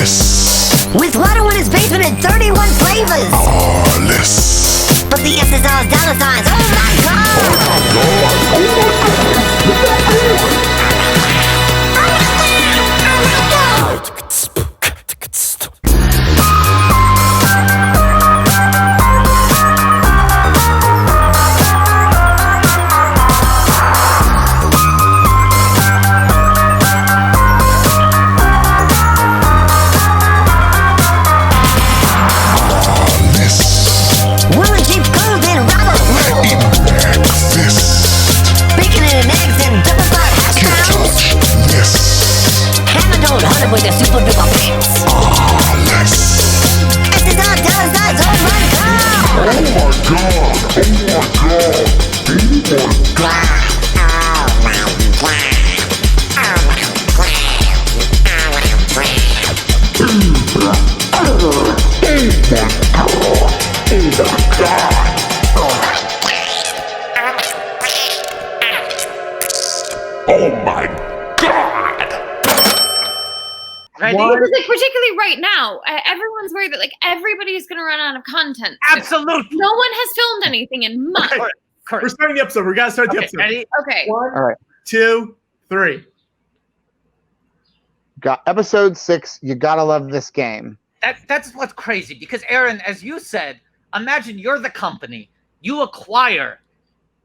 With Lotto in his basement and 31 flavors. But the SSR's dollar signs. Oh my god! With the super duper pants. SSR dollar signs. Oh my god! Right? Because, like, particularly right now, everyone's worried that like everybody's going to run out of content. Absolutely. No one has filmed anything in months. We're starting the episode. We got to start the episode. Ready? Okay. 1, All right. 2, 3. Got episode 6. You gotta love this game. That's what's crazy because Erin, as you said, imagine you're the company. You acquire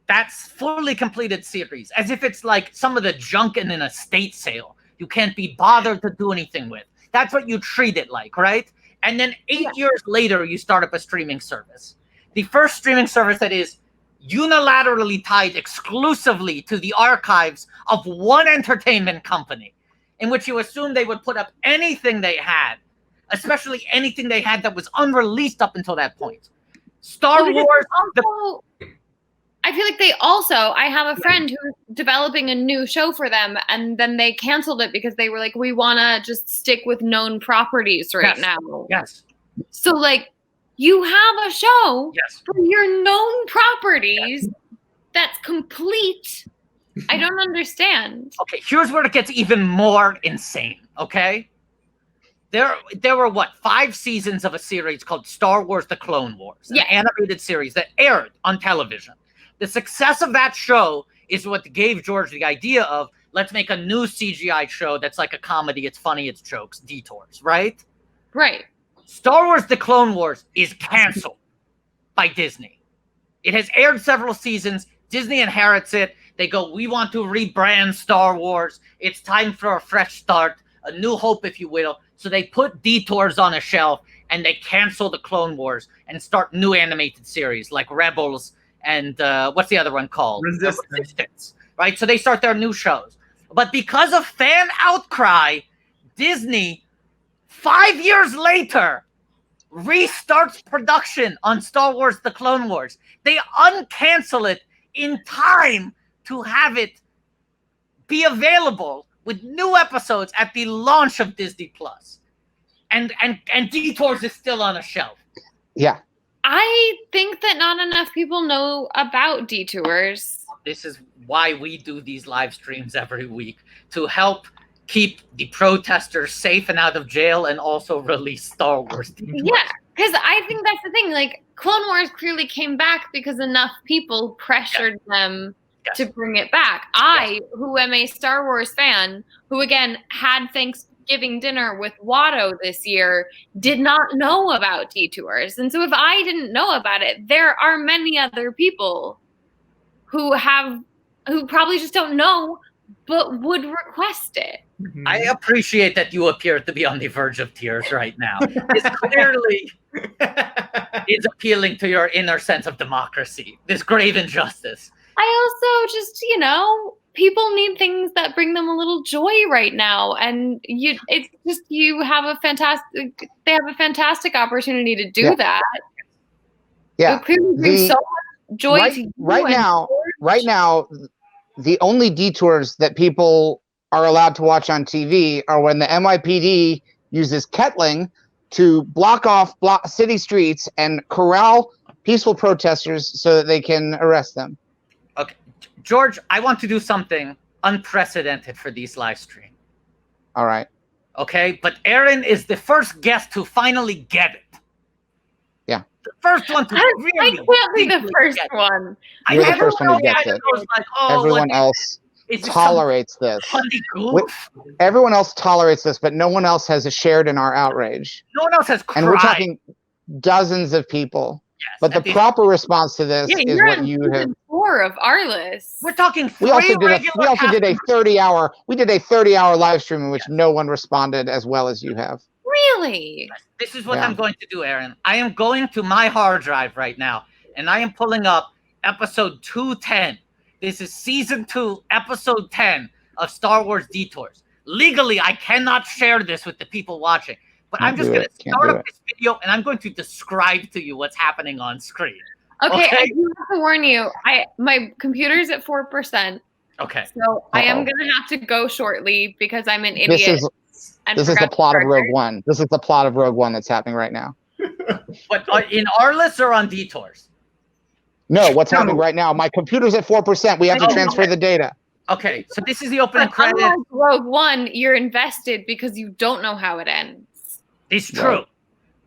that fully completed series as if it's like some of the junk in an estate sale. You can't be bothered to do anything with. That's what you treat it like, right? And then 8 years later, you start up a streaming service. The first streaming service that is unilaterally tied exclusively to the archives of one entertainment company, in which you assume they would put up anything they had, especially anything they had that was unreleased up until that point. Star Wars... I feel like I have a friend who's developing a new show for them, and then they canceled it because they were like, we want to just stick with known properties now. Yes. So, like, you have a show Yes. for your known properties that's complete. I don't understand. Okay, here's where it gets even more insane, okay? There were, 5 seasons of a series called Star Wars The Clone Wars, an animated series that aired on television. The success of that show is what gave George the idea of, let's make a new CGI show that's like a comedy. It's funny, it's jokes, detours, right? Right. Star Wars The Clone Wars is canceled by Disney. It has aired several seasons. Disney inherits it. They go, we want to rebrand Star Wars. It's time for a fresh start, a new hope, if you will. So they put detours on a shelf and they cancel The Clone Wars and start new animated series like Rebels and what's the other one called? Resistance. Right? So they start their new shows. But because of fan outcry, Disney, 5 years later, restarts production on Star Wars The Clone Wars. They uncancel it in time to have it be available with new episodes at the launch of Disney Plus. And Detours is still on a shelf. Yeah. I think that not enough people know about Detours. This is why we do these live streams every week, to help keep the protesters safe and out of jail and also release Star Wars. Yeah, because I think that's the thing. Like, Clone Wars clearly came back because enough people pressured them to bring it back. I, who am a Star Wars fan, who again had Thanksgiving dinner with Watto this year, did not know about Detours. And so if I didn't know about it, there are many other people who probably just don't know, but would request it. I appreciate that you appear to be on the verge of tears right now. This clearly is appealing to your inner sense of democracy, this grave injustice. I also just, people need things that bring them a little joy right now. And they have a fantastic opportunity to do that. Yeah. It clearly brings so much joy to you. Right now, the only detours that people are allowed to watch on TV are when the NYPD uses kettling to block off city streets and corral peaceful protesters so that they can arrest them. Okay, George, I want to do something unprecedented for these live stream. All right. Okay, but Erin is the first guest to finally get it. Yeah. The first one to really I can't be the deeply first get it. one. You're the first one who Everyone gets else it. goes like, oh, Everyone what else is this, tolerates this. some funny goof? Everyone else tolerates this, but no one else has shared in our outrage. No one else has cried. And we're talking dozens of people. Yes, But the proper response to this Yeah, is you're what on you have. season 4 of Arliss. We're talking We also did a 30-hour. We did a 30-hour live stream in which no one responded as well as you have. Really? This is what Yeah. I'm going to do, Erin. I am going to my hard drive right now, and I am pulling up episode 210. This is season 2, episode 10 of Star Wars Detours. Legally, I cannot share this with the people watching, but I'm just going to start up this video, and I'm going to describe to you what's happening on screen. Okay, I do have to warn you. My computer's at 4%. Okay. So I am gonna have to go shortly because I'm an idiot. This is the plot of Rogue One. This is the plot of Rogue One that's happening right now. But in Arliss or on Detours? No, what's happening right now? My computer's at 4%. We have to transfer the data. Okay, so this is the opening credit. Unlike Rogue One, you're invested because you don't know how it ends. It's true. Right.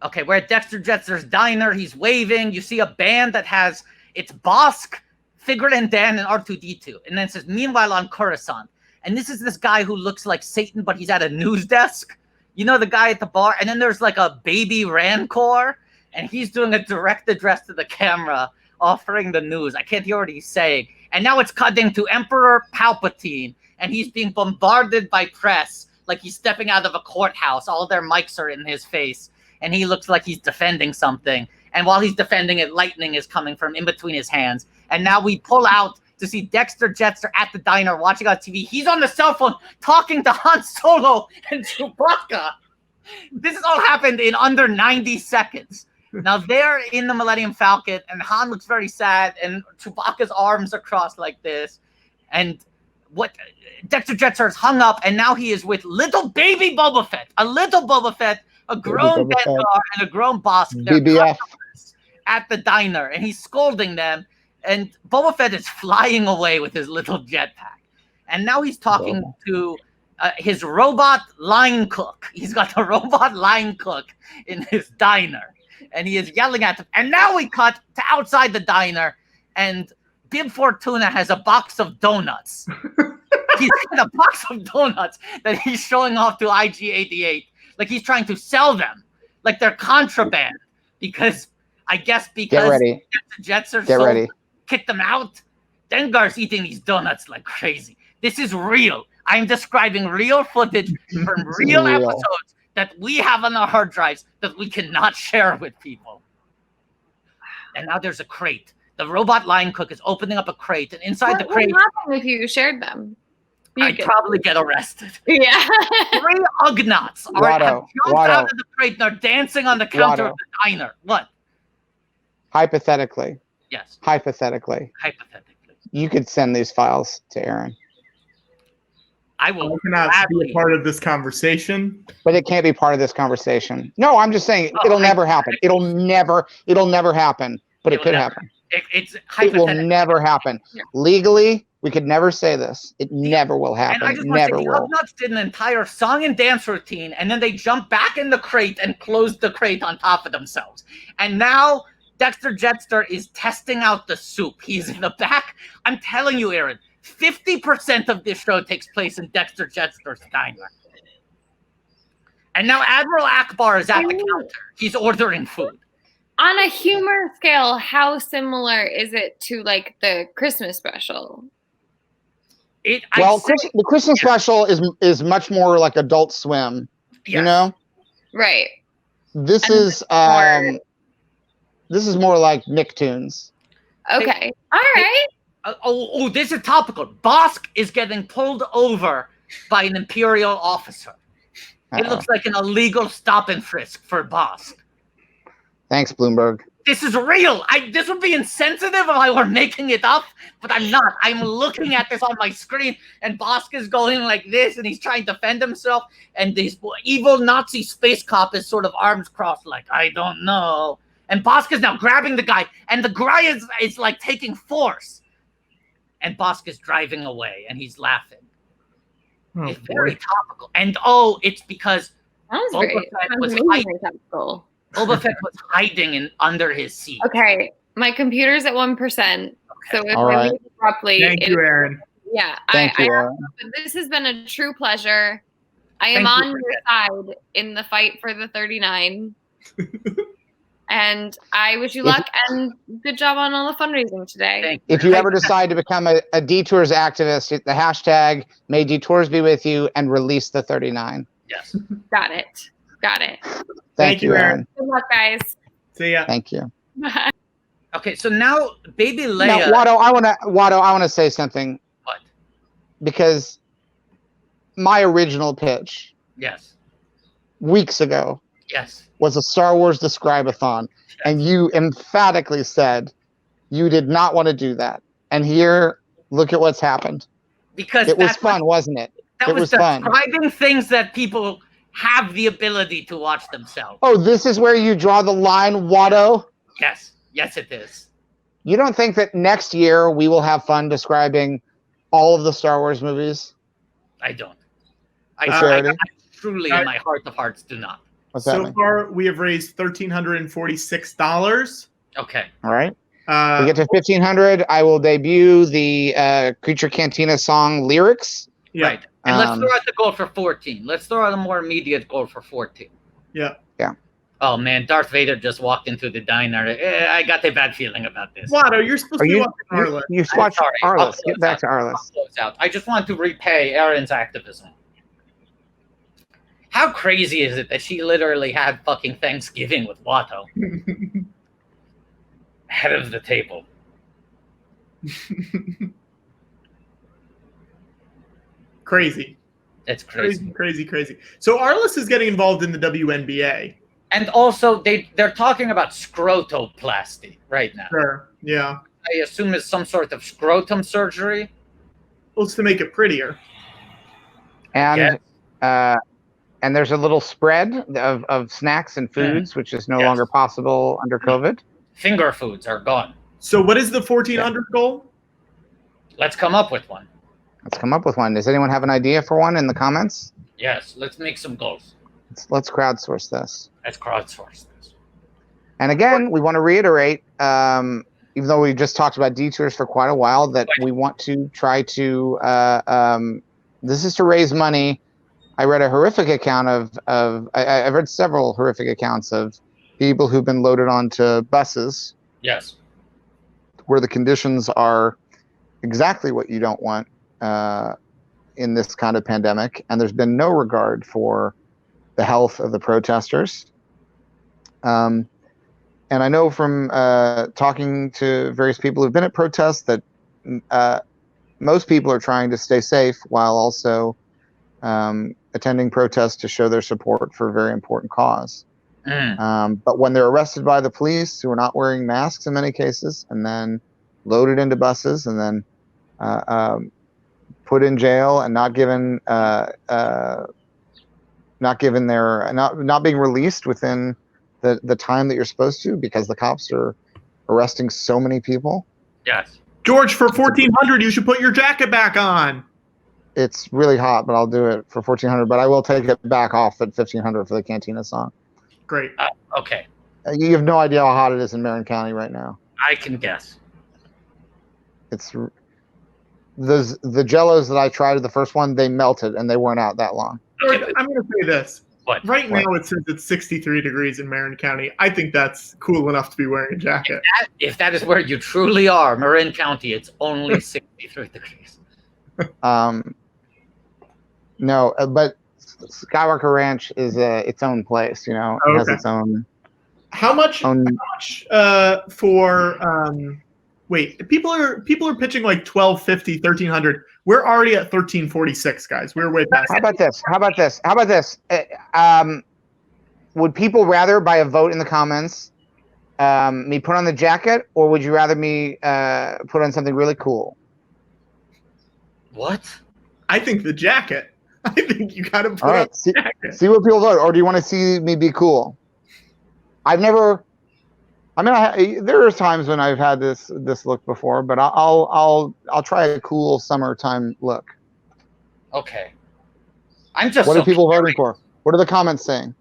Okay, we're at Dexter Jettster's diner. He's waving. You see a band that has it's Bosk, Figure and Dan, and R2D2. And then it says, meanwhile on Coruscant. And this is this guy who looks like Satan, but he's at a news desk. You know, the guy at the bar. And then there's like a baby Rancor. And he's doing a direct address to the camera, offering the news. I can't hear what he's saying. And now it's cutting to Emperor Palpatine. And he's being bombarded by press like he's stepping out of a courthouse. All their mics are in his face. And he looks like he's defending something. And while he's defending it, lightning is coming from in between his hands. And now we pull out to see Dexter Jettster at the diner watching on TV. He's on the cell phone talking to Han Solo and Chewbacca. This has all happened in under 90 seconds. Now they're in the Millennium Falcon, and Han looks very sad, and Chewbacca's arms are crossed like this. And what Dexter Jettster is hung up, and now he is with little baby Boba Fett, a little Boba Fett, a grown Dengar, and a grown Bosk. BBF. At the diner, and he's scolding them, and Boba Fett is flying away with his little jetpack. And now he's talking to his robot line cook. He's got a robot line cook in his diner, and he is yelling at him. And now we cut to outside the diner, and Bib Fortuna has a box of donuts. He's got a box of donuts that he's showing off to IG-88, like he's trying to sell them, like they're contraband, because Jettster kicked them out. Dengar's eating these donuts like crazy. This is real. I'm describing real footage from real episodes that we have on our hard drives that we cannot share with people. And now there's a crate. The robot line cook is opening up a crate, and inside the crate... What would happen if you shared them? I'd probably get arrested. Yeah. 3 Ugnaughts have jumped out of the crate and are dancing on the counter of the diner. What? Hypothetically. Yes. Hypothetically. You could send these files to Erin. I will. I cannot be a part of this conversation. But it can't be part of this conversation. No, I'm just saying it'll never happen. It'll never happen. But it could happen. It will never happen. Yeah. Legally, we could never say this. It never will happen. And I just never will. The Ugnaughts did an entire song and dance routine, and then they jumped back in the crate and closed the crate on top of themselves. And now Dexter Jettster is testing out the soup. He's in the back. I'm telling you, Erin, 50% of this show takes place in Dexter Jettster's diner. And now Admiral Akbar is at the counter. He's ordering food. On a humor scale, how similar is it to like the Christmas special? The Christmas special is much more like Adult Swim. Yes. You know? Right. This is more like Nicktoons. Okay. All right. This is topical. Bosk is getting pulled over by an Imperial officer. It looks like an illegal stop and frisk for Bosk. Thanks, Bloomberg. This is real. This would be insensitive if I were making it up, but I'm not. I'm looking at this on my screen, and Bosk is going like this, and he's trying to defend himself, and this evil Nazi space cop is sort of arms crossed like, I don't know. And Bosk is now grabbing the guy, and the guy is like taking force. And Bosk is driving away, and he's laughing. It's very topical. And it's because Sounds Boba great. Fett Sounds was amazingly topical. Boba Fett was hiding under his seat. Okay, my computer's at 1%. So if All I right. leave abruptly, Thank you, Erin. Yeah, Thank you, Erin. but this has been a true pleasure. I am Thank you on for your side in the fight for the 39. And I wish you luck and good job on all the fundraising today. If you ever decide to become a detours activist, hit the hashtag may detours be with you and release the 39. Yes. Got it. Thank you, Erin. Good luck, guys. See ya. Thank you. Bye. Okay, so now baby Leia. Now, Watto, I wanna say something. What? Because my original pitch Yes. weeks ago Yes. was a Star Wars Describe-a-thon, and you emphatically said you did not want to do that. And here, look at what's happened. Because it was fun, wasn't it? That it was fun. describing things that people have the ability to watch themselves. Oh, this is where you draw the line, Watto? Yes. Yes, it is. You don't think that next year we will have fun describing all of the Star Wars movies? I don't. I truly, in my heart of hearts, do not. What's that So mean? far, we have raised $1,346. Okay. All right. We get to 1,500. I will debut the Creature Cantina song lyrics. Yeah. Right. And let's throw out the goal for 14. Let's throw out a more immediate goal for 14. Yeah. Yeah. Oh, man. Darth Vader just walked into the diner. I got a bad feeling about this. Watto, you're supposed to be watching Arliss. You watch sorry. Arliss. Get back to Arliss. I'll close out. I just want to repay Erin's activism. How crazy is it that she literally had fucking Thanksgiving with Watto? Head of the table. Crazy. It's crazy. Crazy. So Arliss is getting involved in the WNBA. And also, they're talking about scrotoplasty right now. Sure. Yeah. I assume it's some sort of scrotum surgery. Well, it's to make it prettier. And and there's a little spread of snacks and foods, which is no longer possible under COVID. Finger foods are gone. So what is the 1,400 goal? Let's come up with one. Let's come up with one. Does anyone have an idea for one in the comments? Yes, let's make some goals. Let's crowdsource this. Let's crowdsource this. And again, we want to reiterate, even though we just talked about detours for quite a while, that we want to try to, this is to raise money. I read a horrific account I've read several horrific accounts of people who've been loaded onto buses. Yes. Where the conditions are exactly what you don't want in this kind of pandemic. And there's been no regard for the health of the protesters. And I know from talking to various people who've been at protests that most people are trying to stay safe while also attending protests to show their support for a very important cause. But when they're arrested by the police, who are not wearing masks in many cases, and then loaded into buses, and then put in jail, and not being released within the time that you're supposed to, because the cops are arresting so many people. Yes. George, for 1,400, you should put your jacket back on. It's really hot, but I'll do it for 1,400. But I will take it back off at 1,500 for the Cantina song. Great. Okay. You have no idea how hot it is in Marin County right now. I can guess. It's the Jellos that I tried at the first one, they melted and they weren't out that long. George, I'm going to say this. What? Right now, it says it's 63 degrees in Marin County. I think that's cool enough to be wearing a jacket. If that is where you truly are, Marin County, it's only 63 degrees. No, but Skywalker Ranch is its own place. You know, it has its own. How much for? Wait, people are pitching like 1,250, 1,300. We're already at 1,346, guys. We're way past. How about this? Would people rather, by a vote in the comments, me put on the jacket, or would you rather me put on something really cool? What? I think the jacket. I think you got to put on the jacket. See what people vote, or do you want to see me be cool? There are times when I've had this look before, but I'll try a cool summertime look. Okay. I'm just. What so are people curious. voting for? What are the comments saying?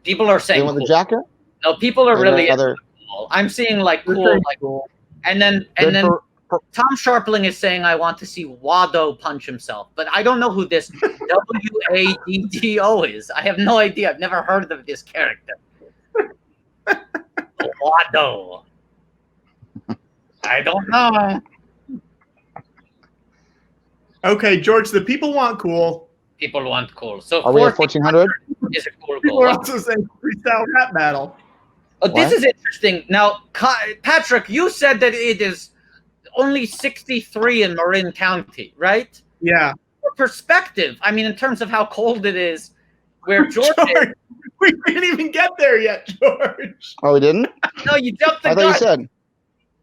People are They saying want the cool. jacket? No, people are They really rather- into cool. I'm seeing like They're cool, saying like, cool. and then Good for- Tom Sharpling is saying I want to see Wado punch himself, but I don't know who this Waddo is. I have no idea. I've never heard of this character. Wado. I don't know. Okay, George, the people want cool. People want cool. So Are we at 1400? is a cool People goal. are also saying freestyle rap battle. Oh, this What? is interesting. Now, Patrick, you said that it is only 63 in Marin County, right? Yeah. For perspective, I mean, in terms of how cold it is, where George is, George, we didn't even get there yet, George. Oh, we didn't? no, you jumped the I thought gun. you said.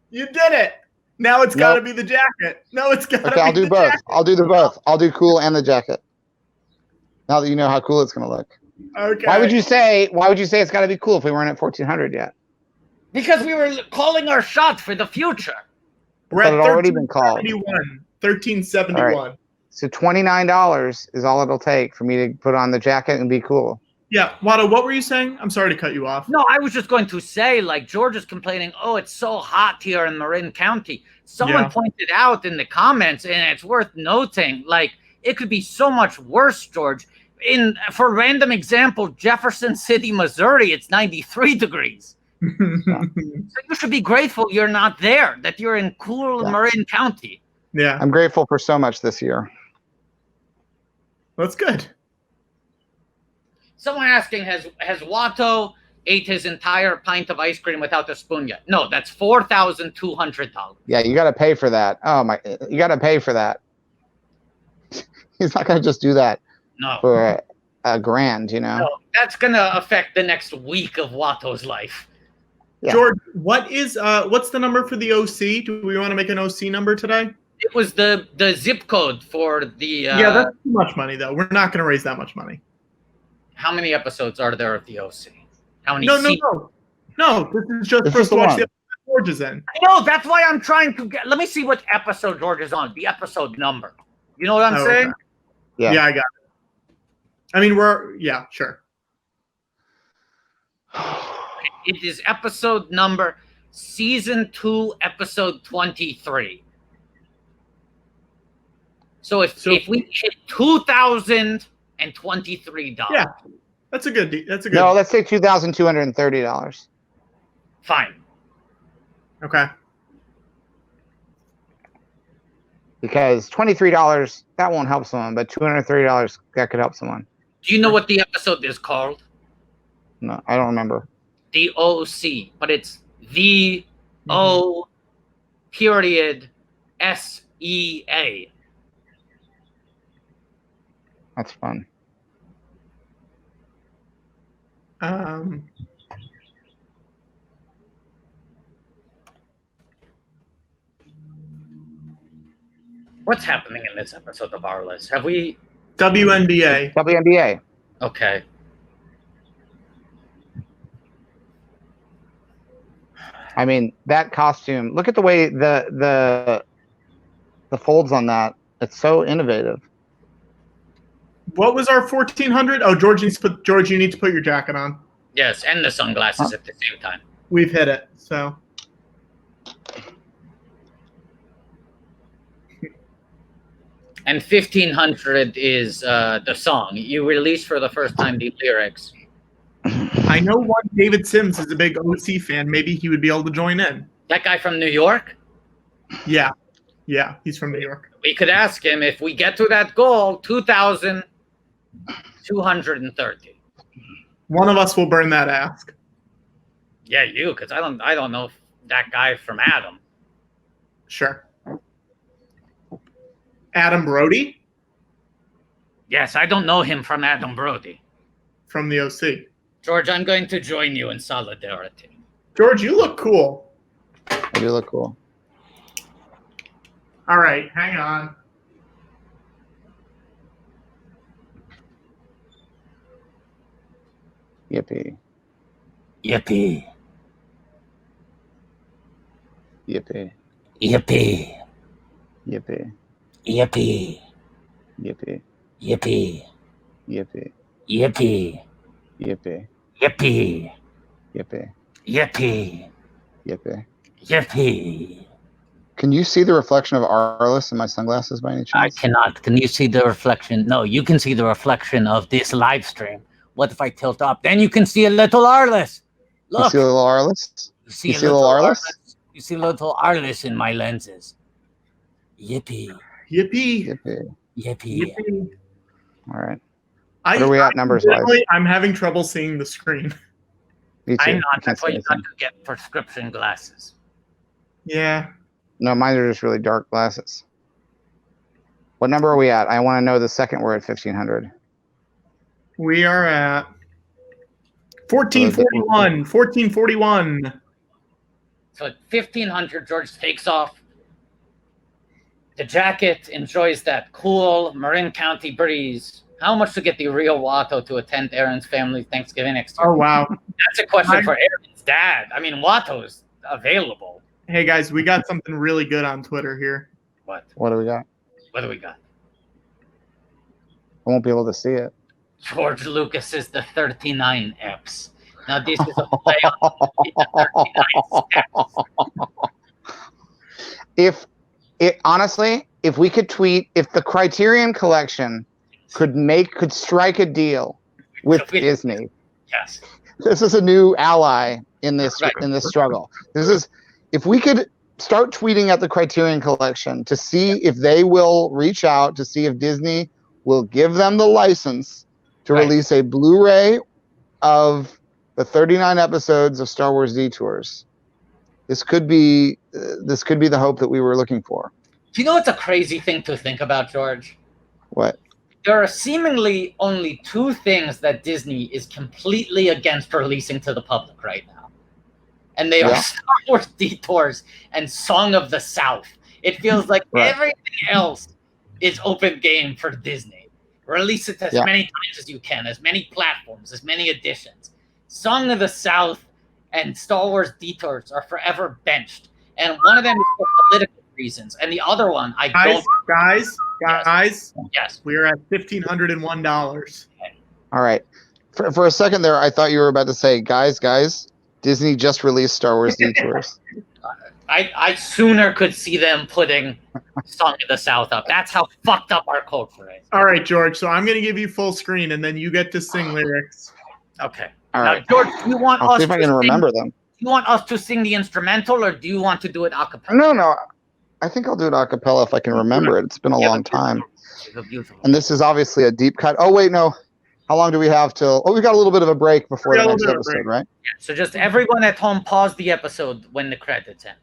You did it. Now it's got to be the jacket. No, it's got to Okay, be I'll do the both. jacket. I'll do the both. I'll do cool and the jacket. Now that you know how cool it's going to look. Okay. Why would you say it's got to be cool if we weren't at 1400 yet? Because we were calling our shot for the future. We're But at it already been called. 1371. So $29 is all it'll take for me to put on the jacket and be cool. Yeah. Wado, what were you saying? I'm sorry to cut you off. No, I was just going to say, like, George is complaining, oh, it's so hot here in Marin County. Someone Yeah. pointed out in the comments, and it's worth noting, like, it could be so much worse, George. For random example, Jefferson City, Missouri, it's 93 degrees. So you should be grateful you're not there, that you're in cool Yeah. Marin County. Yeah. I'm grateful for so much this year. That's good. Someone asking, has Watto ate his entire pint of ice cream without a spoon yet? No, that's $4,200. Yeah, you got to pay for that. Oh my, you got to pay for that. He's not going to just do that No. for a grand, you know? No, that's going to affect the next week of Watto's life. Yeah. George, what's the number for the OC? Do we want to make an OC number today? It was the zip code for the... Yeah, that's too much money, though. We're not going to raise that much money. How many episodes are there of the OC? How many No, seasons? No, this is just This for us is to the watch one. the episode George is in. I know, that's why I'm trying to get... Let me see what episode George is on. The episode number. You know what I'm Oh, saying? okay. Yeah. Yeah, I got it. I mean, yeah, sure. It is episode number season 2, episode 23. So if we hit $2,023, Yeah. That's a good. No, let's say $2,230. fine. Okay. Because $23 that won't help someone, but $230 that could help someone. Do you know what the episode is called? No, I don't remember. The OC, but it's the O period SEA. That's fun. What's happening in this episode of ARLI? Have we? WNBA. WNBA. Okay. I mean, that costume. Look at the way the folds on that. It's so innovative. What was our 1400? Oh, George, you need to put your jacket on. Yes, and the sunglasses at the same time. We've hit it. So And 1500 is the song. You released for the first time the lyrics. I know one David Sims is a big OC fan. Maybe he would be able to join in. That guy from New York? Yeah, he's from New York. We could ask him if we get to that goal, 2,230. One of us will burn that ask. Yeah, you, because I don't know if that guy from Adam. Sure. Adam Brody Yes, I don't know him from Adam Brody. from the OC. George, I'm going to join you in solidarity. George, you look cool. I do look cool. All right, hang on. Yippee. Yippee. Yippee. Yippee. Yippee. Yippee. Yippee. Yippee. Yippee. Yippee. Yippee. Yippee. Yippee. Yippee. Yippee. Yippee. Can you see the reflection of Arliss in my sunglasses by any chance? I cannot. Can you see the reflection? No, you can see the reflection of this live stream. What if I tilt up? Then you can see a little Arliss. Look. You see a little Arliss? You see a little Arliss? You see a little Arliss in my lenses. Yippee. Yippee. Yippee. Yippee. Yippee. All right. What are we at numbers-wise? I'm having trouble seeing the screen. Me too. I'm not. I can't That's see why you anything. got to get prescription glasses. Yeah. No, mine are just really dark glasses. What number are we at? I want to know the second we're at 1500. We are at 1441. 1441. So at 1500, George takes off the jacket, enjoys that cool Marin County breeze. How much to get the real Watto to attend Erin's family Thanksgiving next year? Oh, wow. That's a question for Erin's dad. I mean, Watto's available. Hey, guys, we got something really good on Twitter here. What? What do we got? What do we got? I won't be able to see it. George Lucas is the 39 Fs. Now, this is a play on the 39 Fs. Honestly, if we could tweet, if the Criterion Collection could strike a deal with Disney, Yes. this is a new ally in this Right. struggle. If we could start tweeting at the Criterion Collection to see if they will reach out to see if Disney will give them the license to Right. release a Blu-ray of the 39 episodes of Star Wars Detours. This could be the hope that we were looking for. Do you know what's a crazy thing to think about, George? What? There are seemingly only two things that Disney is completely against releasing to the public right now. And they are Yeah. Star Wars Detours and Song of the South. It feels like Right. everything else is open game for Disney. Release it as Yeah. many times as you can, as many platforms, as many editions. Song of the South and Star Wars Detours are forever benched. And one of them is for political reasons. And the other one, I don't... Guys, Yes. we are at $1,501. All right. For a second there, I thought you were about to say, guys, Disney just released Star Wars Detours. I sooner could see them putting Song of the South up. That's how fucked up our culture is. All right, George. So I'm going to give you full screen, and then you get to sing lyrics. Okay. All Now, right. George, do you want I'll us see if I to can sing, remember them. Do you want us to sing the instrumental, or do you want to do it a cappella? No. I think I'll do it a cappella if I can remember it. It's been a long time. Beautiful. And this is obviously a deep cut. Oh, wait, no. How long do we have till? Oh, we got a little bit of a break before the next episode, right? Yeah, so just everyone at home, pause the episode when the credits end.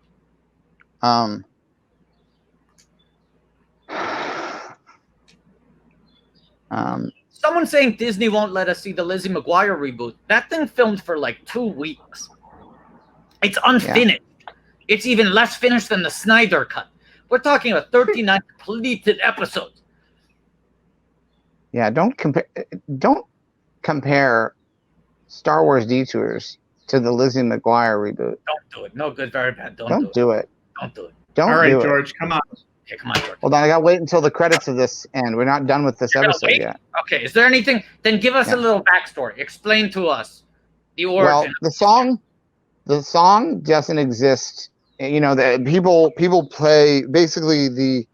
Someone saying Disney won't let us see the Lizzie Mcguire reboot. That thing filmed for like 2 weeks. It's unfinished. It's even less finished than the Snyder cut. We're talking about 39 completed episodes. Yeah, don't compare Star Wars Detours to the Lizzie McGuire reboot. Don't do it. No good, very bad. Don't Don't do it. Don't do it. Don't All right, do it. George, come on. Okay, come on, George. Hold on, I gotta wait until the credits of this end. We're not done with this You're gonna episode wait? yet. Okay, is there anything? Then give us Yeah. a little backstory. Explain to us the origin. Well, the song doesn't exist. You know, the people play basically the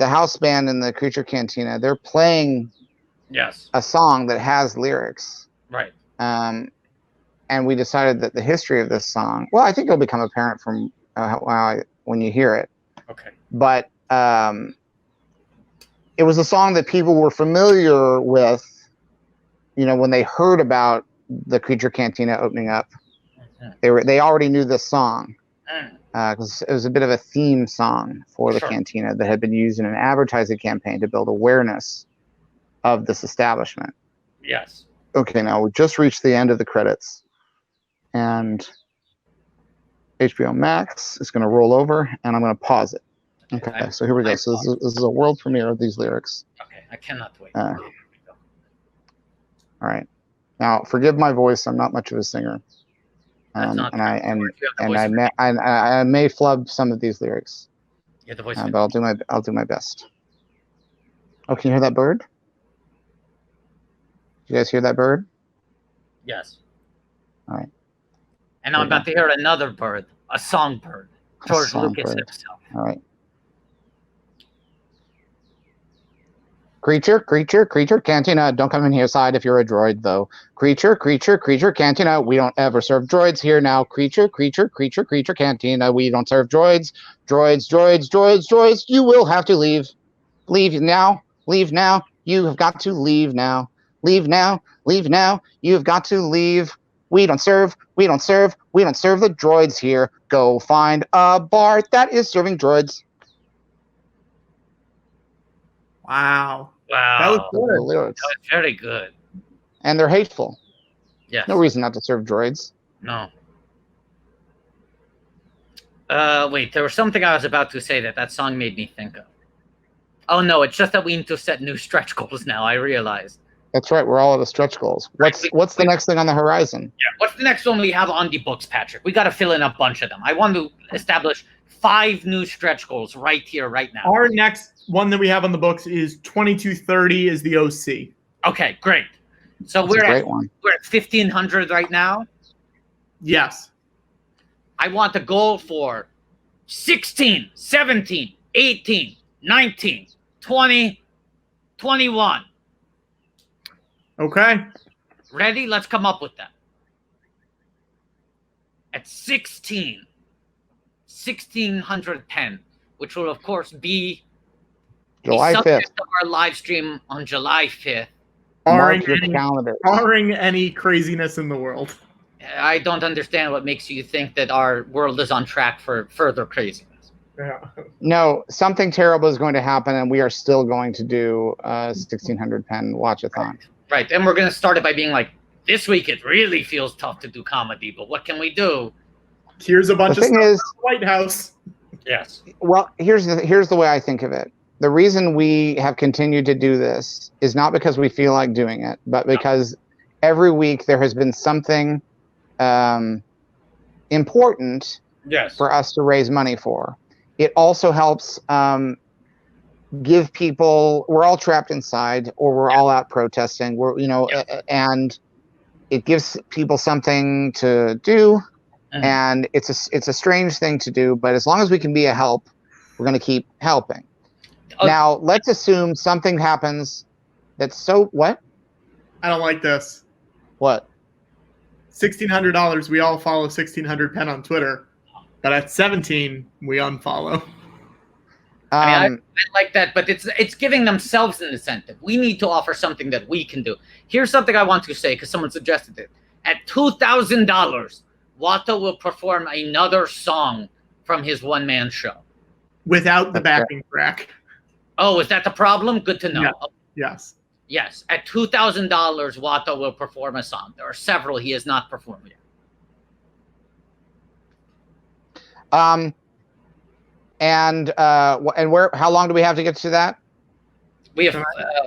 house band in the Creature Cantina. They're playing Yes. a song that has lyrics. Right. And we decided that the history of this song. Well, I think it'll become apparent from when you hear it. Okay. But it was a song that people were familiar with, you know, when they heard about the Creature Cantina opening up. They already knew this song because it was a bit of a theme song for the cantina that had been used in an advertising campaign to build awareness of this establishment. Yes. Okay, now we just reached the end of the credits, and HBO Max is going to roll over, and I'm going to pause it. Okay, so here we go. So this is a world premiere of these lyrics. Okay, I cannot wait. All right. Now, forgive my voice. I'm not much of a singer, and I may flub some of these lyrics. Yeah, the voice. But I'll do my best. Oh, can you hear that bird? You guys hear that bird? Yes. All right. And I'm about to hear another bird, a songbird. George Lucas himself. All right. Creature, Cantina, don't come in here side if you're a droid, though. Creature, Cantina, we don't ever serve droids here now. Creature, Cantina, we don't serve droids. Droids, you will have to leave. Leave now, you have got to leave now. Leave now, you have got to leave. We don't serve the droids here. Go find a bar that is serving droids. Wow. Wow. That was good. The lyrics. That was very good. And they're hateful. Yes. No reason not to serve droids. No. Wait, there was something I was about to say that song made me think of. Oh no, it's just that we need to set new stretch goals now, I realized. That's right, we're all out of stretch goals. What's the next thing on the horizon? Yeah, what's the next one we have on the books, Patrick? We got to fill in a bunch of them. I want to establish 5 new stretch goals right here, right now. Our next one that we have on the books is 2230 is the OC. Okay, great. So That's we're a great at one. 1,500 right now. Yes. I want a goal for 16, 17, 18, 19, 20, 21. Okay. Ready? Let's come up with that. At 1610, which will of course be July the 5th. subject of our live stream on July 5th. Mark your calendar. Barring any craziness in the world. I don't understand what makes you think that our world is on track for further craziness. Yeah. No, something terrible is going to happen, and we are still going to do 1600 pen watchathon. Right, and we're going to start it by being like, this week it really feels tough to do comedy, but what can we do? Here's a bunch The of thing stuff is- from the White House. Yes. Well, here's the way I think of it. The reason we have continued to do this is not because we feel like doing it, but because every week there has been something important Yes. for us to raise money for. It also helps give people, we're all trapped inside or we're all out protesting, and it gives people something to do. Mhm. And it's a strange thing to do, but as long as we can be a help, we're going to keep helping. Oh. Now, let's assume something happens that's what? I don't like this. What? $1,600. We all follow 1600 pen on Twitter, but at 17, we unfollow. I like that, but it's giving themselves an incentive. We need to offer something that we can do. Here's something I want to say because someone suggested it. At $2,000, Watto will perform another song from his one-man show. Without the Okay. backing track. Oh, is that the problem? Good to know. Yeah. Yes. Yes, at $2,000, Watto will perform a song. There are several he has not performed yet. And where? How long do we have to get to that? We have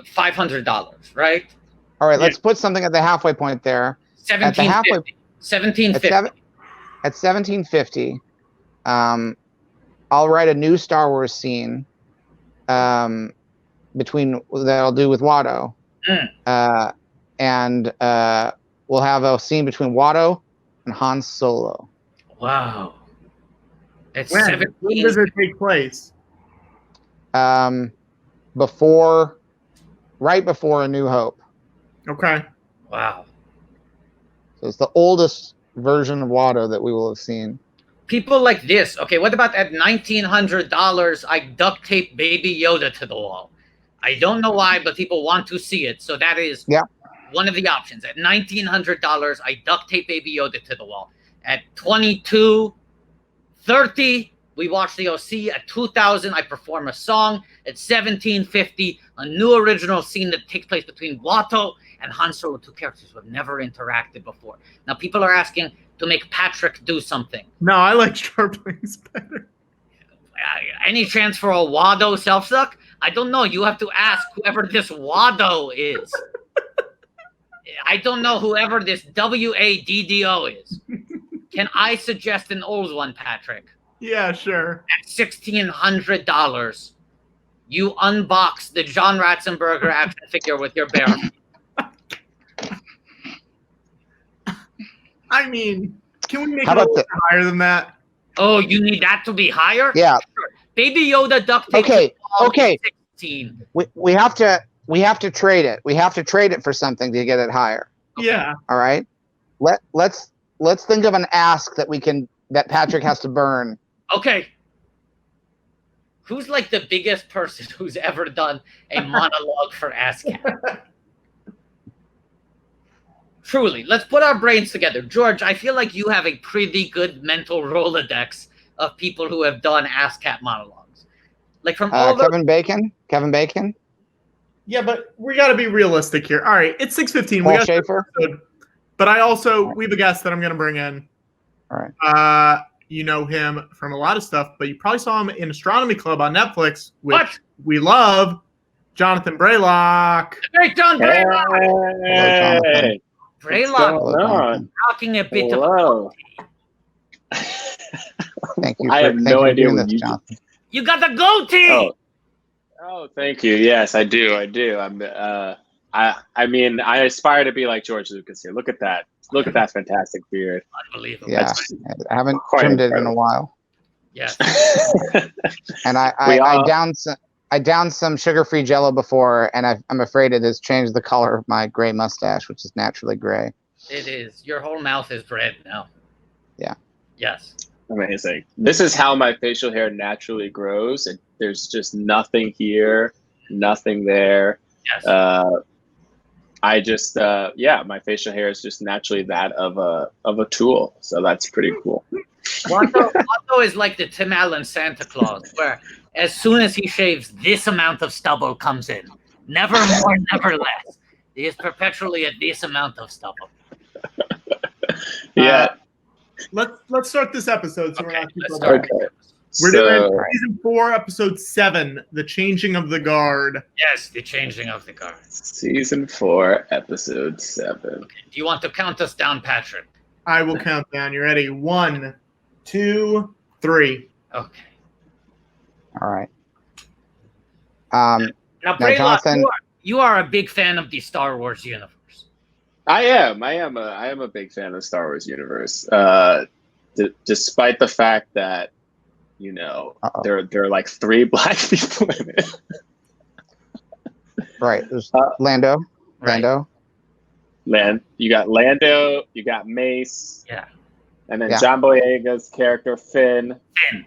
$500, right? All right, let's put something at the halfway point there. At the halfway, 1750. at 1750, I'll write a new Star Wars scene between that I'll do with Watto, and we'll have a scene between Watto and Han Solo. Wow. It's When 17. does it take place? Right before A New Hope. Okay. Wow. So it's the oldest version of Watto that we will have seen. People like this. Okay, what about at $1,900, I duct tape Baby Yoda to the wall? I don't know why, but people want to see it. So that is one of the options. At $1,900, I duct tape Baby Yoda to the wall. At $2,230, we watch the OC. At $2,000, I perform a song. At $1,750, a new original scene that takes place between Watto and Han Solo, two characters who have never interacted before. Now, people are asking to make Patrick do something. No, I like Sharplings better. Any chance for a Watto self-suck? I don't know. You have to ask whoever this Watto is. I don't know whoever this WADDO is. Can I suggest an old one, Patrick? Yeah, sure. At $1,600, you unbox the John Ratzenberger action figure with your bare. I mean, can we make How it a about little higher than that? Oh, you need that to be higher? Yeah. Sure. Baby Yoda duct tape. Okay. 16. We have to trade it. We have to trade it for something to get it higher. Okay. Yeah. All right. Let's think of an ask that Patrick has to burn. Okay. Who's like the biggest person who's ever done a monologue for ASCAP? Truly, let's put our brains together. George, I feel like you have a pretty good mental Rolodex of people who have done ASCAP monologues. Like from all Kevin Bacon. Yeah, but we got to be realistic here. All right, it's 6:15. Paul We got Schaefer. But we have a guest that I'm going to bring in. All right. You know him from a lot of stuff, but you probably saw him in Astronomy Club on Netflix, which What? we love. Jonathan Braylock. Great John Braylock. Hello, Jonathan. Braylock Hello, Jonathan. talking a bit Hello. Thank you. I have no for idea doing what this, you Jonathan. You got the goatee. Oh, thank you. Yes, I do. I'm. I mean, I aspire to be like George Lucas here. Look at that. Look at that fantastic beard. Unbelievable. Yeah, I haven't quite trimmed it in a incredible. while, Yes. and I downed some sugar-free Jello before, and I'm afraid it has changed the color of my gray mustache, which is naturally gray. It is. Your whole mouth is red now. Yeah. Yes. Amazing. This is how my facial hair naturally grows. There's just nothing here, nothing there. Yes. I just, my facial hair is just naturally that of a tool. So that's pretty cool. Watto is like the Tim Allen Santa Claus, where as soon as he shaves, this amount of stubble comes in. Never more, never less. He is perpetually at this amount of stubble. Yeah. Let's start this episode. So Okay, we're not let's too start. Okay. We're So- doing season 4, episode 7, The Changing of the Guard. Yes, the changing of the guard. Season 4, episode 7. Do you want to count us down, Patrick? I will count down. You ready? 1, 2, 3. Okay. All right. Now, Braylock, Jonathan- you are a big fan of the Star Wars universe. I am a big fan of the Star Wars universe. Despite the fact that, there are like 3 black people in it. Right. There's Lando. Right. Lando. You got Lando, you got Mace, Yeah. and then Yeah. John Boyega's character Finn. Finn.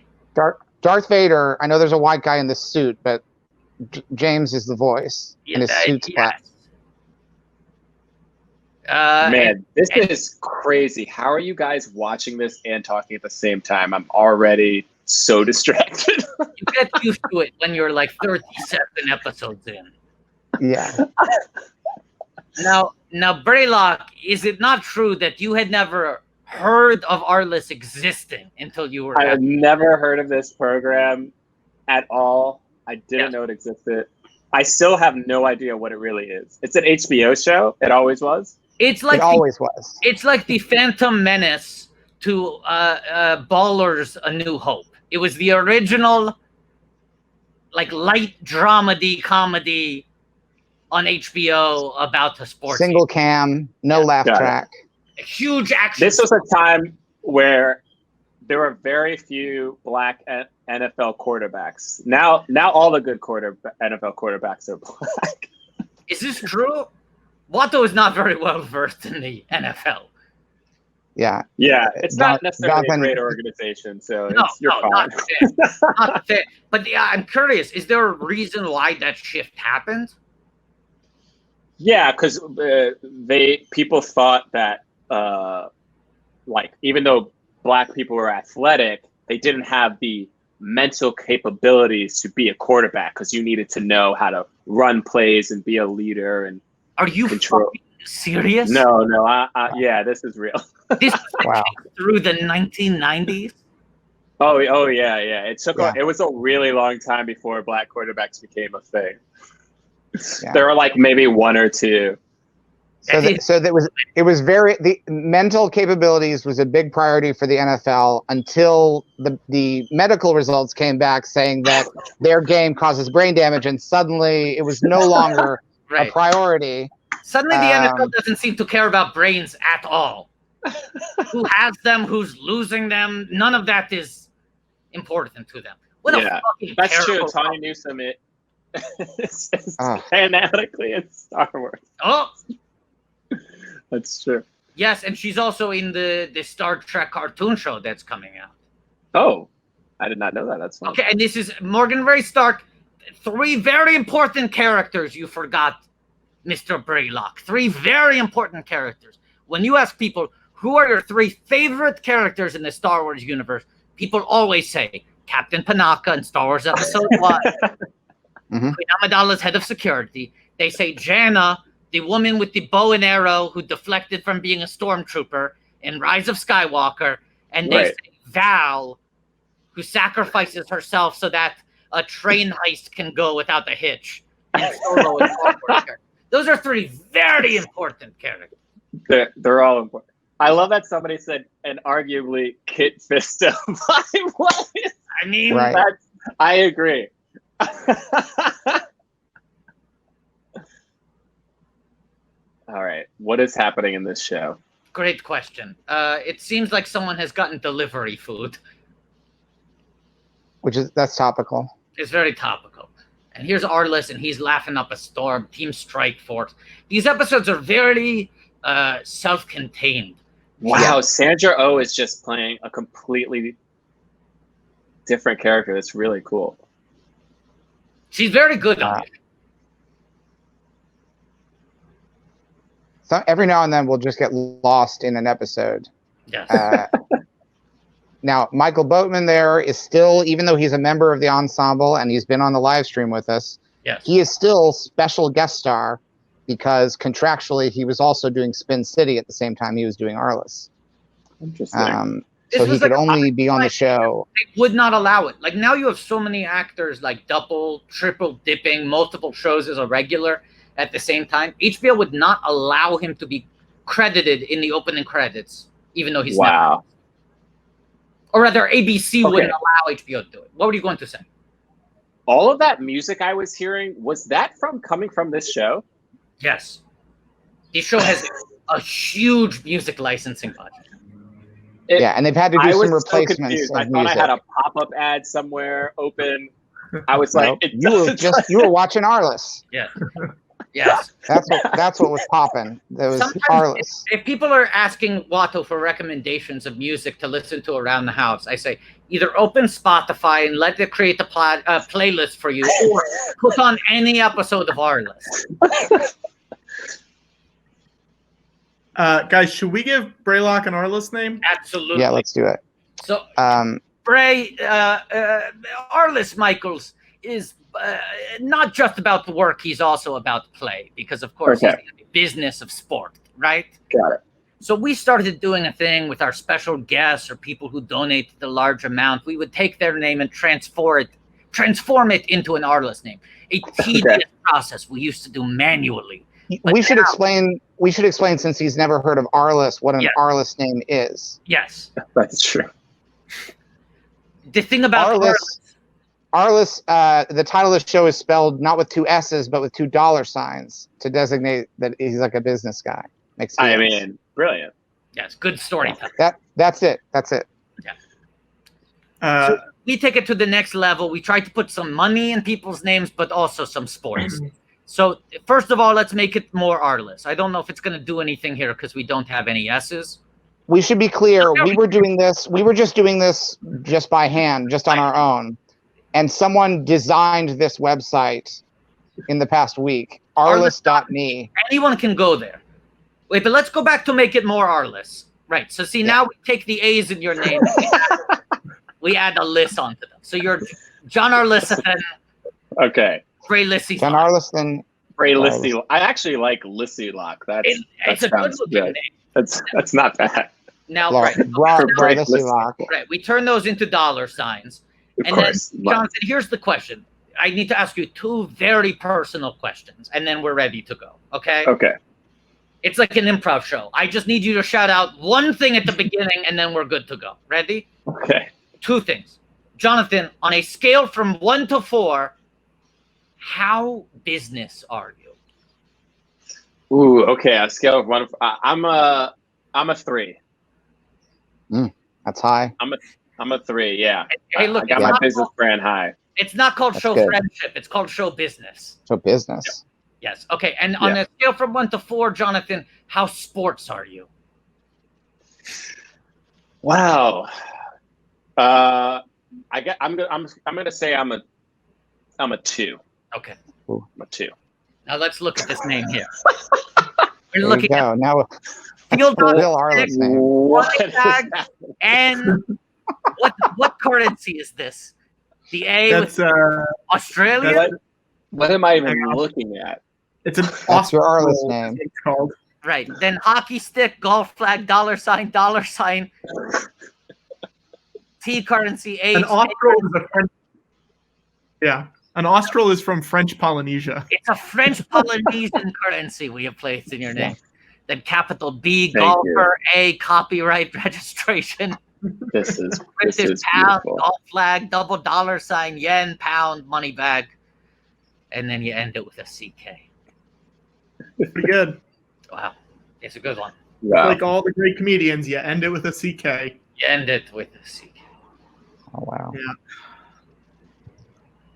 Darth Vader. I know there's a white guy in this suit, but James is the voice, and his suit's black. Man, this is crazy. How are you guys watching this and talking at the same time? I'm already so distracted. You get used to it when you're like 37 episodes in. Yeah. Now, Braylock, is it not true that you had never heard of ARLIS existing until you were? I had never heard of this program at all. I didn't know it existed. I still have no idea what it really is. It's an HBO show. It always was. It's like It always was. It's like the Phantom Menace to Ballers: A New Hope. It was the original, like, light dramedy comedy on HBO about a sports Single team. cam, no laugh Got it. track. A huge action. This was a time where there were very few black NFL quarterbacks. Now all the good NFL quarterbacks are black. Is this true? Watto is not very well versed in the NFL. Yeah. Yeah, it's not necessarily Jonathan- a great organization, so No, you're fine. not fair. Not fair. But yeah, I'm curious. Is there a reason why that shift happened? Yeah, because people thought that even though black people were athletic, they didn't have the mental capabilities to be a quarterback because you needed to know how to run plays and be a leader and Are you control. fucking serious? No, yeah, this is real. This was Wow. through the 1990s? Oh yeah. It took Yeah. it was a really long time before black quarterbacks became a thing. Yeah. There were like maybe 1 or 2. It was the mental capabilities was a big priority for the NFL until the medical results came back saying that their game causes brain damage, and suddenly it was no longer Right. a priority. Suddenly the NFL doesn't seem to care about brains at all. Who has them? Who's losing them? None of that is important to them. What a fucking that's true. terrible Tanya Newsom is fanatically in Star Wars. Oh, that's true. yes, and she's also in the Star Trek cartoon show that's coming out. Oh, I did not know that. That's fun. Okay, and this is Morgan Ray Stark. 3 very important characters you forgot, Mr. Braylock. 3 very important characters. When you ask people, who are your 3 favorite characters in the Star Wars universe, people always say Captain Panaka in Star Wars Episode 1. Queen Amidala's head of security. They say Janna, the woman with the bow and arrow who deflected from being a stormtrooper in Rise of Skywalker. And they say Val, who sacrifices herself so that a train heist can go without a hitch. And Solo and those are 3 very important characters. They're all important. I love that somebody said, and arguably Kit Fisto. What? I mean, I agree. All right. What is happening in this show? Great question. It seems like someone has gotten delivery food. That's topical. It's very topical. And here's Arliss, and he's laughing up a storm. Team Strike Force. These episodes are very self-contained. Wow, Sandra Oh is just playing a completely different character. That's really cool. She's very good on it. So every now and then we'll just get lost in an episode. Yes. Now, Michael Boatman there is still, even though he's a member of the ensemble and he's been on the live stream with us, he is still special guest star because contractually he was also doing Spin City at the same time he was doing Arliss. Interesting. So he could only be on the show. They would not allow it. Like now you have so many actors like double, triple dipping, multiple shows as a regular at the same time. HBO would not allow him to be credited in the opening credits, even though he's not. Or rather, ABC wouldn't allow HBO to do it. What were you going to say? All of that music I was hearing, was that coming from this show? Yes. This show has a huge music licensing budget. And they've had to do some replacements. So confused. Of I thought music. I had a pop-up ad somewhere open. I was like, you were watching Arliss. Yeah. Yes. That's what was popping. There was Arliss. If people are asking Watto for recommendations of music to listen to around the house, I say either open Spotify and let it create a playlist for you, or put on any episode of Arliss. Guys, should we give Braylock an Arliss name? Absolutely. Yeah, let's do it. So, Bray, Arliss Michaels is not just about the work, he's also about play, because of course he's in the business of sport, right? Got it. So we started doing a thing with our special guests or people who donate the large amount. We would take their name and transform it into an Arliss name. A tedious process we used to do manually. We should explain, since he's never heard of Arliss, what an Arliss name is. Yes. That's true. The thing about Arliss, the title of the show is spelled not with 2 S's, but with 2 dollar signs to designate that he's like a business guy. Makes sense. I mean, brilliant. Yes, good storytelling. That's it. Yeah. So we take it to the next level. We try to put some money in people's names, but also some sports. So first of all, let's make it more Arliss. I don't know if it's going to do anything here because we don't have any S's. We should be clear. We were just doing this just by hand, just on our own. And someone designed this website in the past week, Arliss.me. Anyone can go there. Wait, but let's go back to make it more Arliss. Right. So see, now we take the A's in your name. We add a Liss onto them. So you're John Arlisson. Okay. Bray Lissy. John Arlisson. Bray Lissy. I actually like Lissy Lock. It's a good looking name. That's not bad. Now, Bray Lissy Lock. Right. We turn those into dollar signs. Of course. Then, Jonathan, here's the question. I need to ask you 2 very personal questions, and then we're ready to go. Okay? Okay. It's like an improv show. I just need you to shout out one thing at the beginning, and then we're good to go. Ready? Okay. 2 things. Jonathan, on a scale from 1 to 4, how business are you? Ooh, okay. A scale of 1. I'm a 3. That's high. I'm a 3. Yeah. Hey, look, I got my business brand high. It's not called That's show good. friendship. It's called show business. So business. Yes. Okay. And on a scale from 1 to 4, Jonathan, how sports are you? Wow. I'm gonna say I'm a 2. Okay. I'm a 2. Now let's look at this name here. There We're looking you go. at Now, field Bill Arlitt's name. What running is back, that? and what currency is this? The A That's with Australia? What am I even looking at? it's an That's your Arlitt's Austral, name. it's called. Right. Then hockey stick, golf flag, $, T currency, H. An Austral is a French. Yeah, an Austral is from French Polynesia. It's a French Polynesian currency we have placed in your name. Then capital B, Thank golfer, A, copyright registration. This is British pound, beautiful. golf flag, $, yen, pound, money bag. And then you end it with a CK. Pretty good. Wow. It's a good one. Wow. Like all the great comedians, you end it with a CK. You end it with a CK. Oh wow.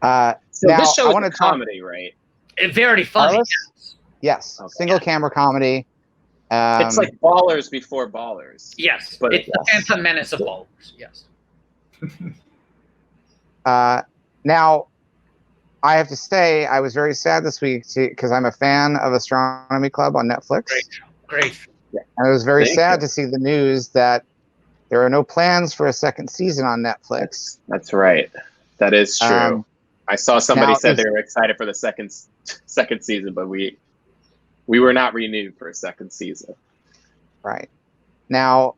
Yeah. So now this show I is want a to talk. comedy, right? It's very funny. Arliss? Yes. Okay. Single camera comedy. It's like Ballers before Ballers. Yes. But It's the Phantom Menace of bowlers. Yes. Now, I have to say, I was very sad this week because I'm a fan of Astronomy Club on Netflix. Great show. Great show. And I was very Thank sad you. to see the news that there are no plans for a second season on Netflix. That's right. That is true. I saw somebody now said is- they were excited for the second season, but we were not renewed for a second season. Right. Now,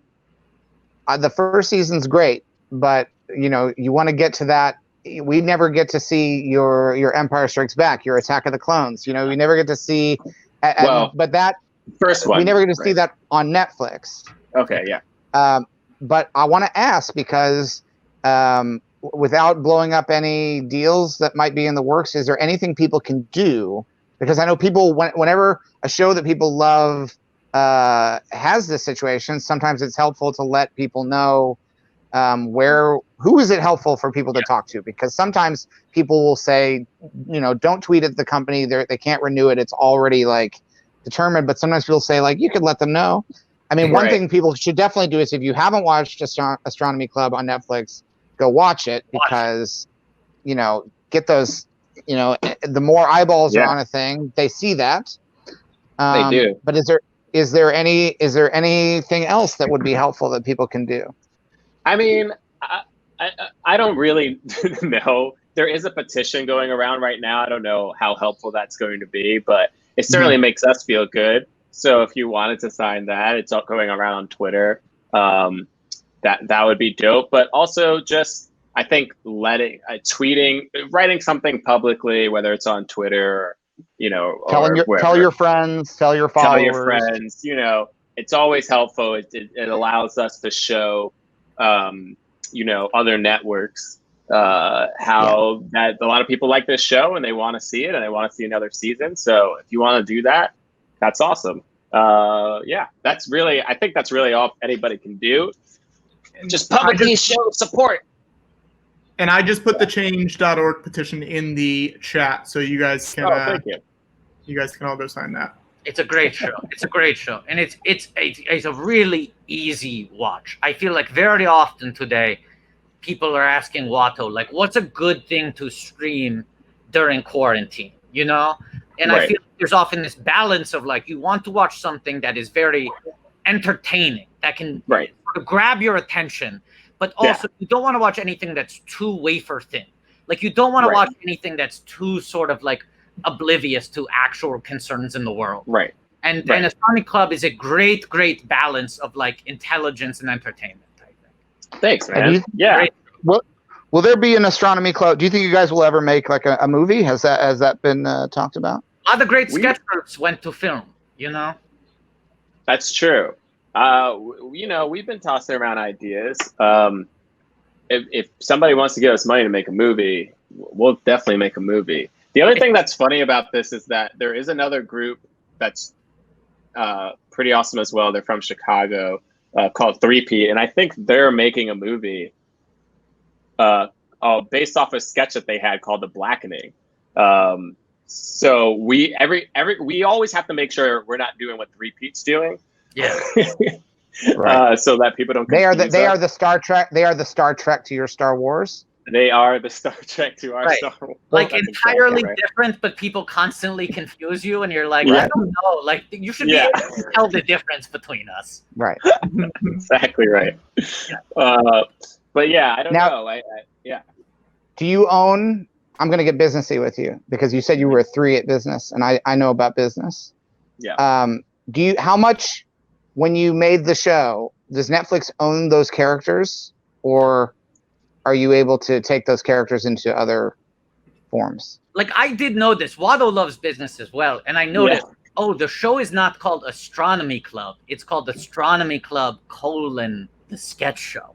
the first season's great, but you want to get to that. We never get to see your Empire Strikes Back, your Attack of the Clones. We never get to see. But that First one. we never get to see right. that on Netflix. Okay, yeah. But I want to ask because without blowing up any deals that might be in the works, is there anything people can do? Because I know people, whenever a show that people love has this situation, sometimes it's helpful to let people know who is it helpful for people to talk to? Because sometimes people will say, don't tweet at the company. They can't renew it. It's already like determined. But sometimes people say like, you could let them know. I mean, one thing people should definitely do is if you haven't watched Astronomy Club on Netflix, go watch it because, get those, the more eyeballs are on a thing, they see that. They do. But is there anything else that would be helpful that people can do? I mean, I don't really know. There is a petition going around right now. I don't know how helpful that's going to be, but it certainly makes us feel good. So if you wanted to sign that, it's all going around on Twitter. That would be dope. But also just, I think tweeting, writing something publicly, whether it's on Twitter, or tell your friends, tell your followers. Tell your friends, it's always helpful. It allows us to show, other networks how that a lot of people like this show and they want to see it and they want to see another season. So if you want to do that, that's awesome. I think that's really all anybody can do. Just publicly show support. And I just put the change.org petition in the chat, so you guys can. Thank you. You guys can all go sign that. It's a great show. It's a great show, and it's a really easy watch. I feel like very often today, people are asking Watto like, "What's a good thing to stream during quarantine?" And I feel like there's often this balance of like you want to watch something that is very entertaining, that can sort of grab your attention, but also you don't want to watch anything that's too wafer thin. Like you don't want to watch anything that's too sort of like oblivious to actual concerns in the world. Right. And Astronomy Club is a great, great balance of like intelligence and entertainment, I think. Thanks, man. Great. Will there be an Astronomy Club? Do you think you guys will ever make like a movie? Has that been talked about? A lot of great sketch groups went to film, That's true. We've been tossing around ideas. If somebody wants to give us money to make a movie, we'll definitely make a movie. The other thing that's funny about this is that there is another group that's pretty awesome as well. They're from Chicago. called Three-Peat, and I think they're making a movie based off a sketch that they had called The Blackening. So we always have to make sure we're not doing what Three-Peat's doing. Yeah. Right. So that people don't. They are the confuse us. the Star Trek. They are the Star Trek to your Star Wars. They are the Star Trek to our Right. Star Wars. Like That's entirely exactly right. different, but people constantly confuse you, and you're like, Right. I don't know. Like you should Yeah. be able to tell the difference between us. Right. Exactly right. But yeah, I don't Now- know. Yeah. Do you own? I'm going to get businessy with you because you said you were a 3 at business, and I know about business. Yeah. Do you? How much when you made the show? Does Netflix own those characters, or are you able to take those characters into other forms? Like I did know this. Watto loves business as well, and I noticed. Oh, the show is not called Astronomy Club. It's called Astronomy Club: the Sketch Show.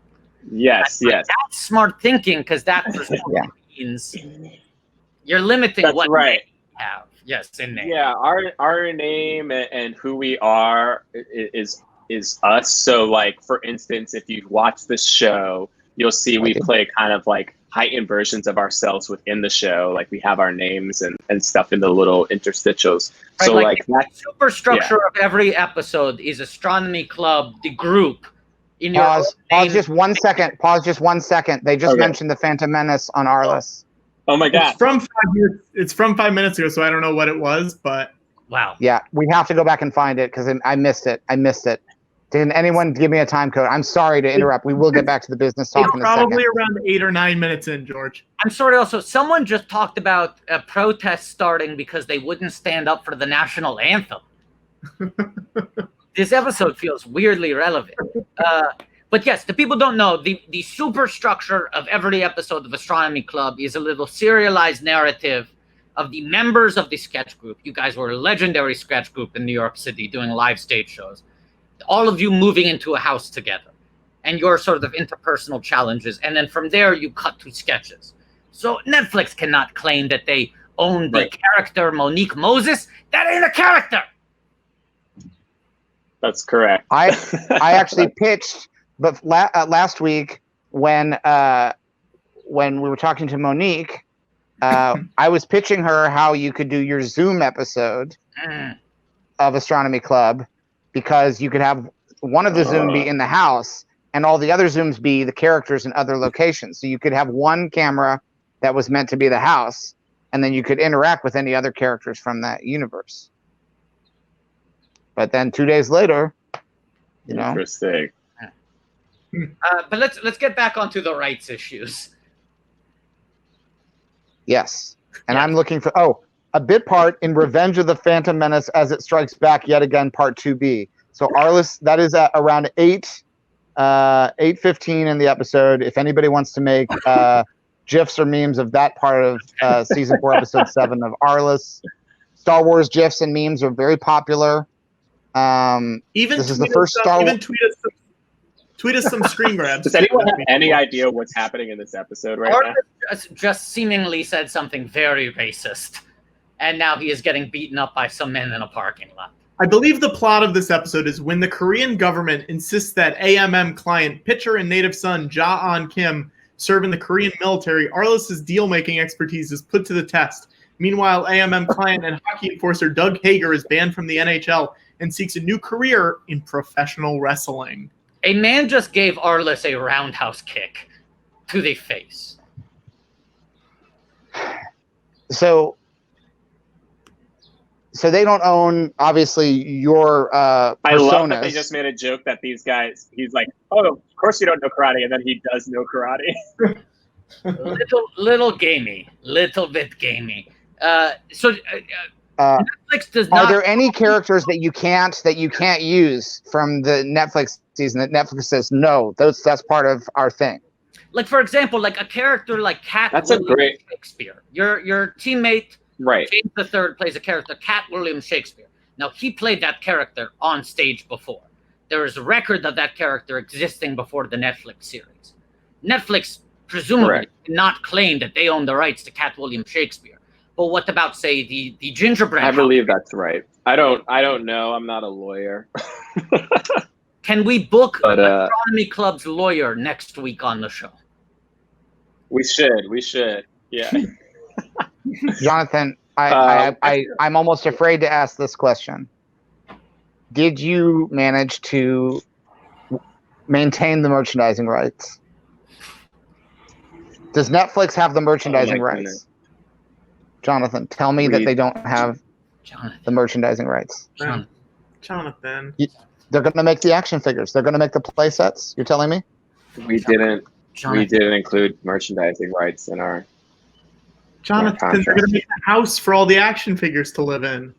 Yes. Yes. That's smart thinking because that Yeah. means you're limiting That's what right. we have. Yes, in name. Yeah. Our name and who we are is us. So, like, for instance, if you watch this show, you'll see we play kind of like heightened versions of ourselves within the show. Like we have our names and stuff in the little interstitials. Right, So like the that. superstructure of every episode is Astronomy Club, the group. In your Pause just 1 second. Pause just 1 second. They just Okay. mentioned the Phantom Menace on ARLIS. Oh my God. It's from 5 years. It's from 5 minutes ago, so I don't know what it was, but Wow. Yeah, we have to go back and find it because I missed it. Didn't anyone give me a time code? I'm sorry to interrupt. We will get back to the business talk it's in a second. probably around 8 or 9 minutes in, George. I'm sorry. Also, someone just talked about a protest starting because they wouldn't stand up for the national anthem. This episode feels weirdly relevant. But yes, the people don't know the superstructure of every episode of Astronomy Club is a little serialized narrative of the members of the sketch group. You guys were a legendary sketch group in New York City doing live stage shows. All of you moving into a house together and your sort of interpersonal challenges. And then from there, you cut to sketches. So Netflix cannot claim that they own the character Monique Moses. That ain't a character. That's correct. I actually pitched, but last week when we were talking to Monique, I was pitching her how you could do your Zoom episode of Astronomy Club, because you could have one of the Zoom be in the house and all the other Zooms be the characters in other locations. So you could have one camera that was meant to be the house, and then you could interact with any other characters from that universe. But then 2 days later, you know. Interesting. But let's get back onto the rights issues. Yes. And I'm looking for a bit part in Revenge of the Phantom Menace as it strikes back yet again, part 2B. So ARLIS, that is at around 8:15 in the episode. If anybody wants to make GIFs or memes of that part of season 4, episode 7 of ARLIS, Star Wars GIFs and memes are very popular. Even this is the first Star Wars. Tweet us some screen grabs. Does anyone have any idea what's happening in this episode right now? Just seemingly said something very racist, and now he is getting beaten up by some men in a parking lot. I believe the plot of this episode is when the Korean government insists that AMM client pitcher and native son Ja-on Kim serve in the Korean military, ARLIS's deal-making expertise is put to the test. Meanwhile, AMM client and hockey enforcer Doug Hager is banned from the NHL and seeks a new career in professional wrestling. A man just gave ARLIS a roundhouse kick to the face. So they don't own, obviously, your personas. I love that they just made a joke that these guys, he's like, oh, of course you don't know karate, and then he does know karate. little gamey, little bit gamey. Netflix does not. Are there any characters that you can't use from the Netflix season that Netflix says no? That's part of our thing. Like, for example, like a character like Cat That's Williams a great Shakespeare. Your teammate right. James III plays a character, Cat Williams Shakespeare. Now, he played that character on stage before. There is a record of that character existing before the Netflix series. Netflix presumably did not claim that they own the rights to Cat Williams Shakespeare. But what about, say, the gingerbread? I believe that's right. I don't know. I'm not a lawyer. Can we book But, Astronomy Club's lawyer next week on the show? We should. Yeah. Jonathan, I'm almost afraid to ask this question. Did you manage to maintain the merchandising rights? Does Netflix have the merchandising rights? Goodness. Jonathan, tell me that they don't have the merchandising rights. Jonathan. They're going to make the action figures. They're going to make the play sets. You're telling me? We didn't include merchandising rights in our. Jonathan, they're going to make a house for all the action figures to live in.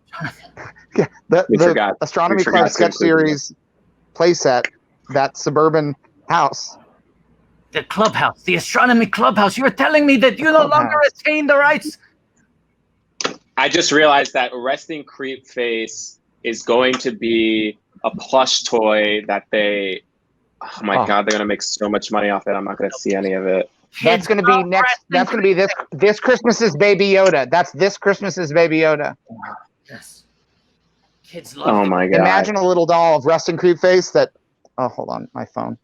Yeah, the Astronomy Club sketch series playset, that suburban house. The clubhouse, the Astronomy Clubhouse. You're telling me that you no longer retain the rights? I just realized that resting creep face is going to be a plush toy that they. Oh my God, they're going to make so much money off it. I'm not going to see any of it. That's going to be next. That's going to be this Christmas's Baby Yoda. That's this Christmas's Baby Yoda. Yes. Kids love Oh my God. Imagine a little doll of resting creep face that. Oh, hold on, my phone.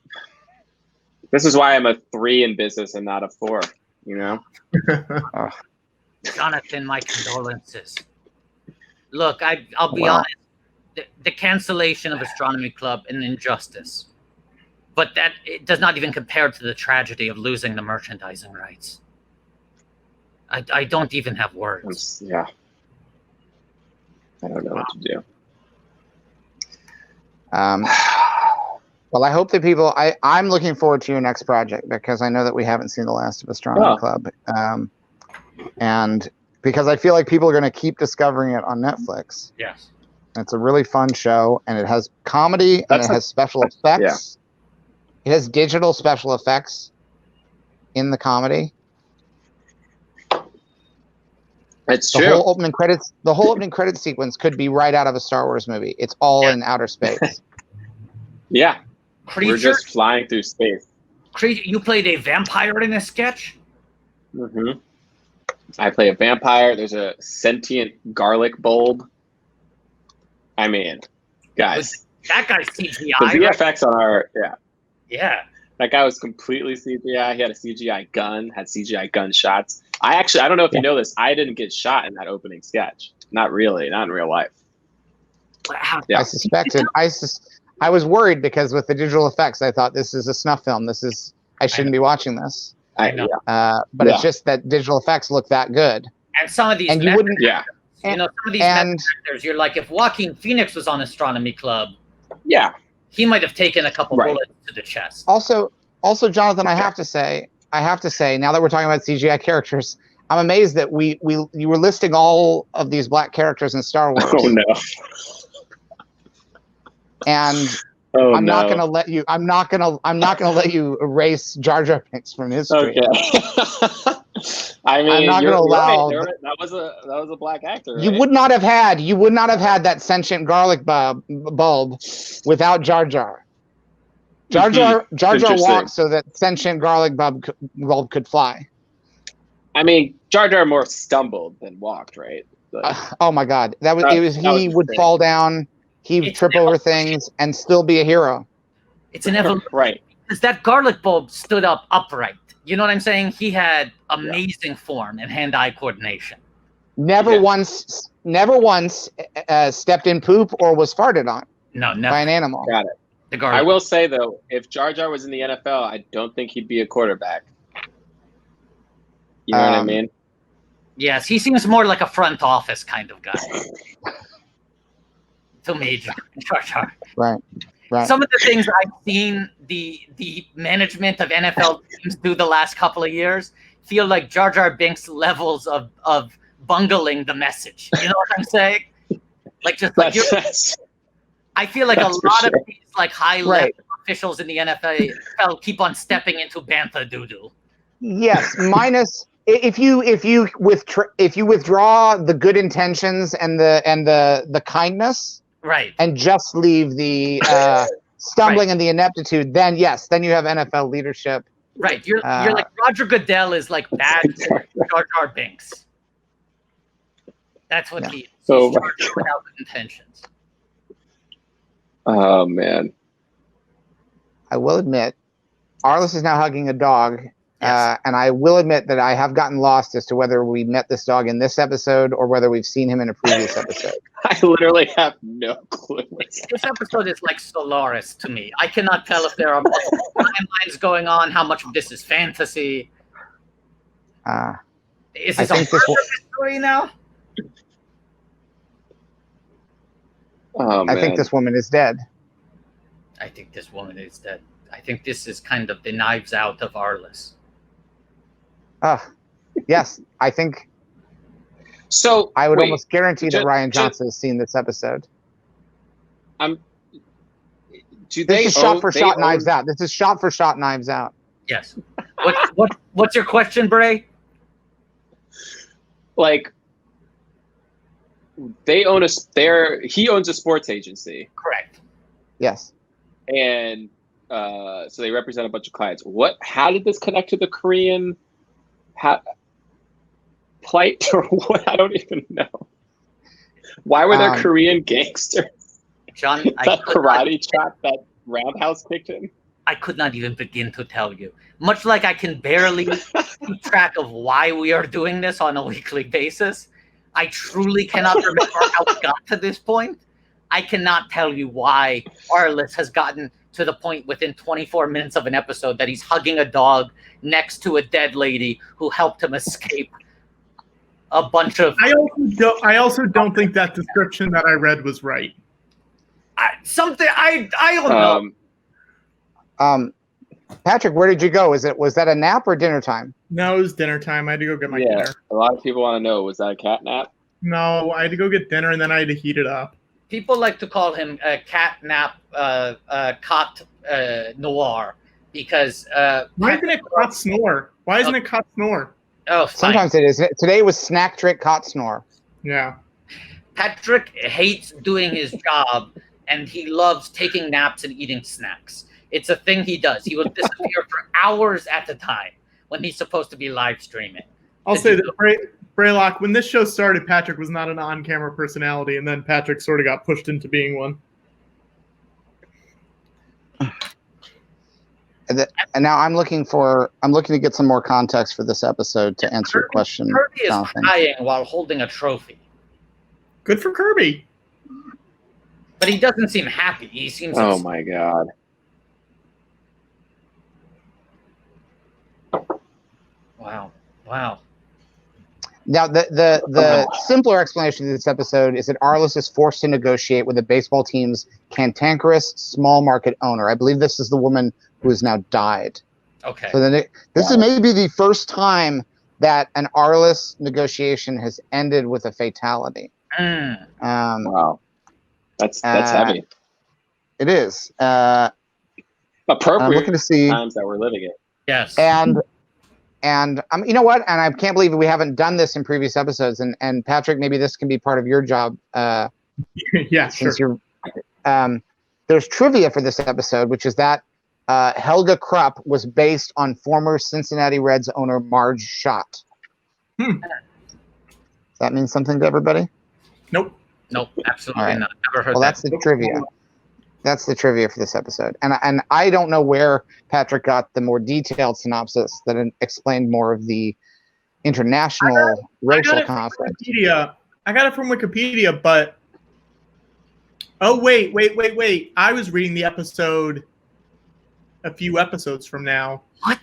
This is why I'm a 3 in business and not a 4. You know. Jonathan, my condolences. Look, I'll be honest. The cancellation of Astronomy Club an injustice, but that it does not even compare to the tragedy of losing the merchandising rights. I don't even have words. Yeah. I don't know what to do. Well, I hope that people. I'm looking forward to your next project because I know that we haven't seen the last of Astronomy Club, and because I feel like people are going to keep discovering it on Netflix. Yes, it's a really fun show, and it has comedy and it has special effects. Yeah. It has digital special effects in the comedy. It's true. The whole opening credits sequence could be right out of a Star Wars movie. It's all in outer space. Yeah. Creature? We're just flying through space. You played a vampire in a sketch? Mm-hmm. I play a vampire. There's a sentient garlic bulb. I mean, guys. That guy's CGI. The VFX on our, Yeah. That guy was completely CGI. He had a CGI gun, had CGI gunshots. I don't know if you know this, I didn't get shot in that opening sketch. Not really, not in real life. Yeah. I suspected. I was worried because with the digital effects, I thought this is a snuff film. I shouldn't be watching this. I know. But it's just that digital effects look that good. And some of these, and you wouldn't, some of these actors, you're like, if Joaquin Phoenix was on Astronomy Club, he might have taken a couple bullets to the chest. Also, Jonathan, I have to say, now that we're talking about CGI characters, I'm amazed that you were listing all of these black characters in Star Wars. Oh no. And I'm not gonna let you. I'm not gonna let you erase Jar Jar Binks from history. Okay. I mean, I'm not gonna allow. That was a black actor. Right? You would not have had that sentient garlic bulb without Jar Jar. Jar Jar walked so that sentient garlic bulb could fly. I mean, Jar Jar more stumbled than walked, right? Oh my God, he would fall down. He would trip over things and still be a hero. It's an evolution. Right. Because that garlic bulb stood up upright. You know what I'm saying? He had amazing form and hand-eye coordination. Never once stepped in poop or was farted on. No, never. By an animal. Got it. The garlic. I will say, though, if Jar Jar was in the NFL, I don't think he'd be a quarterback. You know what I mean? Yes, he seems more like a front office kind of guy. To me, Jar Jar. Right. Some of the things I've seen the management of NFL teams do the last couple of years feel like Jar Jar Binks levels of bungling the message. You know what I'm saying? Like I feel like a lot of these like high level officials in the NFL keep on stepping into bantha doo-doo. Yes, minus if you withdraw the good intentions and the kindness. Right. And just leave the stumbling and the ineptitude, then you have NFL leadership. Right. You're like Roger Goodell is like bad Jar Jar Binks. That's what he is. So without intentions. Oh man. I will admit, Arliss is now hugging a dog. Yes. And I will admit that I have gotten lost as to whether we met this dog in this episode or whether we've seen him in a previous episode. I literally have no clue. This episode is like Solaris to me. I cannot tell if there are multiple timelines going on, how much of this is fantasy. Is this a story now? Oh, man. I think this woman is dead. I think this woman is dead. I think this is kind of the Knives Out of Arliss. Yes, I think. So I would wait, almost guarantee that Ryan Johnson has seen this episode. Do This they is shot for shot own- Knives Out. This is shot for shot Knives Out. Yes. What's your question, Bray? Like, he owns a sports agency, Correct. Yes. and so they represent a bunch of clients. How did this connect to the Korean plight, or what? I don't even know. Why were there Korean gangsters? John, That karate chop, that roundhouse kicked in? I could not even begin to tell you. Much like I can barely keep track of why we are doing this on a weekly basis, I truly cannot remember how we got to this point. I cannot tell you why Arliss has gotten to the point within 24 minutes of an episode that he's hugging a dog next to a dead lady who helped him escape a bunch of... I also don't think that description that I read was right. I don't know. Patrick, where did you go? Was that a nap or dinner time? No, it was dinner time. I had to go get my dinner. A lot of people want to know, was that a cat nap? No, I had to go get dinner and then I had to heat it up. People like to call him a catnap, cot noir, because why isn't it cot snore? Why isn't it cot snore? Oh, sometimes it is. Today was snack trick cot snore. Yeah. Patrick hates doing his job, and he loves taking naps and eating snacks. It's a thing he does. He will disappear for hours at a time when he's supposed to be live streaming. I'll say that Braylock, when this show started, Patrick was not an on-camera personality, and then Patrick sort of got pushed into being one. And now I'm looking to get some more context for this episode to answer your question. Kirby is Jonathan. crying while holding a trophy. Good for Kirby. But he doesn't seem happy. He seems Oh my god. Wow. Now, the simpler explanation of this episode is that Arliss is forced to negotiate with the baseball team's cantankerous small market owner. I believe this is the woman who has now died. Okay. So this is maybe the first time that an Arliss negotiation has ended with a fatality. Wow. That's heavy. It is. Appropriate I'm looking to see times that we're living in. Yes. And you know what? And I can't believe we haven't done this in previous episodes. And Patrick, maybe this can be part of your job. Yeah, since sure. you're, there's trivia for this episode, which is that Helga Krupp was based on former Cincinnati Reds owner Marge Schott. Does that mean something to everybody? Nope, absolutely not. Never heard well, that. that's the trivia. That's the trivia for this episode. And I don't know where Patrick got the more detailed synopsis that explained more of the international racial conflict. I got it from Wikipedia, but oh wait. I was reading the episode a few episodes from now. What?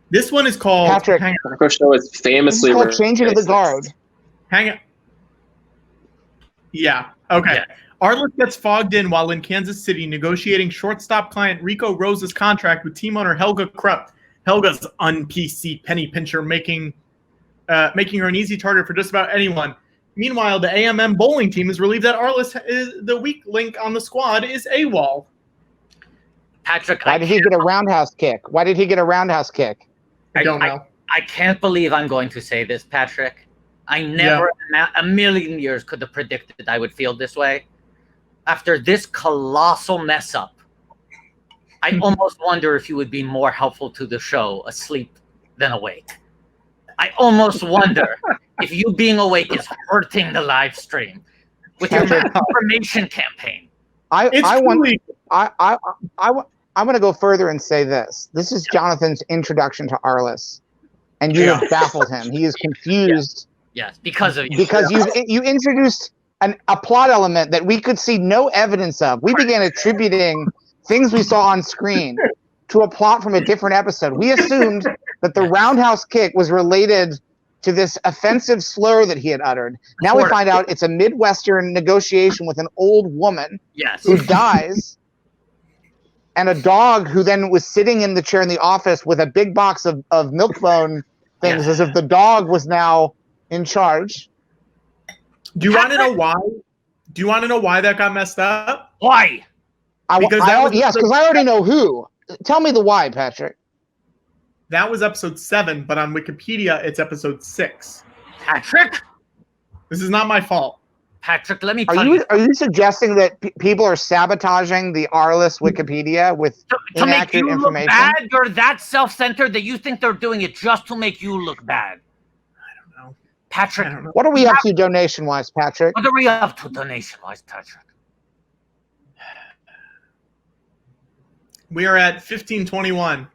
This one is called Patrick. Our show is famously It's called Changing of the Guard. Hang on. Yeah. Okay. Yeah. Arliss gets fogged in while in Kansas City negotiating shortstop client Rico Rose's contract with team owner Helga Krupp. Helga's un-PC penny pincher, making her an easy target for just about anyone. Meanwhile, the AMM bowling team is relieved that Arliss, the weak link on the squad, is AWOL. Patrick, Why did he get a roundhouse kick? I don't know. I can't believe I'm going to say this, Patrick. I never in a million years could have predicted I would feel this way. After this colossal mess up, I almost wonder if you would be more helpful to the show asleep than awake. I almost wonder if you being awake is hurting the live stream with your information campaign. I to go further and say this. This is Jonathan's introduction to Arliss, and you have baffled him. He is confused. Yes, because of you. Because you introduced a plot element that we could see no evidence of. We began attributing things we saw on screen to a plot from a different episode. We assumed that the roundhouse kick was related to this offensive slur that he had uttered. Now we find out it's a Midwestern negotiation with an old woman who dies, and a dog who then was sitting in the chair in the office with a big box of milk bone things, as if the dog was now in charge. Do you want to know why? Do you want to know why that got messed up? Why? Because I already know who. Tell me the why, Patrick. That was episode 7, but on Wikipedia, it's episode 6. Patrick? This is not my fault. Patrick, let me tell you. Are you suggesting that people are sabotaging the Arliss Wikipedia with inaccurate information? Look bad? You're that self-centered that you think they're doing it just to make you look bad. I don't know. Patrick. What are we up to donation-wise, Patrick? What are we up to donation-wise, Patrick? We are at 1521.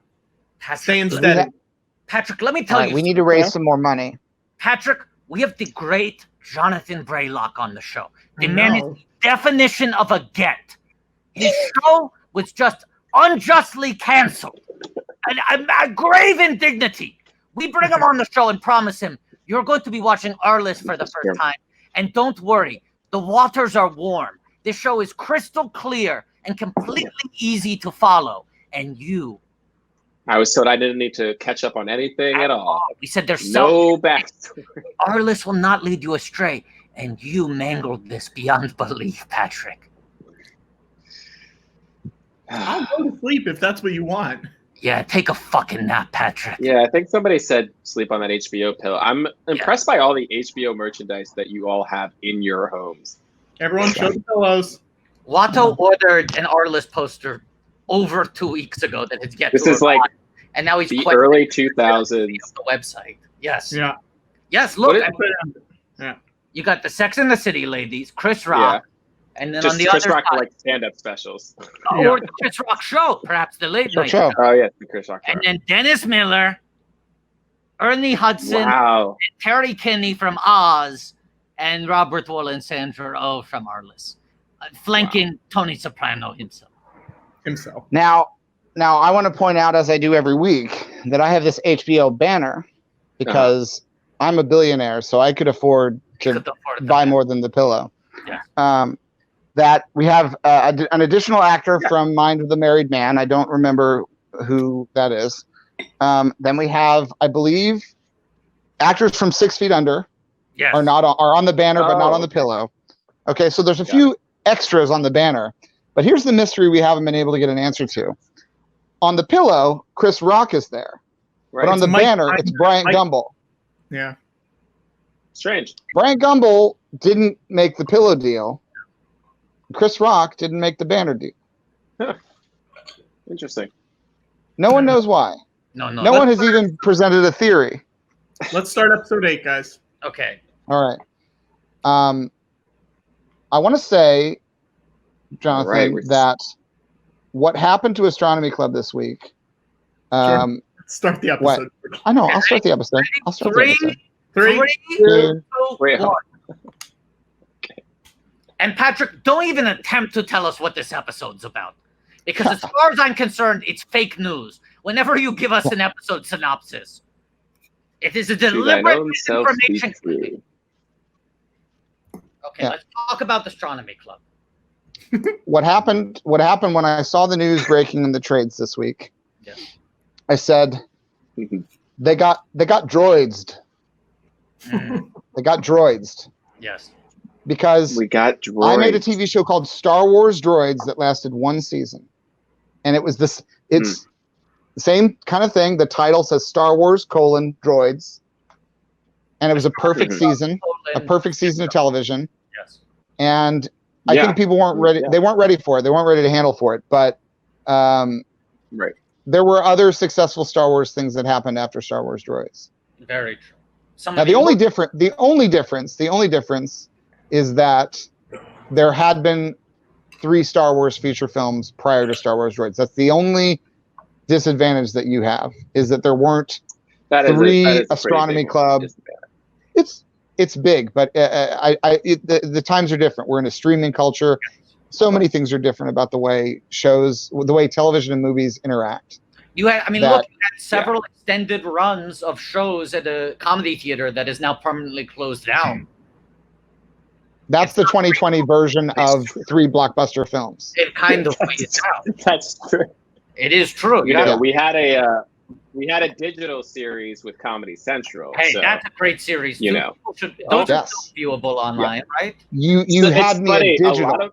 Staying steady. Patrick, let me tell you. We need to raise some more money. Patrick, we have the great Jonathan Braylock on the show. The man is the definition of a get. His show was just unjustly canceled. A grave indignity. We bring him on the show and promise him, you're going to be watching Arliss for the first time. And don't worry, the waters are warm. This show is crystal clear and completely easy to follow. And I was told I didn't need to catch up on anything at all. We said there's no backstory. Arliss will not lead you astray, and you mangled this beyond belief, Patrick. I'll go to sleep if that's what you want. Yeah, take a fucking nap, Patrick. Yeah, I think somebody said sleep on that HBO pillow. I'm impressed by all the HBO merchandise that you all have in your homes. Everyone show the pillows. Watto ordered an Arliss poster over 2 weeks ago that it's This is like and now he's the early 2000s. The website. Yes. Yeah. Yes, look. Yeah. You got the Sex and the City ladies, Chris Rock, and then just on the Chris other Rock side, like stand-up specials. or the Chris Rock show, perhaps the late night show. Oh yeah, the Chris Rock show. And then Dennis Miller, Ernie Hudson, and Terry Kinney from Oz, and Robert Walensandro from Arliss, flanking Tony Soprano himself. Now, I want to point out, as I do every week, that I have this HBO banner because I'm a billionaire, so I could afford to buy more than the pillow. Yeah. That we have an additional actor from Mind of the Married Man. I don't remember who that is. Then we have, I believe, actors from 6 Feet Under are on the banner, but not on the pillow. Okay, so there's a few extras on the banner. But here's the mystery we haven't been able to get an answer to. On the pillow, Chris Rock is there. Right. But on the banner, it's Bryant Gumbel. Yeah. Strange. Bryant Gumbel didn't make the pillow deal. Chris Rock didn't make the banner deal. Huh. Interesting. No one knows why. No one has even presented a theory. Let's start episode 8, guys. Okay. All right. I want to say, Jonathan, that what happened to Astronomy Club this week. Start the episode. What? I know. I'll start the episode. Three, two, one. And Patrick, don't even attempt to tell us what this episode's about. Because as far as I'm concerned, it's fake news. Whenever you give us an episode synopsis, it is a deliberate misinformation. Okay, let's talk about the Astronomy Club. What happened when I saw the news breaking in the trades this week? Yes. I said they got droidsed. They got droidsed. Yes. Because we got droids. I made a TV show called Star Wars Droids that lasted 1 season. And it was this it's the same kind of thing. The title says Star Wars : Droids. And it was a perfect season, a perfect season of television. Yes. And I think people weren't ready. They weren't ready for it. They weren't ready to handle for it. But there were other successful Star Wars things that happened after Star Wars Droids. Very true. Now the only difference is that there had been 3 Star Wars feature films prior to Star Wars Droids. That's the only disadvantage that you have, is that there weren't that 3 is a Astronomy pretty big Club. disadvantage. It's big, but the times are different. We're in a streaming culture. So many things are different about the way television and movies interact. You had, look, you had several extended runs of shows at a comedy theater that is now permanently closed down. That's the 2020 version of 3 blockbuster films. It kind of is out. That's true. It is true. You know, we had a digital series with Comedy Central. Hey, so, that's a great series. You know, those are still viewable online, right? You so had me funny, at digital.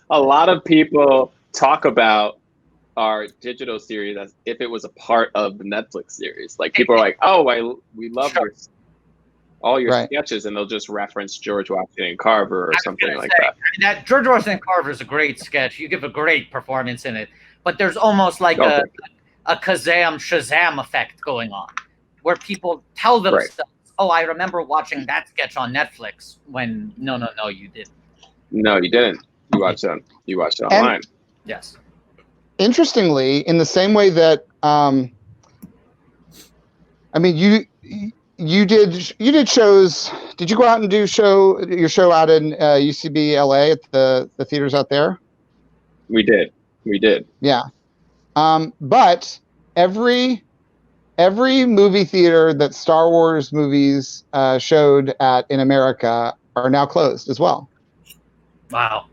A lot of people talk about our digital series as if it was a part of the Netflix series. Like, people are like, "Oh, we love all your sketches," and they'll just reference George Washington Carver or something like that. That George Washington Carver is a great sketch. You give a great performance in it, but there's almost like a Kazam Shazam effect going on, where people tell themselves, "Oh, I remember watching that sketch on Netflix." When no, you didn't. No, you didn't. You watched it. You watched it online. Yes. Interestingly, in the same way that you did shows. Did you go out and do your show out in UCB LA at the theaters out there? We did. Yeah. But every movie theater that Star Wars movies showed at in America are now closed as well. Wow.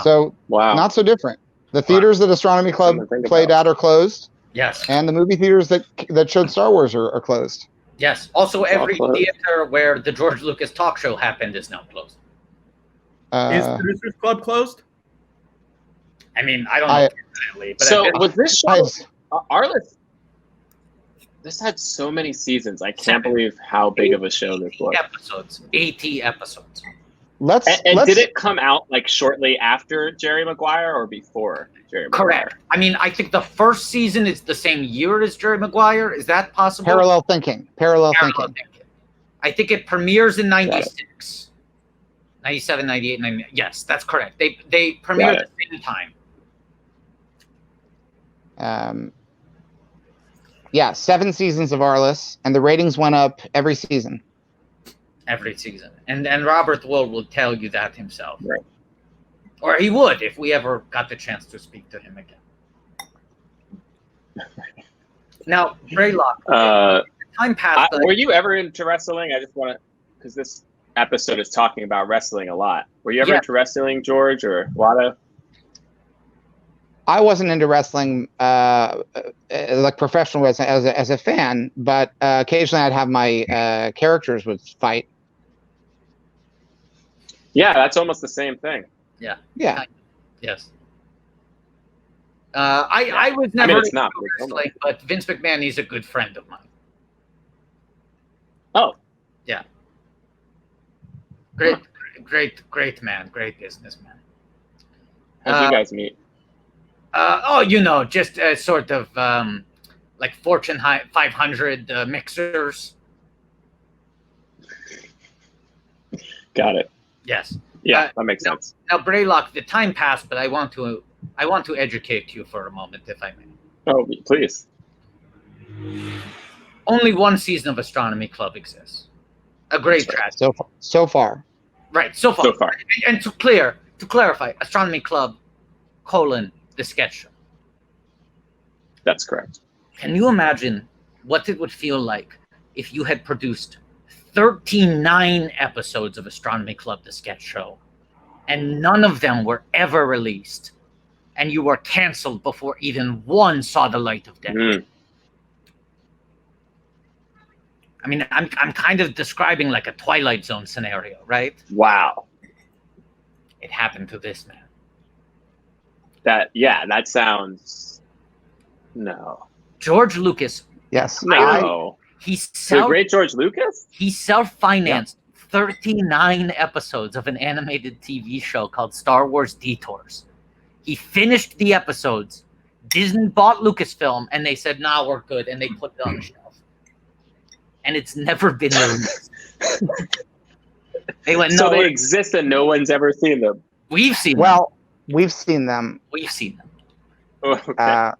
So not so different. The theaters that Astronomy Club played at are closed. Yes. And the movie theaters that showed Star Wars are closed. Yes. Also, every theater where the George Lucas talk show happened is now closed. Is Producers Club closed? I don't know. But so with this show, Arliss, this had so many seasons. I can't believe how big of a show this was. 80 episodes. Did it come out like shortly after Jerry Mcguire or before Jerry Mcguire? Correct. I think the first season is the same year as Jerry Mcguire. Is that possible? Parallel thinking. I think it premieres in 96. 97, 98, 99. Yes, that's correct. They premiere at the same time. 7 seasons of Arliss, and the ratings went up every season. And Robert will tell you that himself. Right. Or he would if we ever got the chance to speak to him again. Now, Braylock, time passed. Were you ever into wrestling? I just want to, because this episode is talking about wrestling a lot. Were you ever into wrestling, George or Watto? I wasn't into wrestling like professional wrestling as a fan, but occasionally I'd have my characters would fight. Yeah, that's almost the same thing. Yeah. Yes. I was never it's not wrestling, but Vince McMahon, he's a good friend of mine. Oh. Yeah. Great man, great businessman. How'd you guys meet? Just sort of like Fortune 500 mixers. Got it. Yes. Yeah, that makes sense. Now, Braylock, the time passed, but I want to educate you for a moment, if I may. Oh, please. Only one season of Astronomy Club exists. A great tragedy. So far. Right. So far. And to clarify, Astronomy Club, the sketch show. That's correct. Can you imagine what it would feel like if you had produced 39 episodes of Astronomy Club, the sketch show, and none of them were ever released, and you were canceled before even one saw the light of day? I'm kind of describing like a Twilight Zone scenario, right? Wow. It happened to this man. That sounds... No. George Lucas. Yes. No. The great George Lucas? He self-financed 39 episodes of an animated TV show called Star Wars Detours. He finished the episodes. Disney bought Lucasfilm, and they said, "Nah, we're good," and they put it on the shelf. And it's never been released. They went So nowhere. they exist and no one's ever seen them. We've seen them. Well, we've seen them, We've seen them. Oh, okay.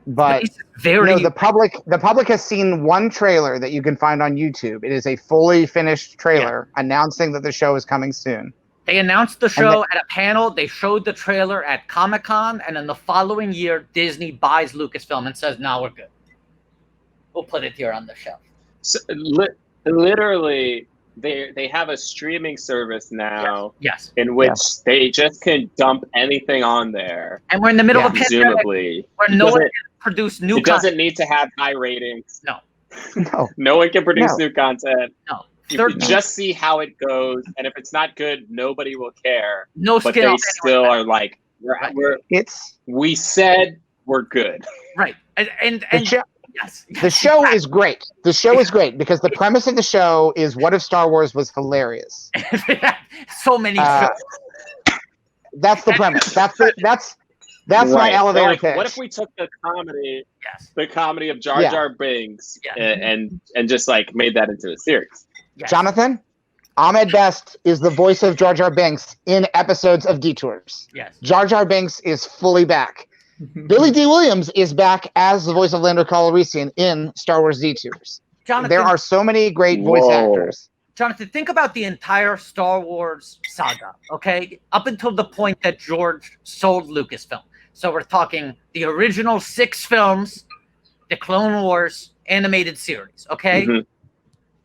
but It's very no, the public has seen one trailer that you can find on YouTube. It is a fully finished trailer announcing that the show is coming soon. They announced the show at a panel. They showed the trailer at Comic-Con, and then the following year, Disney buys Lucasfilm and says, "No, we're good. We'll put it here on the shelf." So, literally, they have a streaming service now Yes. in which they just can dump anything on there. And we're in the middle of a pandemic Presumably, where no one can produce new it content. doesn't need to have high ratings. No. No, No one can produce No. new content. No. You 13 can just see how it goes, and if it's not good, nobody will care. no But skin they off still anyone's are like, it's we said we're good. back. Right. And the show. yes. The show is great. The show is great because the premise of the show is, what if Star Wars was hilarious? So many Uh, shows. That's the premise. That's my Right. elevator Like, pitch. what if we took the comedy Yes. of Jar Jar Binks Yeah. and just like made that into a series? Yes. Jonathan, Ahmed Best is the voice of Jar Jar Binks in episodes of Detours. Yes. Jar Jar Binks is fully back. Billy D. Williams is back as the voice of Lando Calrissian in Star Wars Detours. Jonathan, There are so many great voice Whoa. actors. Jonathan, think about the entire Star Wars saga, okay? Up until the point that George sold Lucasfilm. So we're talking the original 6 films, the Clone Wars animated series, okay? Mhm.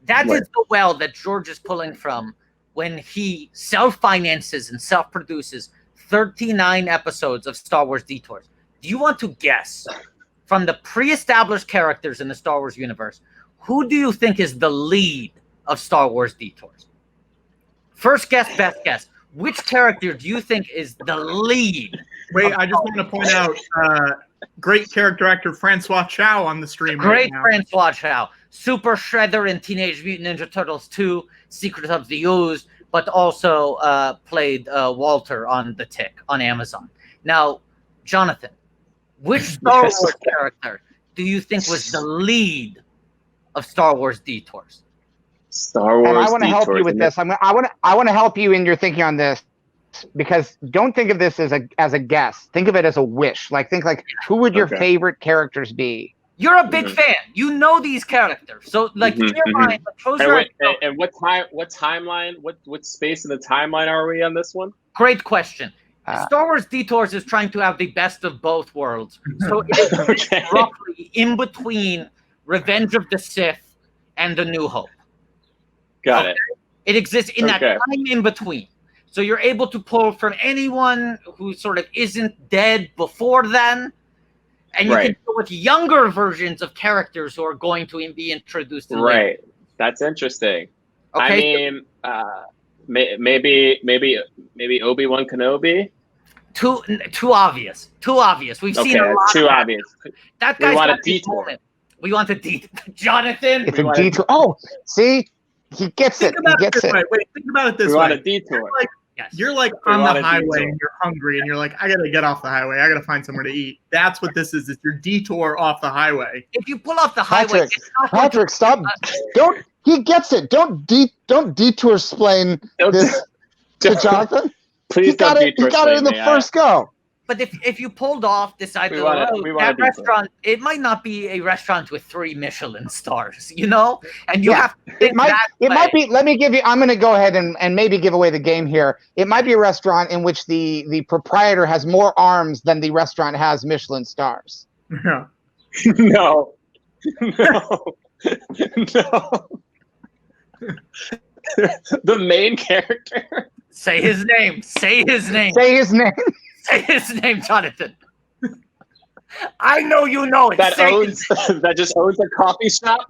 That Right. is the well that George is pulling from when he self-finances and self-produces 39 episodes of Star Wars Detours. Do you want to guess, from the pre-established characters in the Star Wars universe, who do you think is the lead of Star Wars Detours? First guess, best guess. Which character do you think is the lead? Wait, I just want to point out great character actor Francois Chow on the stream right Great now. Francois Chow. Super Shredder in Teenage Mutant Ninja Turtles 2, Secret of the Ooze, but also played Walter on The Tick on Amazon. Now, Jonathan, which Star Yes. Wars character do you think was the lead of Star Wars Detours? Star Wars. And I want to help you Detours, with and this. I want to help you in your thinking on this, because don't think of this as a guess. Think of it as a wish. Like, think like, who would your Okay. favorite characters be? You're a big Mhm. fan. You know these characters. So, like, Mhm, in your mhm. mind, close And your what, eyes. and what time? What timeline? What space in the timeline are we on this one? Great question. Uh, Star Wars Detours is trying to have the best of both worlds. So it is Okay. roughly in between Revenge of the Sith and A New Hope. Got it. It exists in that Okay. time in between. So you're able to pull from anyone who sort of isn't dead before then. And you can Right. go with younger versions of characters who are going to be introduced in later. Right. That's interesting. Okay. I mean, maybe Obi-Wan Kenobi. Too obvious. Too obvious. We've Okay, seen a lot that's too of that. obvious. That We guy's want a got his detour. moment. We want a detour. Jonathan, It's We a wanna- detour. Oh, see, he gets it. Think He about it gets this it. way. Wait, think about it this We way. want a detour. yes. You're like We on want the a highway detour. and you're hungry and you're like, I gotta get off the highway. I gotta find somewhere to eat. That's what this is. It's your detour off the highway. If you pull off the highway, Patrick, it's not going to Patrick, stop. Don't. He gets it. Don't detour explain Don't- this to Jonathan. Please He got don't it. He detour got it in the explain me. first go. But if you pulled off the side We of the want road, a that detour. restaurant, it might not be a restaurant with 3 Michelin stars, you know? And you Yeah. have to It think might. that It way. might be. Let me give you. I'm going to go ahead and maybe give away the game here. It might be a restaurant in which the proprietor has more arms than the restaurant has Michelin stars. Yeah. No. No. No. The main character. Say his name. Say his name. Say his name. Say his name, Jonathan. I know you know it. that Say owns that just owns a coffee shop,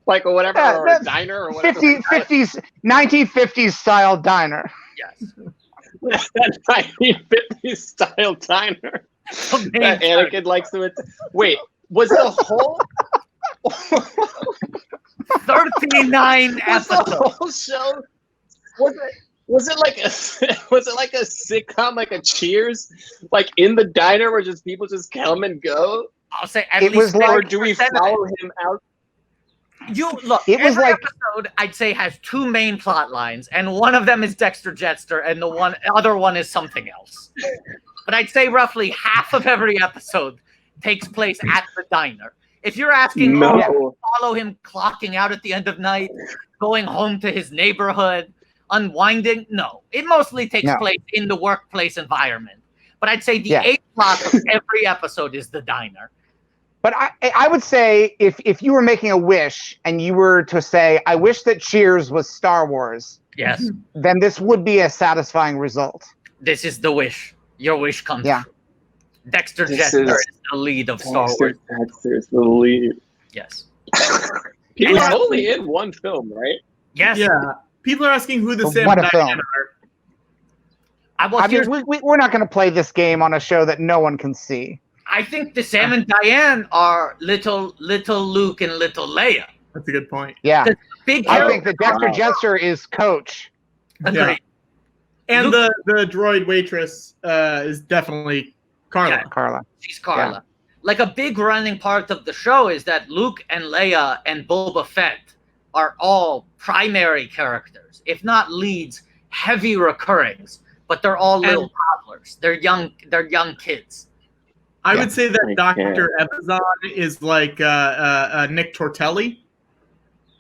like or whatever, Yeah, or a that- diner or whatever. 50s, 1950s style diner. yes. That 1950s style diner The main that character. Anakin likes to. Wait, was the whole 39 was the episodes. whole show? Was it like a sitcom, like a Cheers, like in the diner where just people just come and go, I'll say at It least was like- or do we 50% of it. follow him out? You look. It was every like- episode, I'd say, has two main plot lines, and one of them is Dexter Jettster, and the other one is something else. But I'd say roughly half of every episode takes place at the diner. If you're asking, follow him clocking out at the end of night, going home to his neighborhood, unwinding, no. It mostly takes place in the workplace environment. But I'd say the A plot of every episode is the diner. But I would say if you were making a wish and you were to say, I wish that Cheers was Star Wars, yes, then this would be a satisfying result. This is the wish. Your wish comes true. Dexter This Jettster is is the lead of Star Wars. Dexter's the lead. Yes. He's only in one film, right? Yes. Yeah. People are asking who the But Sam what a and film. Diane are. I mean, we're not going to play this game on a show that no one can see. I think the Sam and Diane are little Luke and little Leia. That's a good point. Yeah. The big I hero- think that Dexter Jettster is Coach. Agreed. And Luke- the droid waitress is definitely Carla. Yeah. Carla. She's Carla. Like a big running part of the show is that Luke and Leia and Boba Fett are all primary characters, if not leads, heavy recurrings. But they're all little toddlers. They're young kids. I would say that I Dr. Ebazan is like Nick Tortelli.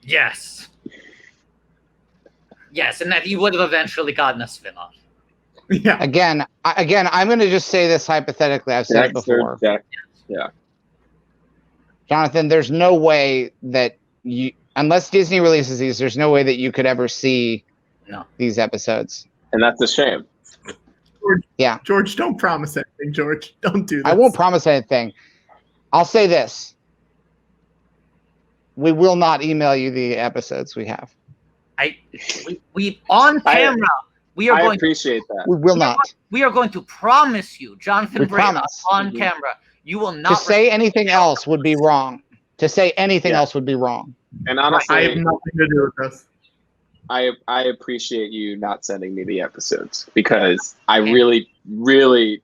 Yes. Yes, and that he would have eventually gotten a spin-off. Yeah. Again, I'm going to just say this hypothetically. I've said it before. Yeah. Jonathan, there's no way that you, unless Disney releases these, there's no way that you could ever see these episodes. And that's a shame. George, don't promise anything, George. Don't do this. I won't promise anything. I'll say this. We will not email you the episodes we have. We on camera. I appreciate that. We will not. We are going to promise you, Jonathan We Braylock, promise. on camera, you will not. To say anything else would be wrong. To say anything else would be wrong. And honestly, I have nothing to do with this. I appreciate you not sending me the episodes because I really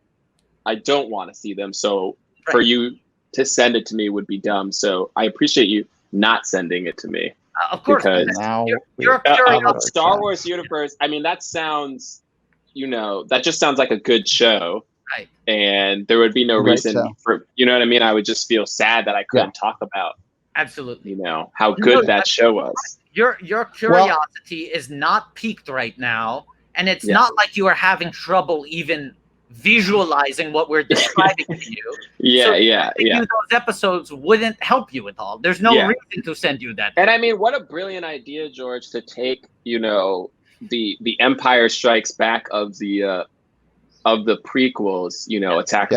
I don't want to see them. So for you to send it to me would be dumb. So I appreciate you not sending it to me. Of course, because Now you're curious. Star Wars universe. I mean, that sounds, that just sounds like a good show. Right. And there would be no reason for, you know what I mean? I would just feel sad that I couldn't talk about, Absolutely. how good that show was. Your curiosity is not peaked right now, and it's not like you are having trouble even visualizing what we're describing to you. Those episodes wouldn't help you at all. There's no reason to send you that. And I mean, what a brilliant idea, George, to take, the Empire Strikes Back of the prequels, Attack.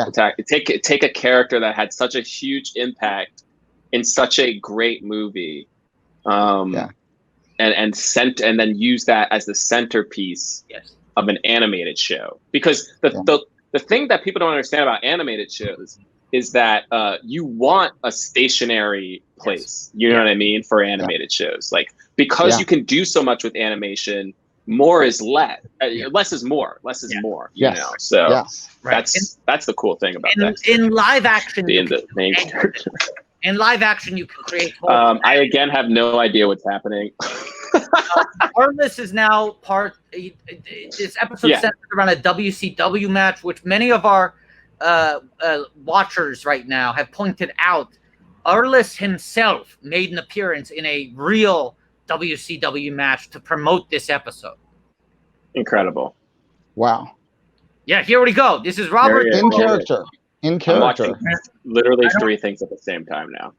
Take a character that had such a huge impact in such a great movie, and then use that as the centerpiece of an animated show. Because the thing that people don't understand about animated shows is that you want a stationary place. You know what I mean? For animated shows, because you can do so much with animation. More is less. Less is more. Less is more. So that's the cool thing about that. In live action, Being the main character. In live action, you can create. I again have no idea what's happening. Arliss is now part. This episode centered around a WCW match, which many of our watchers right now have pointed out. Arliss himself made an appearance in a real WCW match to promote this episode. Incredible. Wow. Yeah, here we go. This is Robert. In character. In I'm character. watching literally three things at the same time now.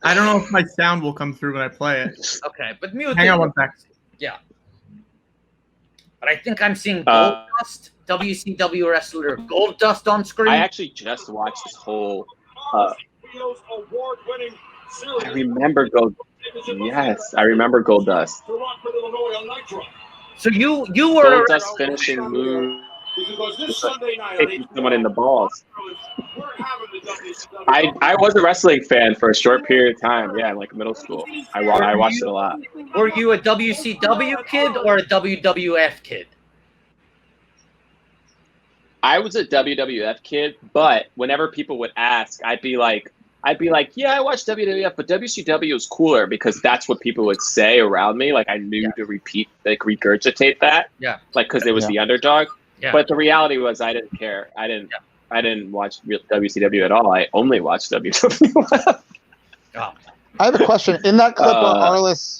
I don't know if my sound will come through when I play it. Okay, but mute. Hang on one sec. Yeah. But I think I'm seeing Goldust, WCW wrestler Goldust on screen. I actually just watched this whole. I remember Gold. Yes, I remember Goldust. So you were Goldust finishing move. Kicking someone in the balls. I was a wrestling fan for a short period of time. Yeah, like middle school. I watched it a lot. Were you a WCW kid or a WWF kid? I was a WWF kid, but whenever people would ask, I'd be like, I'd be like, yeah, I watch WWF, but WCW is cooler because that's what people would say around me. Like I knew to regurgitate that. Yeah. Like because it was the underdog. Yeah. But the reality was I didn't care. I didn't watch real WCW at all. I only watched WWF. Oh. I have a question. In that clip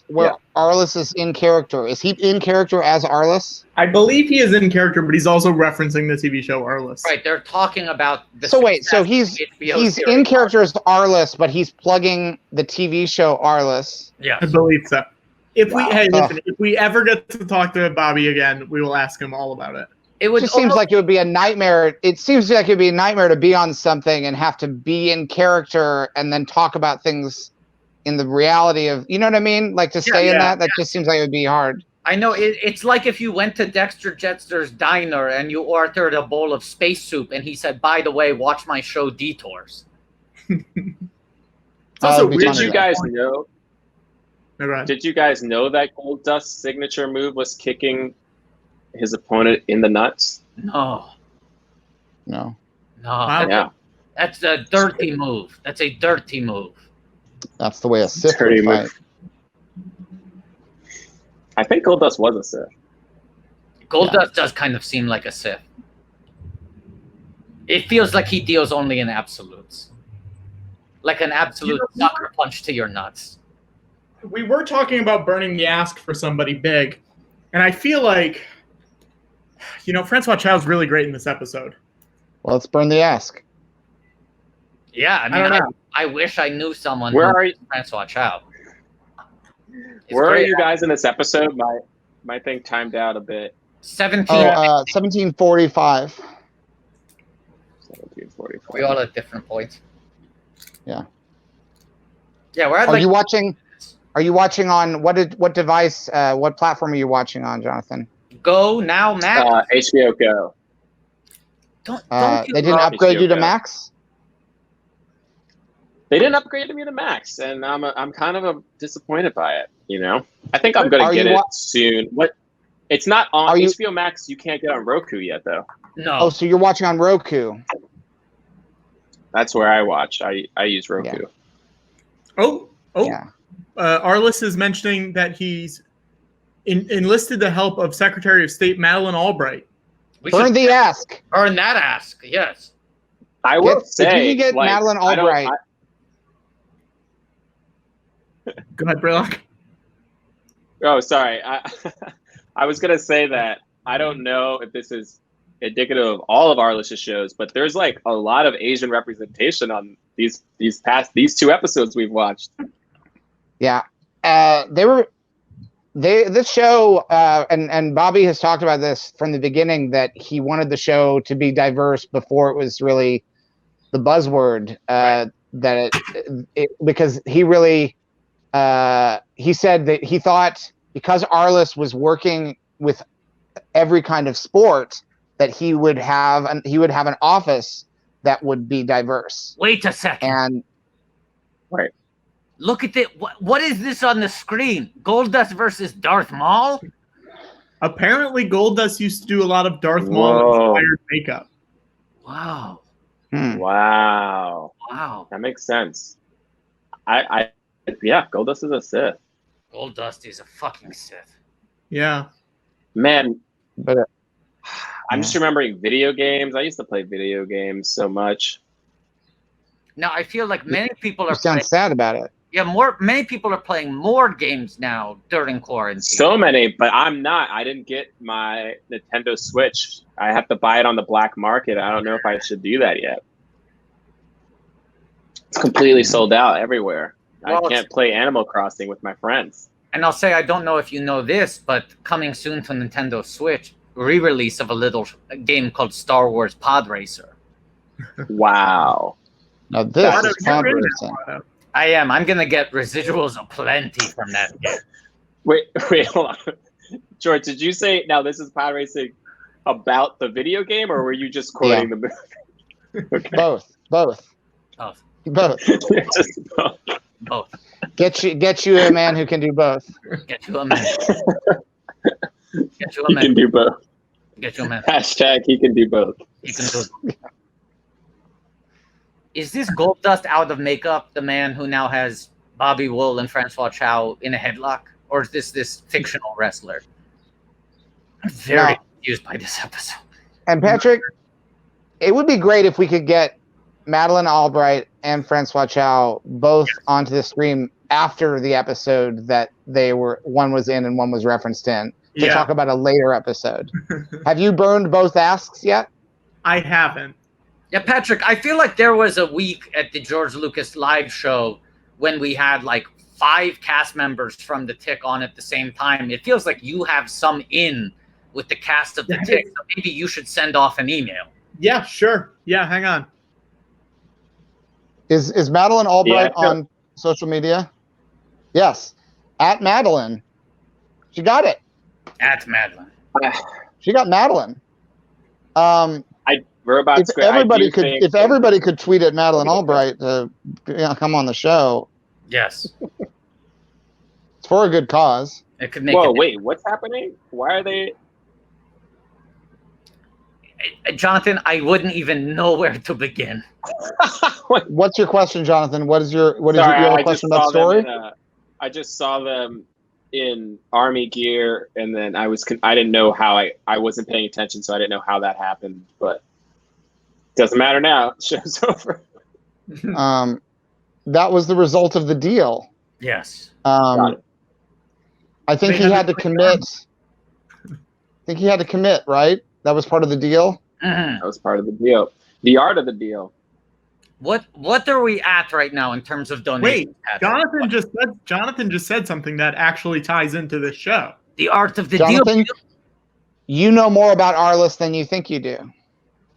where Arliss is in character, is he in character as Arliss? I believe he is in character, but he's also referencing the TV show Arliss. Right, they're talking about the So wait, so he's in character as Arliss, but he's plugging the TV show Arliss. Yeah, I believe so. If Wow. if we ever get to talk to Bobby again, we will ask him all about it. it would It just seems like it would be a nightmare. It seems like it would be a nightmare to be on something and have to be in character and then talk about things in the reality of, you know what I mean? Like to stay in that just seems like it would be hard. I know it's like if you went to Dexter Jettster's diner and you ordered a bowl of space soup and he said, by the way, watch my show Detours. It's also weird. Did you guys know? No, go ahead. Did you guys know that Goldust's signature move was kicking his opponent in the nuts? No. No. Wow. Yeah. That's a dirty move. That's a dirty move. That's the way a Sith Dirty would fight. move. I think Goldust was a Sith. Goldust does kind of seem like a Sith. It feels like he deals only in absolutes. Like an absolute sucker punch to your nuts. We were talking about burning the ask for somebody big, and I feel like, Francois Chow's really great in this episode. Well, let's burn the ask. Yeah, I mean, don't know. I wish I knew someone Where who are you? Francois Chow. Where are you guys in this episode? My thing timed out a bit. 1745. 1745. We all at different points. Yeah. Yeah, we're at Are you watching on what device, what platform are you watching on, Jonathan? Go now, Max. HBOgo. Don't you They didn't love- upgrade you to HBOgo. Max? They didn't upgrade me to Max, and I'm kind of disappointed by it. I think I'm gonna get it soon. What? It's not on HBO Max. You can't get on Roku yet, though. No. Oh, so you're watching on Roku? That's where I watch. I use Roku. Yeah. Yeah. Arliss is mentioning that he's enlisted the help of Secretary of State Madeleine Albright. We Burn should the ask. burn that ask. Yes. I will say, if you can get Madeleine Albright. Go ahead, Braylock. Oh, sorry. I was gonna say that I don't know if this is indicative of all of Arliss's shows, but there's like a lot of Asian representation on these two episodes we've watched. Yeah. This show, and Bobby has talked about this from the beginning, that he wanted the show to be diverse before it was really the buzzword, because he really, he said that he thought because Arliss was working with every kind of sport that he would have an office that would be diverse. Wait a second. And Right. Look at it. What is this on the screen? Goldust versus Darth Maul? Apparently, Goldust used to do a lot of Darth Maul-inspired makeup. Wow. Wow. Wow. That makes sense. Goldust is a Sith. Goldust is a fucking Sith. Yeah. Man, but I'm just remembering video games. I used to play video games so much. Now I feel like many people you are sound sad about it. Yeah, many people are playing more games now during quarantine. So many, but I'm not. I didn't get my Nintendo Switch. I have to buy it on the black market. I don't know if I should do that yet. It's completely sold out everywhere. Well, I can't play Animal Crossing with my friends. And I'll say, I don't know if you know this, but coming soon to Nintendo Switch, re-release of a little game called Star Wars Pod Racer. Wow. Now this is pod you're in racing. that, I am. I'm going to get residuals aplenty from that game. Wait, hold on. George, did you say now this is pod racing about the video game, or were you just quoting the movie? Okay. Both. Both. Just both. Both. Get you a man who can do both. Get you a man. Get you a He man. can do both. Get you a man. Hashtag he can do both. You can do it. is this Goldust out of makeup, the man who now has Bobby Wool and Francois Chow in a headlock? Or is this fictional wrestler? I'm very confused by this episode. And Patrick, it would be great if we could get Madeline Albright and Francois Chow both onto the stream after the episode that one was in and one was referenced in to talk about a later episode. Have you burned both asks yet? I haven't. Yeah, Patrick, I feel like there was a week at the George Lucas live show when we had like 5 cast members from The Tick on at the same time. It feels like you have some in with the cast of The Tick, so maybe you should send off an email. Yeah, sure. Yeah, hang on. Is Madeline Albright on social media? Yes. At Madeline. She got it. At Madeline. She got Madeline. If everybody could tweet at Madeline Albright to come on the show. Yes. It's for a good cause. It could make wait, what's happening? Why are they? Jonathan, I wouldn't even know where to begin. What's your question, Jonathan? You have a question about the story? I just saw them in Army gear, and then I didn't know how I wasn't paying attention, so I didn't know how that happened. But doesn't matter now. Show's over. That was the result of the deal. Yes. I think he had to commit. Right? That was part of the deal. That was part of the deal. The art of the deal. What are we at right now in terms of donations? Wait, Jonathan just said something that actually ties into this show. The art of the Jonathan, deal. You know more about Arliss than you think you do.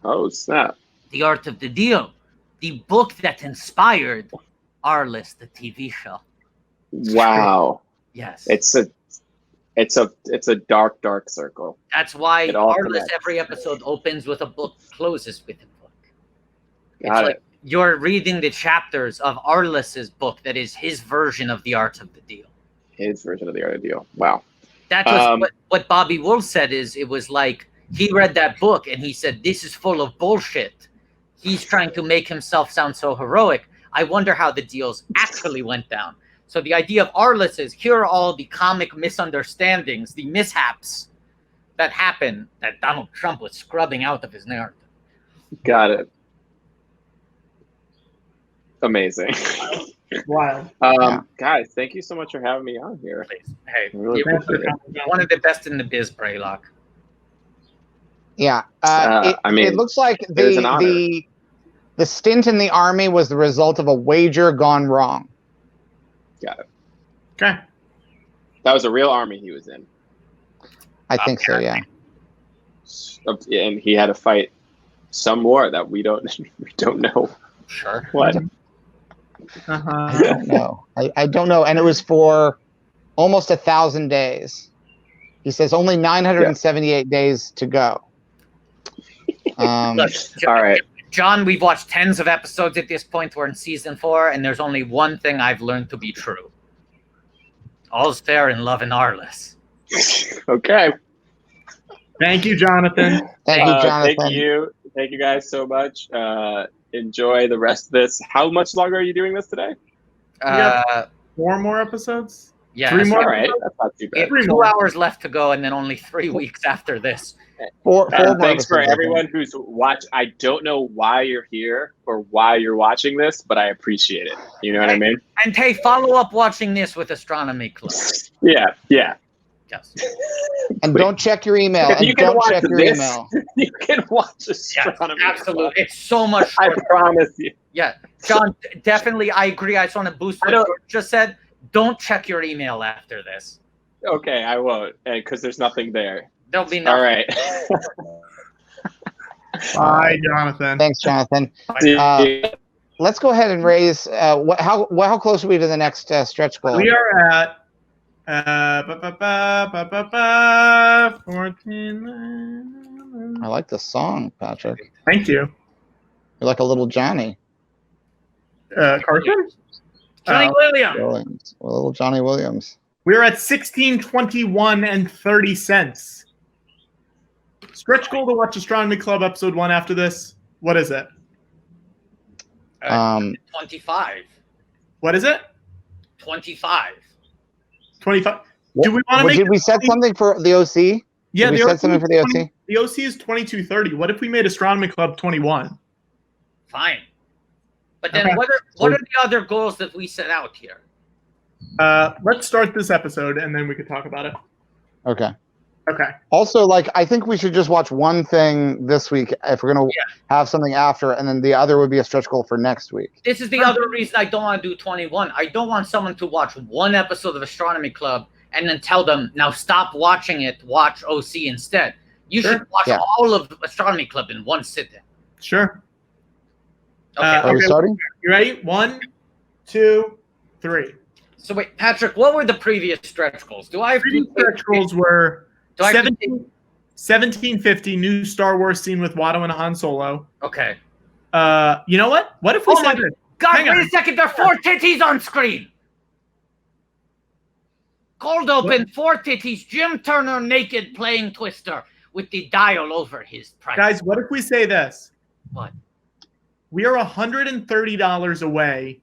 Oh, snap. The art of the deal. The book that inspired Arliss, the TV show. Wow. Yes. It's a dark circle. That's why Arliss every episode opens with a book, closes with a book. Got it. You're reading the chapters of Arliss's book that is his version of the art of the deal. His version of the art of the deal. Wow. That was what Bobby Wool said. It was like he read that book and he said, "This is full of bullshit." He's trying to make himself sound so heroic. I wonder how the deals actually went down. So the idea of Arliss is, here are all the comic misunderstandings, the mishaps that happened that Donald Trump was scrubbing out of his narrative. Got it. Amazing. Wow. Guys, thank you so much for having me on here. Hey, really one of the best in the biz, Braylock. Yeah. It looks like the stint in the Army was the result of a wager gone wrong. Got it. Okay. That was a real army he was in. I think so, yeah. And he had to fight some war that we don't know. Sure. What? I don't know. I don't know. And it was for almost 1,000 days. He says only 978 days to go. All right. John, we've watched tens of episodes at this point. We're in season 4, and there's only one thing I've learned to be true. All's fair in love and Arliss. Okay. Thank you, Jonathan. Thank you, Jonathan. Thank you guys so much. Enjoy the rest of this. How much longer are you doing this today? We got 4 more episodes? Yeah. 3 more? All right. That's not too bad. 2 hours left to go, and then only 3 weeks after this. Four thanks for episodes, everyone who's watched. I don't know why you're here or why you're watching this, but I appreciate it. You know what I mean? And hey, follow up watching this with Astronomy Club. Yeah. Yes. And don't check your email. You can watch Astronomy Club. Absolutely. It's so much I promise you. Yeah. John, definitely, I agree. I just want to boost what George just said. Don't check your email after this. Okay, I won't, because there's nothing there. There'll be nothing. All right. Bye, Jonathan. Thanks, Jonathan. Let's go ahead and raise. How close are we to the next stretch goal? We are at 14. I like the song, Patrick. Thank you. You're like a little Johnny. Carson? Johnny Williams. A little Johnny Williams. We're at 16:21 and 30 cents. Stretch goal to watch Astronomy Club episode 1 after this. What is it? Um, 25. What is it? 25. 25. Do we want to make? Did we set something for the OC? Yeah, Did we set something for the OC? The OC is 22:30. What if we made Astronomy Club 21? Fine. But then Okay. what are the other goals that we set out here? Let's start this episode and then we could talk about it. Okay. Okay. Also, like, I think we should just watch one thing this week if we're going to have something after, and then the other would be a stretch goal for next week. This is the other reason I don't want to do 21. I don't want someone to watch one episode of Astronomy Club and then tell them, now stop watching it, watch OC instead. You should watch all of Astronomy Club in one sitting. Sure. Okay. Are we starting? You ready? 1, 2, 3. So wait, Patrick, what were the previous stretch goals? Do I have Previous stretch goals were 1750, new Star Wars scene with Watto and Han Solo. Okay. You know what? What if we Oh my said this? God, Hang wait on. a second, there are 4 titties on screen. Cold open, 4 titties, Jim Turner naked playing Twister with the dial over his price. Guys, what if we say this? What? We are $130 away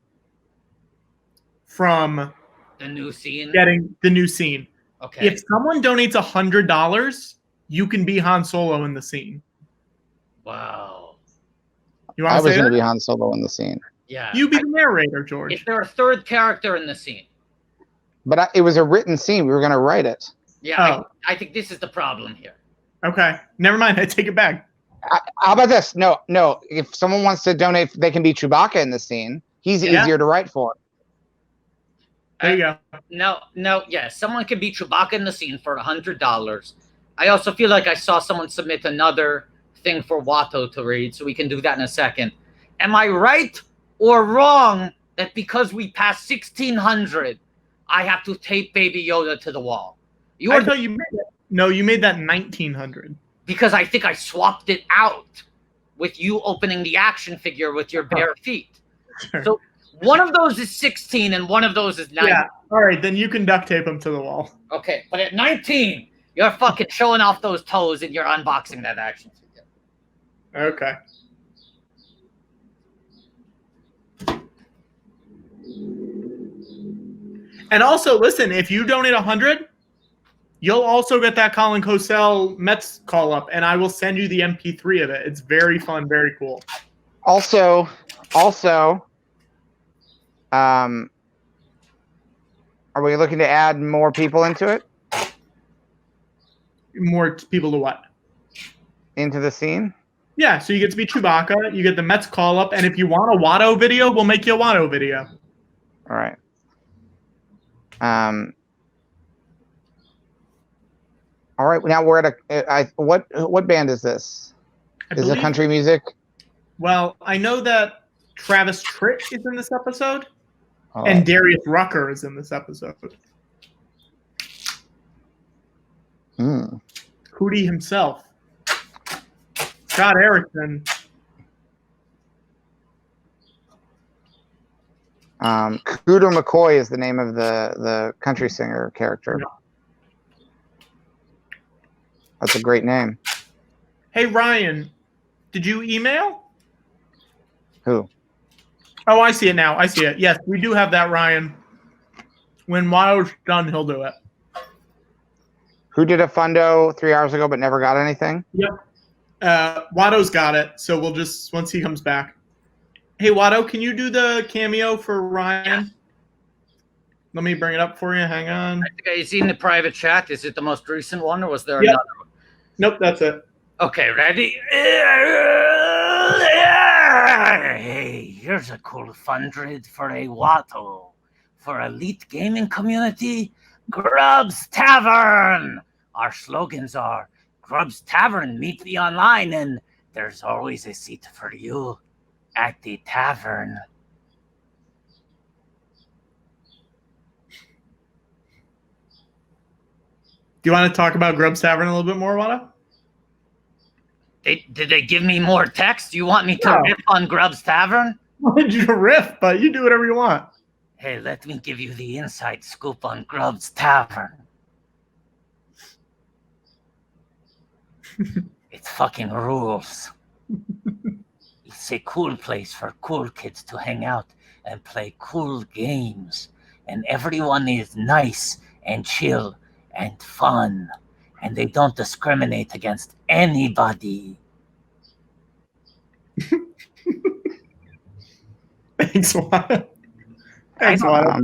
from The new scene? getting the new scene. Okay. If someone donates $100, you can be Han Solo in the scene. Wow. You I want to was say going to that? be Han Solo in the scene. Yeah. You be the narrator, George. Is there a third character in the scene? But it was a written scene. We were going to write it. Yeah, I think this is the problem here. Okay. Never mind. I take it back. How about this? No. If someone wants to donate, they can be Chewbacca in the scene. He's easier to write for. There you go. No, someone can be Chewbacca in the scene for $100. I also feel like I saw someone submit another thing for Watto to read, so we can do that in a second. Am I right or wrong that because we passed 1600, I have to tape Baby Yoda to the wall? I thought you made that. No, you made that 1900. Because I think I swapped it out with you opening the action figure with your bare feet. Sure. So one of those is 16 and one of those is 19. Yeah. All right, then you can duct tape them to the wall. Okay, but at 19, you're fucking showing off those toes and you're unboxing that action figure. Okay. And also, listen, if you donate 100, you'll also get that Colin Cosell Mets call up, and I will send you the MP3 of it. It's very fun, very cool. Also, are we looking to add more people into it? More people to what? Into the scene? Yeah, so you get to be Chewbacca, you get the Mets call up, and if you want a Watto video, we'll make you a Watto video. All right. All right. Now we're at what band is this? Is it country music? Well, I know that Travis Tritt is in this episode, and Darius Rucker is in this episode. Hootie himself. Scott Erickson. Cooter McCoy is the name of the country singer character. Yeah. That's a great name. Hey, Ryan, did you email? Who? Oh, I see it now. I see it. Yes, we do have that, Ryan. When Watto's done, he'll do it. Who did a fundo 3 hours ago but never got anything? Yep. Watto's got it, so we'll just, once he comes back. Hey, Watto, can you do the cameo for Ryan? Yeah. Let me bring it up for you. Hang on. I think I seen the private chat. Is it the most recent one, or was there another one? Nope, that's it. Okay, ready? Hey, here's a cool $100 for a Watto. For elite gaming community, Grub's Tavern. Our slogans are Grub's Tavern, meet me online, and there's always a seat for you at the tavern. Do you want to talk about Grub's Tavern a little bit more, Watto? Did they give me more text? You want me to riff on Grub's Tavern? I wanted you to riff, but you do whatever you want. Hey, let me give you the inside scoop on Grub's Tavern. It fucking rules. It's It's a cool place for cool kids to hang out and play cool games. And everyone is nice and chill and fun. And they don't discriminate against anybody. Thanks, Wada. Thanks, Wada.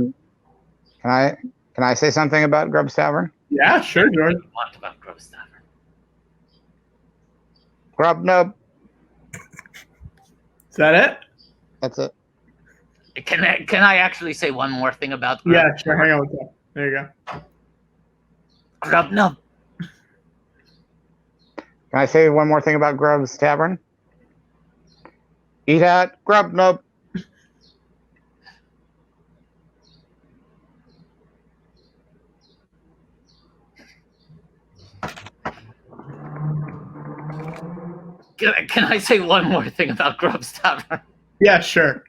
Can I say something about Grub's Tavern? Yeah, sure, George. What about Grub's Tavern? Grub Nub. Is that it? That's it. Can I actually say one more thing about Grub? Yeah, sure. Hang on with that. There you go. Grub Nub. Can I say one more thing about Grub's Tavern? Eat at Grub Nub. Can I say one more thing about Grub's Tavern? Yeah, sure.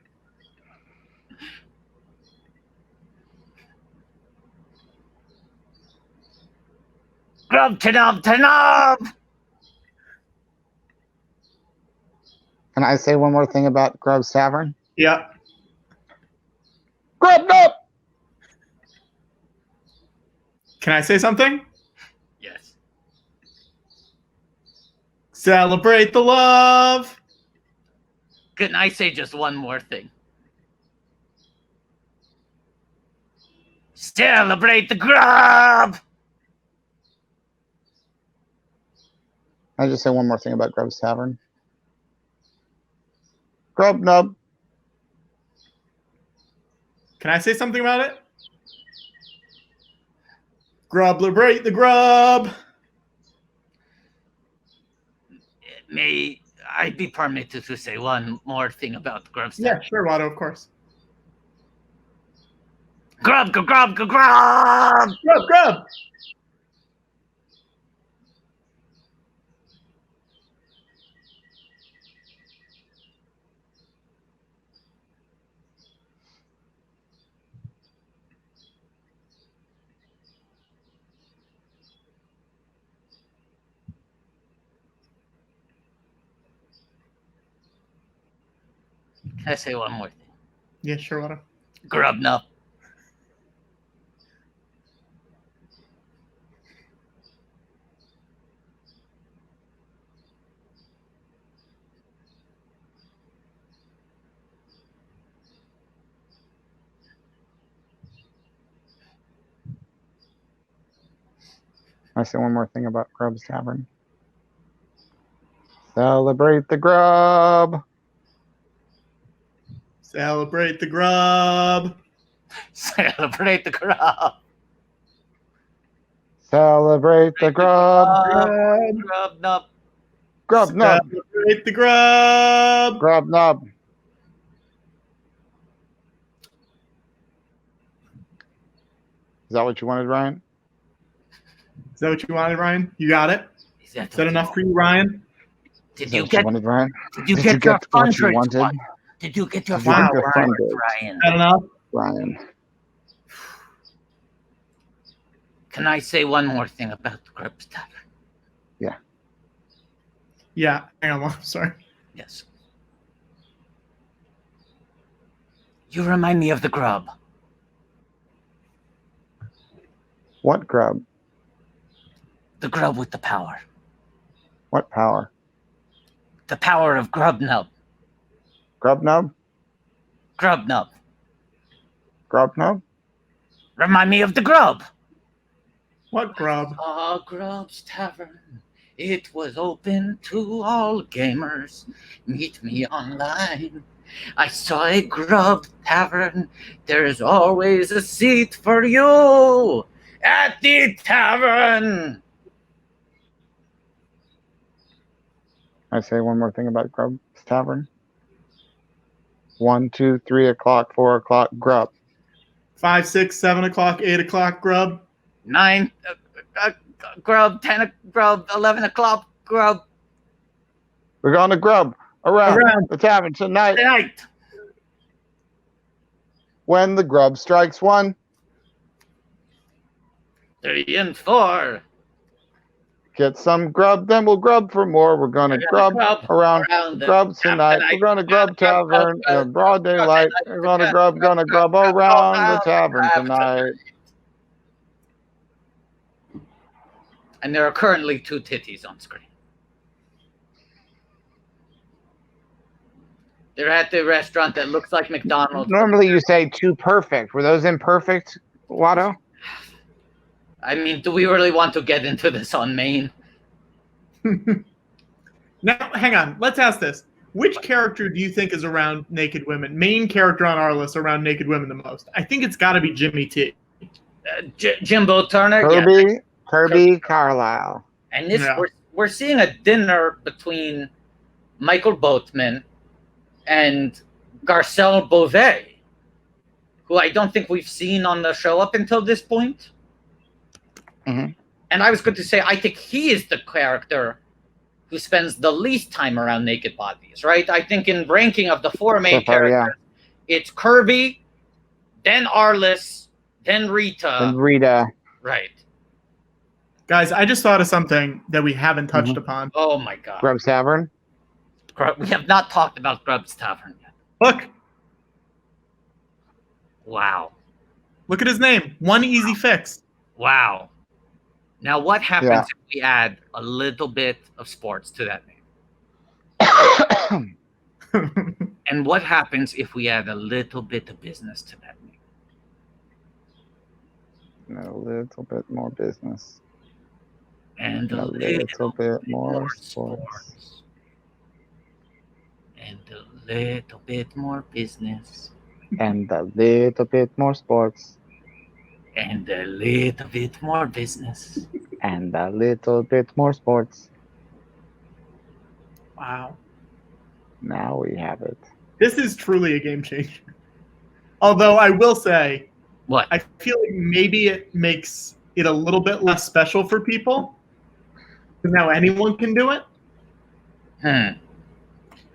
Grub Tanob Tanob! Can I say one more thing about Grub's Tavern? Yeah. Grub Nub. Can I say something? Yes. Celebrate the love. Can I say just one more thing? Celebrate the grub! I just say one more thing about Grub's Tavern. Grub Nub. Can I say something about it? Grub-liberate the grub. May I be permitted to say one more thing about Grub's Yeah, Tavern? sure, Wada, of course. Grub, grub, grub, grub, grub! Grub, grub. Can I say one more thing? Yeah, sure, Wada. Grub Nub. I say one more thing about Grub's Tavern. Celebrate the grub. Celebrate the grub. Celebrate the grub. Celebrate the grub. Grub. Grub Nub. Grub Nub. Celebrate the grub. Grub Nub. Is that what you wanted, Ryan? Is that what you wanted, Ryan? You got it? Is that, Is that enough for you, Ryan? Did Is you that what get? you wanted, Ryan? Did you Did get you your get what you hundred wanted? one? Did you get your Wow, hundred Ryan. Ryan? Is that enough? Ryan. Can I say one more thing about Grub's Tavern? Yeah. Hang on, I'm sorry. Yes. You remind me of the grub. What grub? The grub with the power. What power? The power of Grub Nub. Grub Nub? Grub Nub. Grub Nub? Remind me of the grub. What grub? Grub's Tavern. It was open to all gamers. Meet me online. I saw a Grub Tavern. There's always a seat for you at the tavern. I say one more thing about Grub's Tavern. 1, 2, 3 o'clock, 4 o'clock, grub. 5, 6, 7 o'clock, 8 o'clock, grub. 9 grub, 10 grub, 11 o'clock grub. We're going to grub around the tavern tonight. When the grub strikes 1, 3 and 4. get some grub, then we'll grub for more. We're gonna grub around grub tonight. We're gonna grub tavern in broad daylight. We're gonna grub around the tavern tonight. And there are currently 2 titties on screen. They're at the restaurant that looks like McDonald's. Normally you say too perfect. Were those imperfect, Watto? I mean, do we really want to get into this on Maine? Now, hang on. Let's ask this. Which character do you think is around naked women? Main character on our list around naked women the most? I think it's got to be Jimmy T. Jimbo Turner? Kirby Carlisle. And this, we're seeing a dinner between Michael Boatman and Garcelle Beauvais, who I don't think we've seen on the show up until this point. Mm-hmm. And I was going to say, I think he is the character who spends the least time around naked bodies, right? I think in ranking of the 4 main characters, it's Kirby, then Arliss, then Rita. Right. Guys, I just thought of something that we haven't touched upon. Oh my God. Grub's Tavern? We have not talked about Grub's Tavern yet. Look. Wow. Look at his name. One easy fix. Wow. Now, what happens if we add a little bit of sports to that name? And what happens if we add a little bit of business to that name? A little bit more business. And a little bit more sports. And a little bit more business. And a little bit more sports. And a little bit more business. And a little bit more sports. Wow. Now we have it. This is truly a game changer. Although I will say, what? I feel like maybe it makes it a little bit less special for people. Because now anyone can do it.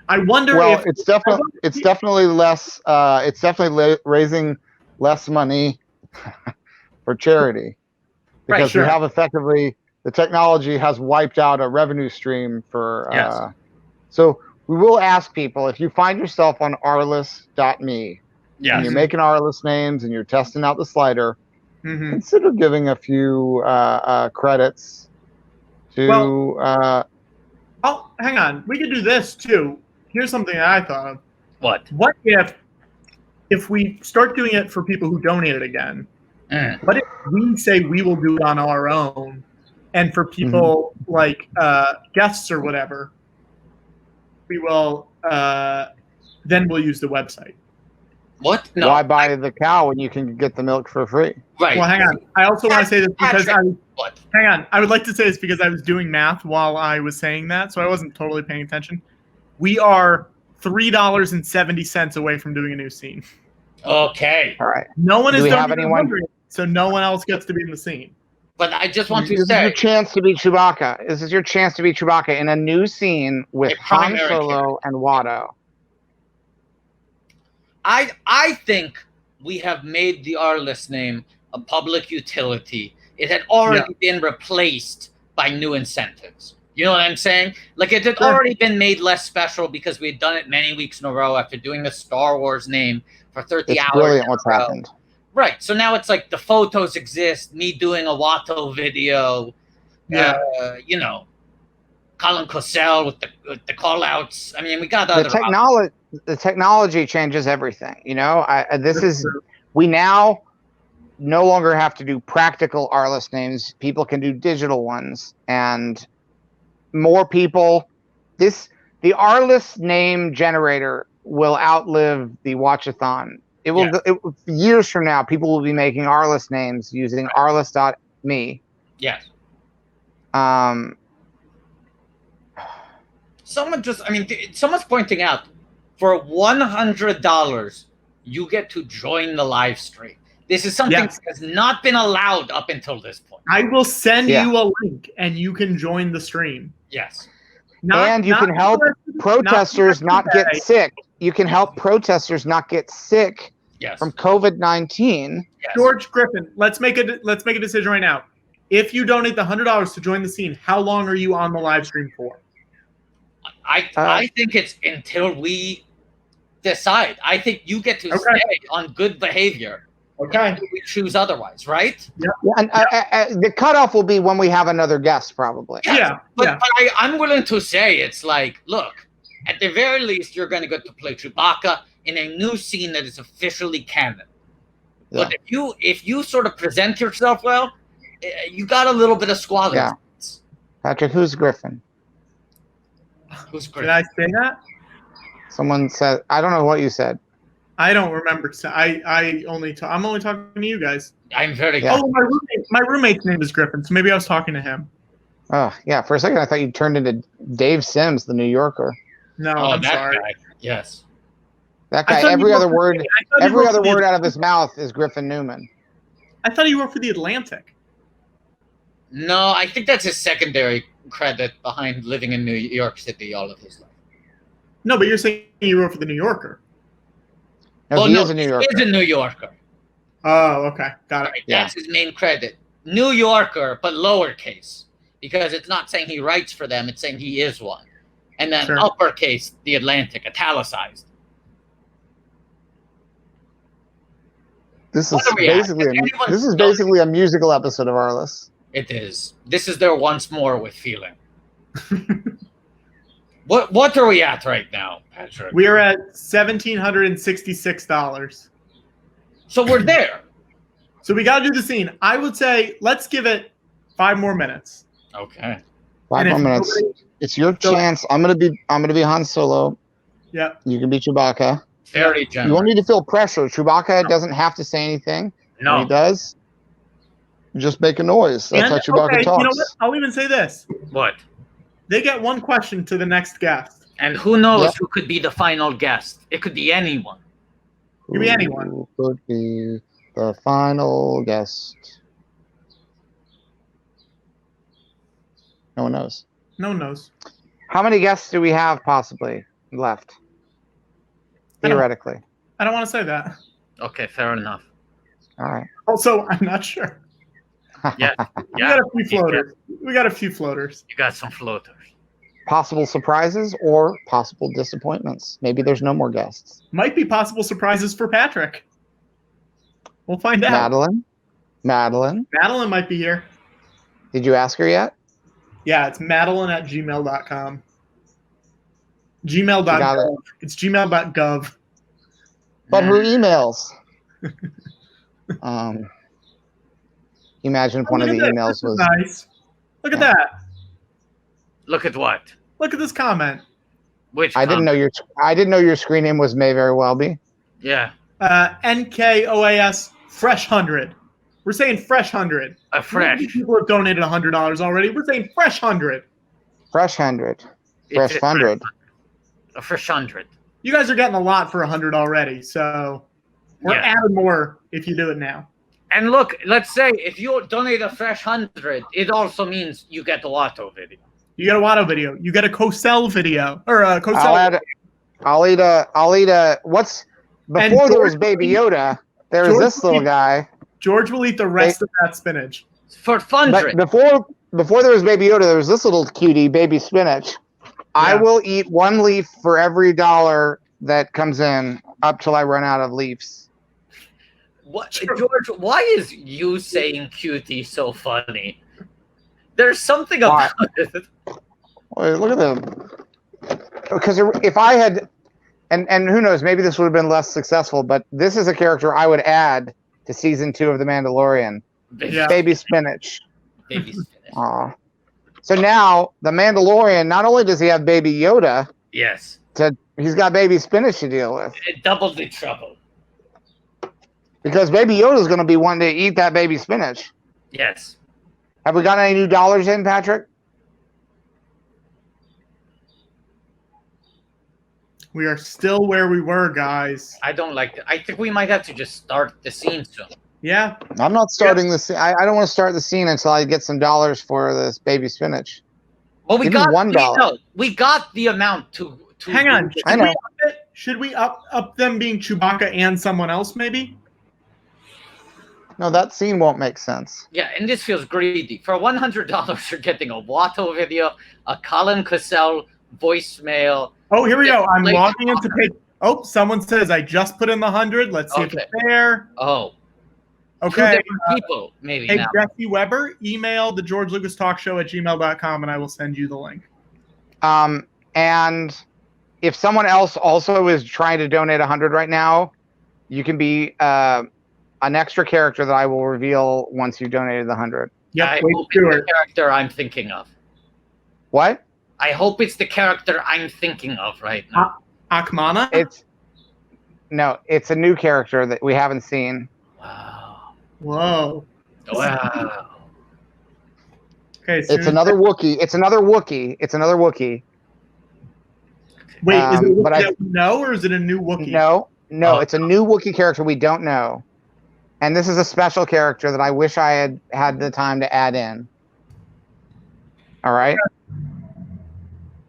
I wonder if it's definitely less it's definitely raising less money for charity. Because we have effectively the technology has wiped out a revenue stream for so we will ask people, if you find yourself on arliss.me and you're making Arliss names and you're testing out the slider, consider giving a few credits to oh, hang on. We could do this too. Here's something that I thought of. What? What if we start doing it for people who donate it again? What if we say we will do it on our own, and for people like guests or whatever, we will then we'll use the website. What? No. Why buy the cow when you can get the milk for free? Right. Well, hang on. I also want to say this because hang on. I would like to say this because I was doing math while I was saying that, so I wasn't totally paying attention. We are $3.70 away from doing a new scene. Okay. All right. No one is have anyone? So no one else gets to be in the scene. But I just want to This say, is your chance to be Chewbacca. This is your chance to be Chewbacca in a new scene with Han Solo and Watto. I think we have made the Arliss name a public utility. It had already been replaced by new incentives. You know what I'm saying? Like, it had already been made less special because we had done it many weeks in a row after doing the Star Wars name for 30 hours. Brilliant what's happened. Right. So now it's like the photos exist, me doing a Watto video, you know, Colin Cosell with the call outs. I mean, we got other the technology changes everything. You know, we now no longer have to do practical Arliss names. People can do digital ones, and more people. The Arliss name generator will outlive the watchathon. It will years from now. People will be making Arliss names using arliss.me. Yes. Someone's pointing out, for $100, you get to join the live stream. This is something that has not been allowed up until this point. I will send you a link, and you can join the stream. Yes. And you can help protesters not get sick. You can help protesters not get sick from COVID-19. Yes. George Griffin, let's make a decision right now. if you donate the $100 to join the scene, how long are you on the live stream for? I think it's until we decide. I think you get to stay on good behavior. Okay. We choose otherwise, right? Yeah, and the cutoff will be when we have another guest, probably. Yeah. But I'm willing to say it's like, look, at the very least, you're going to get to play Chewbacca in a new scene that is officially canon. Yeah. But if you sort of present yourself well, you got a little bit of squalor. Yeah. Patrick, who's Griffin? Who's Griffin? Did I say that? Someone said, I don't know what you said. I don't remember. I'm only talking to you guys. I'm very Yeah. Oh, my roommate's name is Griffin, so maybe I was talking to him. Oh, yeah. For a second, I thought you turned into Dave Sims, the New Yorker. No, Oh, I'm that sorry. guy. Yes. That I guy, thought you every were other for word, the- I thought you every were other for the word out of Atlantic. his mouth is Griffin Newman. I thought you worked for the Atlantic. No, I think that's his secondary credit behind living in New York City all of his life. No, but you're saying you wrote for the New Yorker. No, he is a New He Yorker. is a New Yorker. Oh, okay, got it. Right, Yeah. that's his main credit. New Yorker, but lowercase. Because it's not saying he writes for them, it's saying he is one. And then Sure. uppercase, the Atlantic, italicized. This is What are we at? basically Is anyone this is still- basically a musical episode of Arliss. It is. This is their once more with feeling. What are we at right now, Patrick? We are at $1,766. So we're there. So we got to do the scene. I would say let's give it 5 more minutes. Okay. 5 And more if minutes. nobody- It's your So- chance. I'm gonna be Han Solo. Yep. You can be Chewbacca. Very You generous. won't need to feel pressure. Chewbacca doesn't have to say anything. When No. he does, you just make a noise. That's how Chewbacca okay, talks. you know what? I'll even say this. What? They get 1 question to the next guest. And who knows Yep. who could be the final guest? It could be anyone. Could be anyone. Who could be the final guest? No one knows. No one knows. How many guests do we have possibly left? I don't- Theoretically. I don't want to say that. Okay, fair enough. All right. Also, I'm not sure. Yeah. We Yeah. got a few floaters. We got a few floaters. You got some floaters. Possible surprises or possible disappointments. Maybe there's no more guests. Might be possible surprises for Patrick. We'll find out. Madeline, Madeline might be here. did you ask her yet? Yeah, it's madeline@gmail.com. You got Gmail.gov. It's gmail.gov. But her emails. Imagine if one of the Look at this. emails This is was nice. Look at that. Look at what? Look at this comment. Which I didn't know your screen name was may very well be. Yeah. NKOAS Fresh 100. We're saying Fresh 100. A fresh. People have donated $100 already. We're saying Fresh 100. Fresh 100. Fresh It's 100. A fresh 100. You guys are getting a lot for 100 already, so we're Yeah. adding more if you do it now. And look, let's say if you donate a fresh 100, it also means you get the Watto video. You get a Watto video. You get a Cosell video or a Cosell. I'll eat a what's before there was Baby Yoda, there was this little guy. George will eat the rest of that spinach. For But funding. before there was Baby Yoda, there was this little cutie, Baby Spinach. I will eat 1 leaf for every $1 that comes in up till I run out of leaves. What, George, why is you saying cutie so funny? There's something about it. Wait, look at them. Because if I had, and who knows, maybe this would have been less successful, but this is a character I would add to season 2 of The Mandalorian. Yeah. Baby Spinach. Baby spinach. Aw. So now The Mandalorian, not only does he have Baby Yoda, Yes. he's got Baby Spinach to deal with. It doubled the trouble. Because Baby Yoda's going to be wanting to eat that Baby Spinach. Yes. Have we got any new dollars in, Patrick? We are still where we were, guys. I don't like it. I think we might have to just start the scene soon. Yeah. I'm not starting the scene. I don't want to start the scene until I get some dollars for this Baby Spinach. Well, we Give me got $1. no, we got the amount to Hang on. I know. Should we up them being Chewbacca and someone else, maybe? No, that scene won't make sense. Yeah, and this feels greedy. For $100, you're getting a Watto video, a Colin Cassell voicemail. Oh, here we go. I'm Late logging into talker. page. Oh, someone says I just put in the 100. Let's see if Okay. it's there. Oh, two Okay. different people, maybe Hey, now. Jesse Weber, email the George Lucas Talk Show at gmail.com and I will send you the link. And if someone else also is trying to donate 100 right now, you can be an extra character that I will reveal once you've donated the 100. Yep, I wait, hope it's the Stewart. character I'm thinking of. What? I hope it's the character I'm thinking of right now. Akmana? It's a new character that we haven't seen. Wow. Whoa. Wow. Okay, It's another Wookiee. It's another Wookiee. Wait, is it a Wookiee but I- that we know, or is it a new Wookiee? No, Oh. it's a new Wookiee character we don't know. And this is a special character that I wish I had had the time to add in. All right?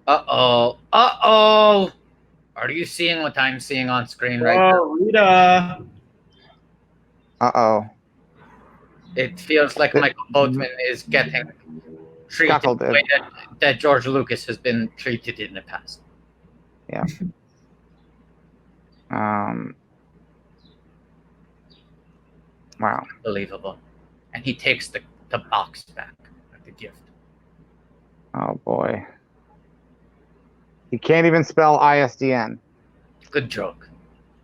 Uh-oh. Uh-oh. Are you seeing what I'm seeing on screen right now? Oh, Rita. Uh-oh. It feels like Michael Boatman is getting treated the Cuckolded. way that George Lucas has been treated in the past. Yeah. Wow. Unbelievable. And he takes the box back, the gift. Oh, boy. He can't even spell ISDN. Good joke.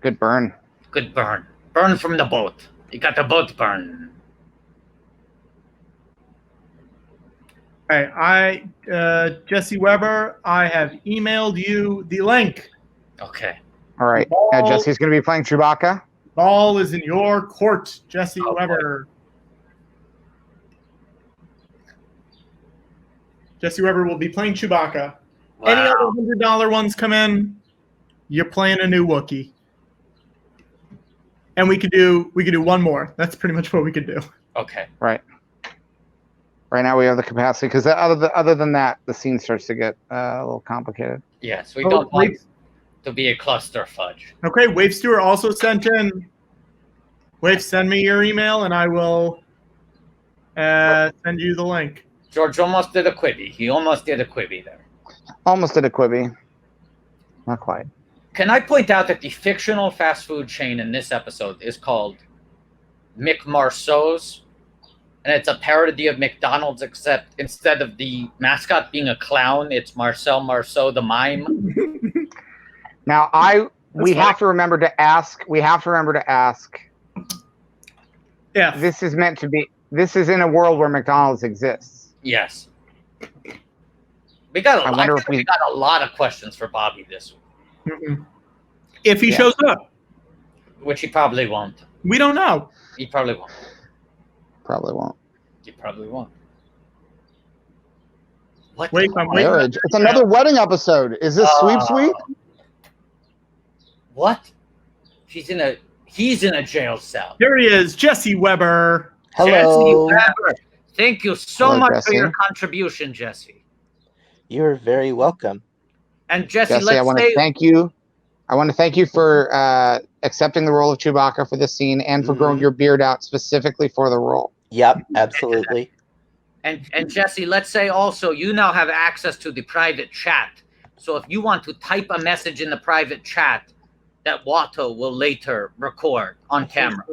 Good burn. Good burn. Burn from the boat. You got the boat burn. Okay, Jesse Weber, I have emailed you the link. Okay. All right. Now, Jesse's going to be playing Chewbacca. Ball is in your court, Jesse Oh, boy. Weber. Jesse Weber will be playing Chewbacca. Wow. Any other $100 ones come in, you're playing a new Wookiee. And we could do one more. That's pretty much what we could do. Okay. Right. Right now we have the capacity because other than that, the scene starts to get a little complicated. Yes, we Oh, don't want wait. to be a cluster fudge. Okay, Wave Stewart also sent in. Wave, send me your email and I will send you the link. George almost did a Quibi. He almost did a Quibi there. Almost did a Quibi. Not quite. Can I point out that the fictional fast food chain in this episode is called McMarceau's? And it's a parody of McDonald's, except instead of the mascot being a clown, it's Marcel Marceau the mime. Now we have to remember to ask. Yeah. This is meant to be. This is in a world where McDonald's exists. Yes. We got I wonder if we got a lot of questions for Bobby this week, If he Yeah. shows up. which he probably won't. We don't know. He probably won't. Probably won't. He probably won't. What? Wait, I'm waiting. Marriage. It's another wedding episode. Is this sweep? What? He's in a jail cell. Here he is, Jesse Weber. Hello. Jesse Weber. Thank you so Hello, much Jesse. for your contribution, Jesse. You're very welcome. And Jesse, Jesse, I let's want to say thank you. I want to thank you for accepting the role of Chewbacca for this scene and for growing your beard out specifically for the role. Yep, absolutely. and Jesse, let's say also you now have access to the private chat. So if you want to type a message in the private chat that Watto will later record on camera,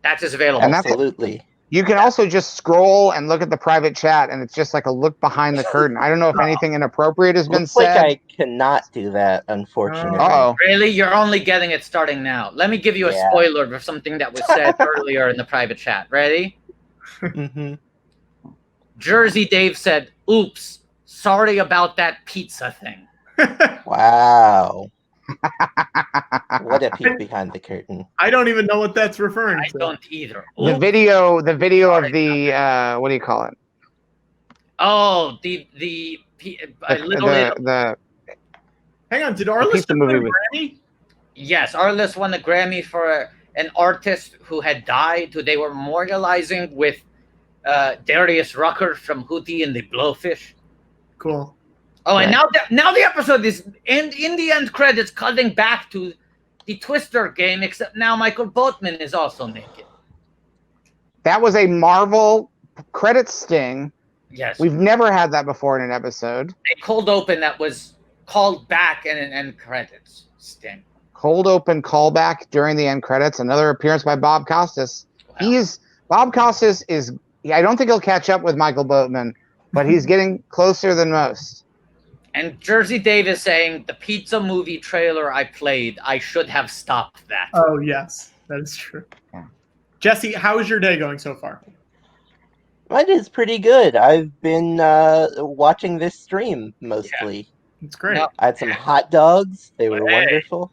that is available. And that's- Absolutely. You can also just scroll and look at the private chat, and it's just like a look behind the curtain. I don't know if anything inappropriate has been Looks like said. I cannot do that, unfortunately. Uh-oh. Really? You're only getting it starting now. Let me give you a Yeah. spoiler of something that was said earlier in the private chat. Ready? hmm Jersey Dave said, "Oops, sorry about that pizza thing." Wow. What a peek behind the curtain. I don't even know what that's referring I to. don't either. The Oops. video of the what do you call it? Oh, the little The Hang on, did The Arliss pizza win a movie was- Grammy? yes, Arliss won the Grammy for an artist who had died, who they were memorializing with Darius Rucker from Hootie and the Blowfish. Cool. Oh, and Right. now the episode is in the end credits cutting back to the Twister game, except now Michael Boatman is also naked. That was a Marvel credit sting. Yes. We've never had that before in an episode. A cold open that was called back in an end credits sting. Cold open callback during the end credits. Another appearance by Bob Costas. Wow. Bob Costas is. I don't think he'll catch up with Michael Boatman, but he's getting closer than most. And Jersey Davis saying, the pizza movie trailer I played, I should have stopped that. Oh, yes, that is true. Yeah. Jesse, how is your day going so far? Mine is pretty good. I've been watching this stream mostly. It's great. Now, I had some hot dogs. They were Hey. wonderful.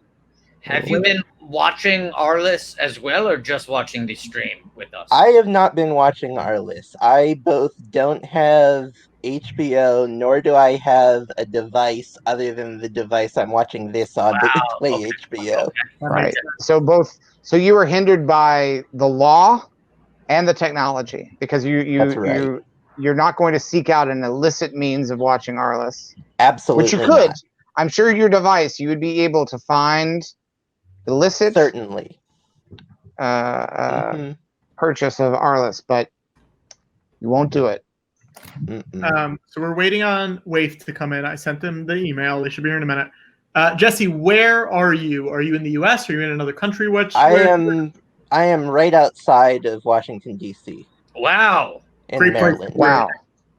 have you been watching Arliss as well, or just watching the stream with us? I have not been watching Arliss. I both don't have HBO, nor do I have a device other than the device I'm watching this on to Wow, play okay. HBO. Right. So you were hindered by the law and the technology because That's right. you're not going to seek out an illicit means of watching Arliss, Absolutely which you could. not. I'm sure your device you would be able to find illicit Certainly. purchase of Arliss, but you won't do it. So we're waiting on Waif to come in. I sent them the email. They should be here in a minute. Jesse, where are you? Are you in the U.S.? Are you in another country? I am right outside of Washington, D.C. Wow. in Great place. Maryland. Wow.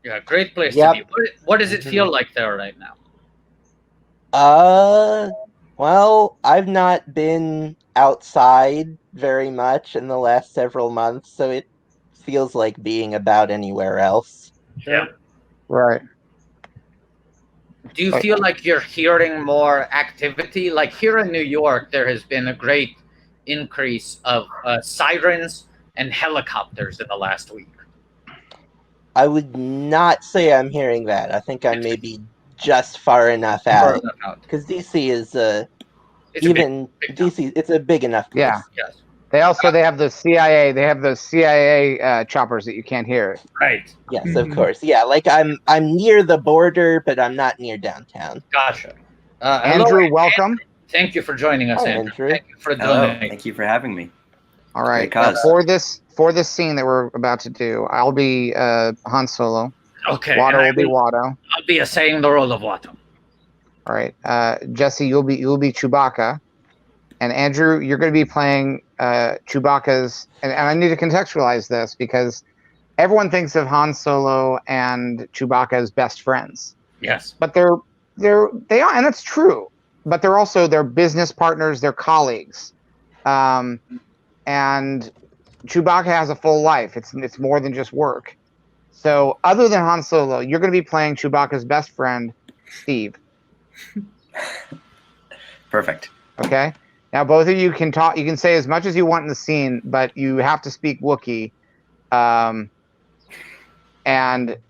Yeah, great place Yep. to be. What does it feel like there right now? Well, I've not been outside very much in the last several months, so it feels like being about anywhere else. Yeah. Right. Do you feel like you're hearing more activity? Like here in New York, there has been a great increase of sirens and helicopters in the last week. I would not say I'm hearing that. I think I'm maybe just far enough out. Because DC is It's even big town. DC. It's a big enough place. Yeah. Yes. They have the CIA. They have those CIA choppers that you can't hear. Right. Yes, of course. Yeah, like I'm near the border, but I'm not near downtown. Gotcha. Andrew, hello, welcome. Andrew. Thank you for joining us, Hi, Andrew. Andrew. Thank you for Hello. doing it. Thank you for having me. All right. Great cause. For this scene that we're about to do, I'll be Han Solo. Okay. Watto and I will be Watto. I'll be saying the role of Watto. All right. Jesse, you'll be Chewbacca, and Andrew, you're going to be playing Chewbacca's. And I need to contextualize this because everyone thinks of Han Solo and Chewbacca as best friends, Yes. but they are, and that's true. But they're also their business partners, their colleagues, and Chewbacca has a full life. It's more than just work. So, other than Han Solo, you're going to be playing Chewbacca's best friend, Steve. Perfect. Okay. Now, both of you can talk. You can say as much as you want in the scene, but you have to speak Wookiee. And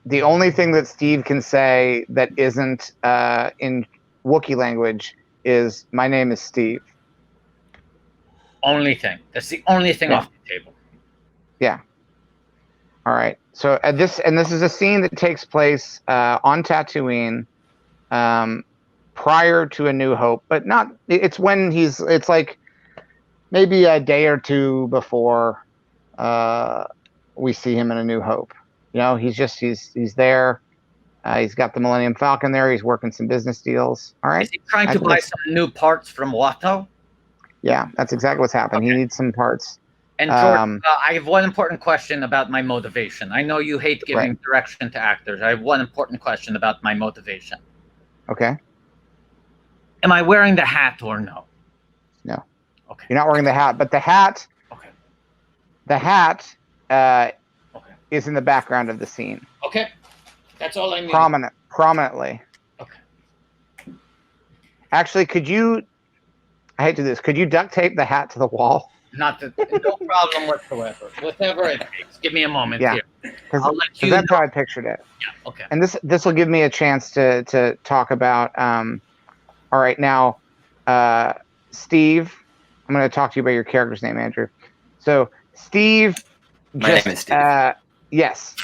the only thing that Steve can say that isn't in Wookiee language is, "My name is Steve." Only thing. That's the only thing Yeah. off the table. Yeah. All right. So this is a scene that takes place on Tatooine, prior to A New Hope, but not. It's when it's like maybe a day or two before we see him in A New Hope. You know, he's there. He's got the Millennium Falcon there. He's working some business deals. All right. Is he trying to buy some new parts from Watto? Yeah, that's exactly what's happened. Okay. He needs some parts. And Jordan, I have one important question about my motivation. I know you hate giving direction to actors. I have one important question about my motivation. Okay. Am I wearing the hat or no? No. Okay. You're not wearing the hat, but the hat. Okay. The hat Okay. is in the background of the scene. Okay. That's all I need. Prominently. Okay. Actually, I hate to do this. Could you duct tape the hat to the wall? No problem whatsoever. Whatever it takes. Give me a moment Yeah. here. Because that's how I pictured it. Yeah. Okay. And this will give me a chance to talk about. All right, now, Steve, I'm going to talk to you about your character's name, Andrew. So, Steve. My name is Steve. Yes.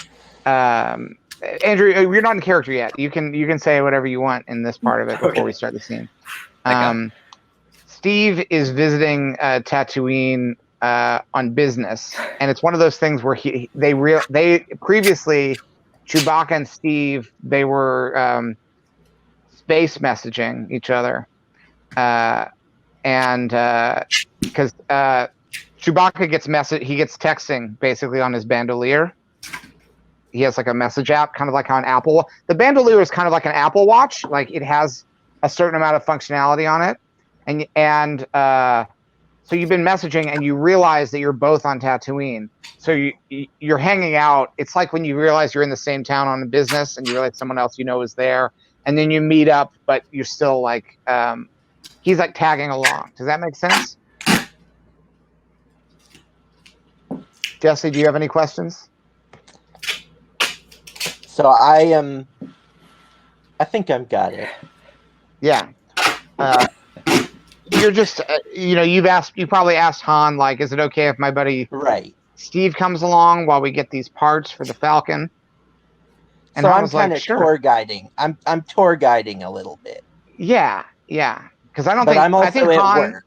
Andrew, you're not in character yet. You can say whatever you want in this part of it before we start the scene. Steve is visiting Tatooine on business, and it's one of those things where they previously Chewbacca and Steve, they were space messaging each other, and because Chewbacca gets texting basically on his bandolier. He has like a message app, kind of like on Apple. The bandolier is kind of like an Apple Watch, like it has a certain amount of functionality on it, and so you've been messaging and you realize that you're both on Tatooine. So you're hanging out. It's like when you realize you're in the same town on a business and you realize someone else you know is there, and then you meet up, but you're still like, he's like tagging along. Does that make sense? Jesse, do you have any questions? So I think I've got it. Yeah. You're just, you probably asked Han, like, is it okay if my buddy Steve comes along while we get these parts for the Falcon? And so Han I'm was kind like, of sure. tour guiding. I'm tour guiding a little bit. Yeah. Because I But I'm also at work.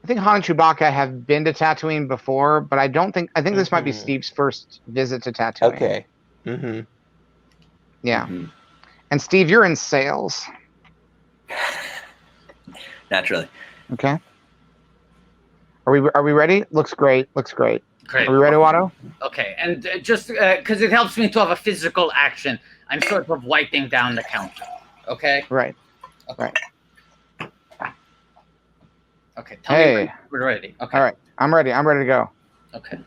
I think Han and Chewbacca have been to Tatooine before, but I think this might be Steve's first visit to Tatooine. Okay. Mm-hmm. Yeah. Mm-hmm. And Steve, you're in sales. Naturally. Okay. Are we ready? Looks great. Great. Are we ready, Watto? Okay, and just because it helps me to have a physical action, I'm sort of wiping down the counter. Okay. Right. Okay. Right. Okay. Tell me when we're ready. Okay. All right. I'm ready. I'm ready to go. Okay.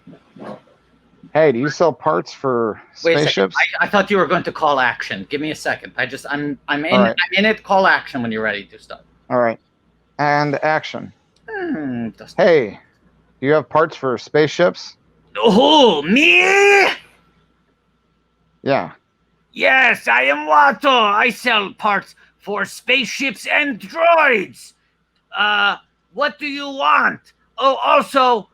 Hey, do you sell parts for spaceships? I thought you were going to call action. Give me a second. I'm in it. Call action when you're ready to start. All right. And action. Hey, do you have parts for spaceships? Oh, me? Yeah. Yes, I am Watto. I sell parts for spaceships and droids. What do you want? Oh, also,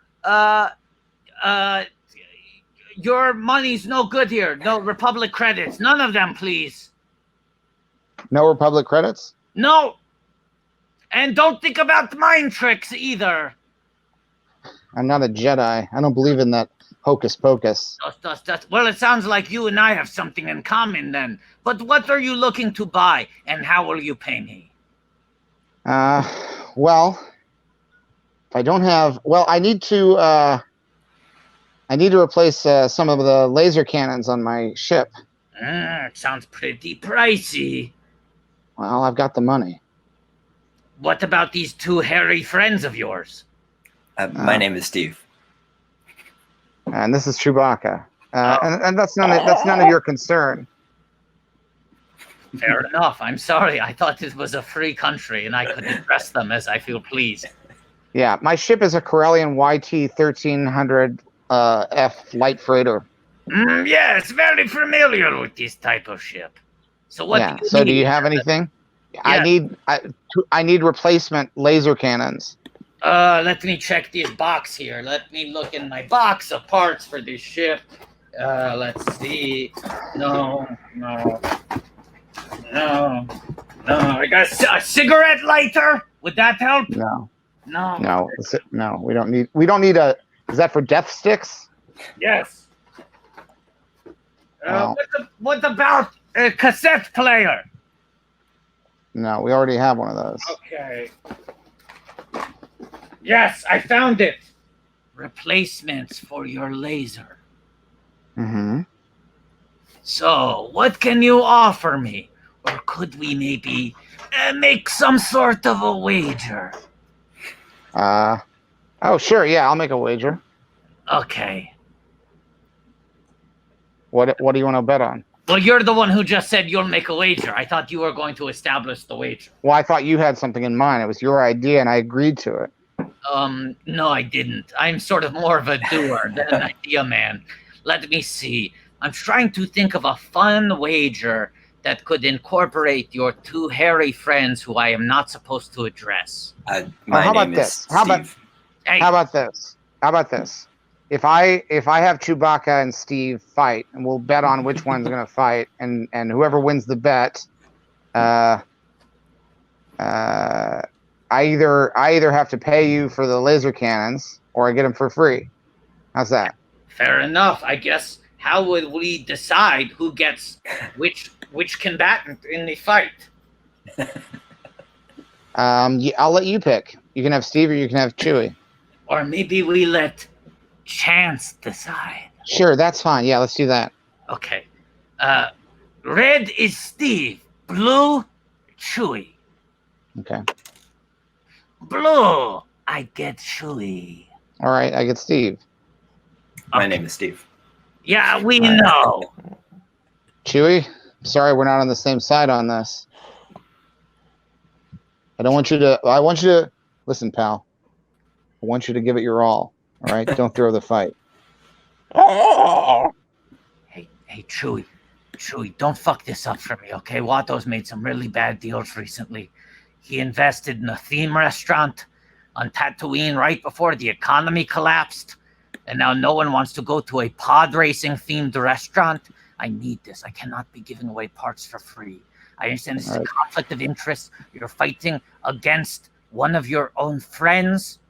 your money's no good here. No Republic credits. None of them, please. No Republic credits? No. And don't think about mind tricks either. I'm not a Jedi. I don't believe in that hocus pocus. Well, it sounds like you and I have something in common then. But what are you looking to buy, and how will you pay me? Well, if I don't have... Well, I need to replace some of the laser cannons on my ship. It sounds pretty pricey. Well, I've got the money. What about these two hairy friends of yours? My name is Steve. And this is Chewbacca. And that's none of your concern. Fair enough. I'm sorry. I thought this was a free country and I could address them as I feel pleased. Yeah, my ship is a Corellian YT 1300 F light freighter. Yes, very familiar with this type of ship. So what? Yeah. Do you have anything? Yeah. I need replacement laser cannons. Let me check this box here. Let me look in my box of parts for this ship. Let's see. No. I got a cigarette lighter. Would that help? No. No. No. We don't need a. Is that for death sticks? Yes. No. What about a cassette player? No, we already have one of those. Okay. Yes, I found it. Replacements for your laser. Mm-hmm. So, what can you offer me? Or could we maybe make some sort of a wager? Oh, sure. Yeah, I'll make a wager. Okay. What do you want to bet on? Well, you're the one who just said you'll make a wager. I thought you were going to establish the wager. Well, I thought you had something in mind. It was your idea, and I agreed to it. No, I didn't. I'm sort of more of a doer than an idea man. Let me see. I'm trying to think of a fun wager that could incorporate your two hairy friends who I am not supposed to address. My name is Steve. How about this? If I have Chewbacca and Steve fight, and we'll bet on which one's going to fight, and whoever wins the bet, I either have to pay you for the laser cannons, or I get them for free. How's that? Fair enough. I guess. How would we decide who gets which combatant in the fight? I'll let you pick. You can have Steve or you can have Chewie. Or maybe we let chance decide. Sure, that's fine. Yeah, let's do that. Okay. Red is Steve. Blue, Chewie. Okay. Blue, I get Chewie. All right, I get Steve. My name is Steve. Yeah, we know. Chewie, sorry we're not on the same side on this. I want you to listen, pal. I want you to give it your all right? Don't throw the fight. Hey, Chewie, don't fuck this up for me, okay? Watto's made some really bad deals recently. He invested in a theme restaurant on Tatooine right before the economy collapsed. And now no one wants to go to a pod racing themed restaurant. I need this. I cannot be giving away parts for free. I understand this is a conflict of interest. You're fighting against one of your own friends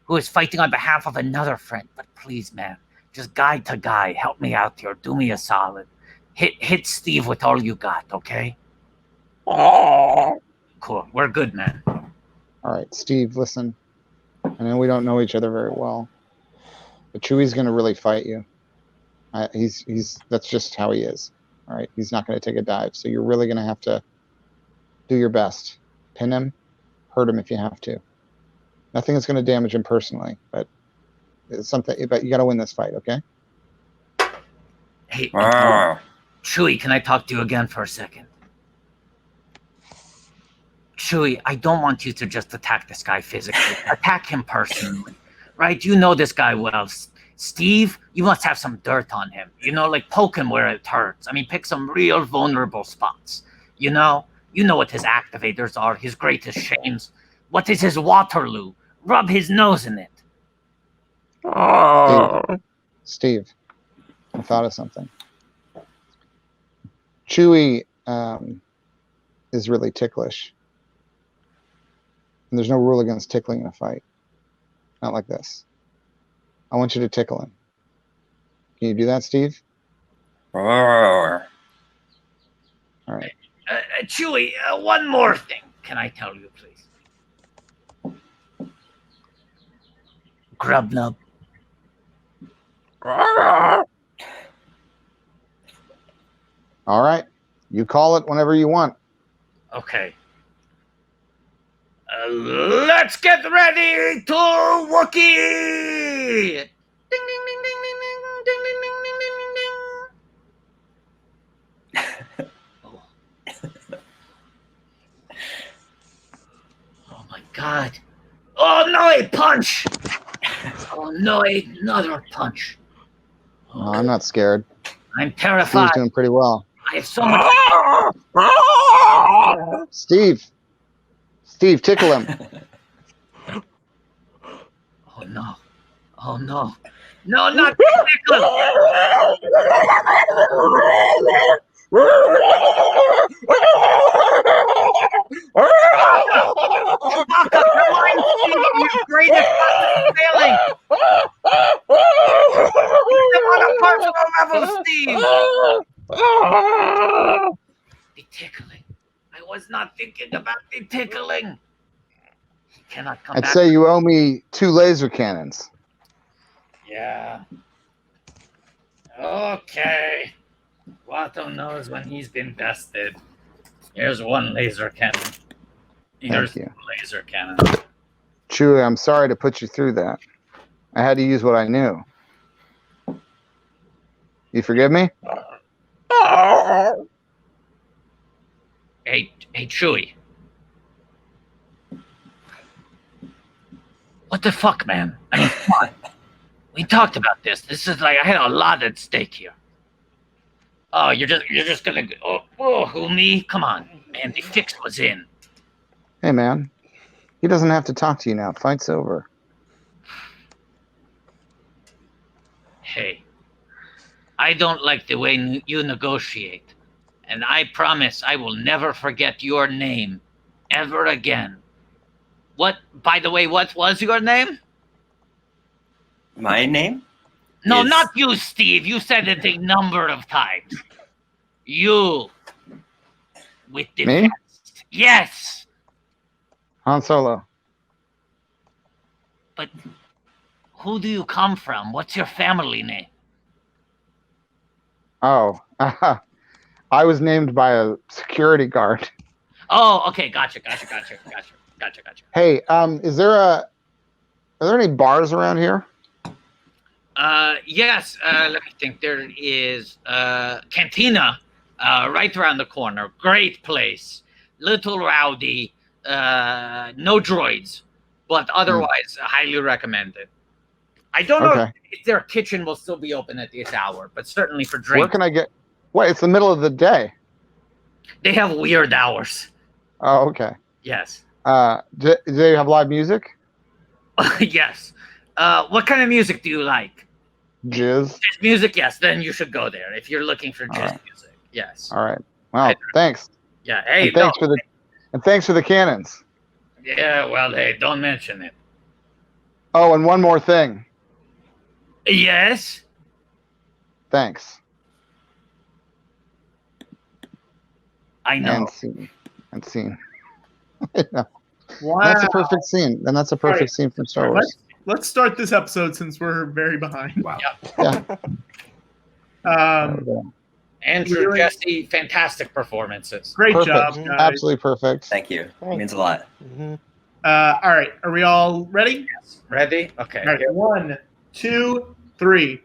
who is fighting on behalf of another friend. But please, man, just guy to guy, help me out here. Do me a solid. Hit Steve with all you got, okay? Cool. We're good, man. All right, Steve, listen. I know we don't know each other very well, but Chewie's going to really fight you. That's just how he is. All right, he's not going to take a dive, so you're really going to have to do your best. Pin him, hurt him if you have to. Nothing is going to damage him personally, but it's something. But you got to win this fight, okay? Hey, Chewie, can I talk to you again for a second? Chewie, I don't want you to just attack this guy physically. Attack him personally, right? You know this guy well. Steve, you must have some dirt on him. You know, like poke him where it hurts. I mean, pick some real vulnerable spots. You know what his activators are, his greatest shames. What is his Waterloo? Rub his nose in it. Steve, I thought of something. Chewie is really ticklish. And there's no rule against tickling in a fight. Not like this. I want you to tickle him. Can you do that, Steve? All right. Chewie, one more thing. Can I tell you, please? Grub nub. All right. You call it whenever you want. Okay. Let's get ready to Wookiee! Ding, ding, ding, ding, ding, ding, ding, ding, ding, ding, ding. Oh my God. Oh no, a punch! Oh no, another punch. Oh, I'm not scared. I'm terrified. Steve's doing pretty well. I have so much. Steve, tickle him. Oh no. Oh no. No, not tickle. Fuck up your mind, Steve. Your greatest failing. On a personal level, Steve. The tickling. I was not thinking about the tickling. He cannot come I'd back. say you owe me 2 laser cannons. Yeah. Okay. Watto knows when he's been bested. Here's 1 laser cannon. Here's Thank you. Laser cannon. Chewie, I'm sorry to put you through that. I had to use what I knew. You forgive me? Hey, Chewie. What the fuck, man? I mean, come on. We talked about this. This is like I had a lot at stake here. Oh, you're just gonna who me? Come on, man. The fix was in. Hey, man. He doesn't have to talk to you now. Fight's over. Hey, I don't like the way you negotiate, and I promise I will never forget your name ever again. What? By the way, what was your name? My name? No, is- not you, Steve. You said it a number of times. You. With the Me? vest. Yes. Han Solo. But who do you come from? What's your family name? Oh, I was named by a security guard. Oh, okay. Gotcha. Hey, are there any bars around here? Yes. Let me think. There is Cantina right around the corner. Great place. Little rowdy. No droids, but otherwise highly recommended. I don't know Okay. if their kitchen will still be open at this hour, but certainly for Where drinks. can I get? Wait, it's the middle of the day. They have weird hours. Oh, okay. Yes. Do they have live music? Yes. What kind of music do you like? Jizz. Jazz music? Yes. Then you should go there if you're looking for jazz right. music. Yes. All right. Well, thanks. Yeah. Hey. And thanks for the cannons. Yeah. Well, hey, don't mention it. Oh, and one more thing. Yes. Thanks. I know. And scene. I know. Wow. That's a perfect scene. And that's a perfect Right. scene from Star Wars. Let's start this episode since we're very behind. Wow. Yeah. Andrew, really- Jesse, fantastic performances. Great Perfect. job, guys. Absolutely perfect. Thank you. It means a lot. Mhm. All right, are we all ready? Ready? Okay. All right, 1, 2, 3.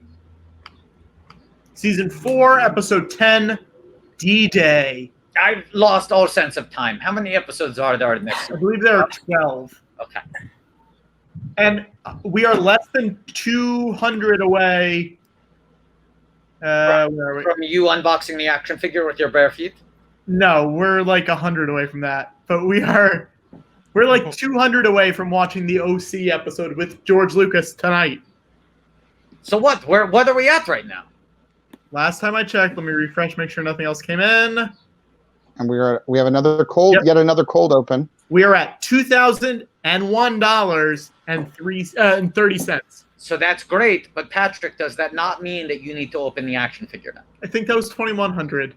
Season 4, episode 10, D-Day. I've lost all sense of time. How many episodes are there next? I believe there are 12. Okay. And we are less than 200 away. Where are we? From you unboxing the action figure with your bare feet? No, we're like 100 away from that. But we're like 200 away from watching the OC episode with George Lucas tonight. So what? What are we at right now? Last time I checked, let me refresh, make sure nothing else came in. And we have another cold, Yep. yet another cold open. We are at $2,001.30. So that's great, but Patrick, does that not mean that you need to open the action figure now? I think that was 2,100.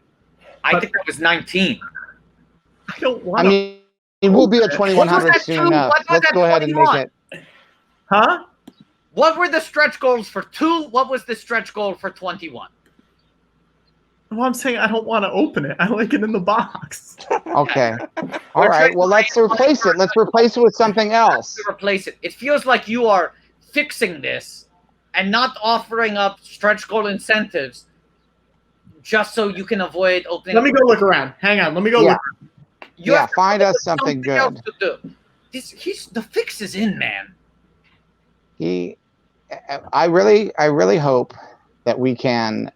I think that was 19. I don't I want to. mean, we'll be at What 2100 was that soon two? enough. What was Let's that go ahead and 21? make it. Huh? What were the stretch goals for 2? What was the stretch goal for 21? Well, I'm saying I don't want to open it. I like it in the box. Okay. All We're right. trying Well, to let's find replace it. Let's replace it with something else. To replace it. It feels like you are fixing this and not offering up stretch goal incentives just so you can avoid opening. Let me go look around. Hang on. Let me go Yeah. look. You Yeah, have to find come up us with something else good. to do. The fix is in, man. I really hope that we can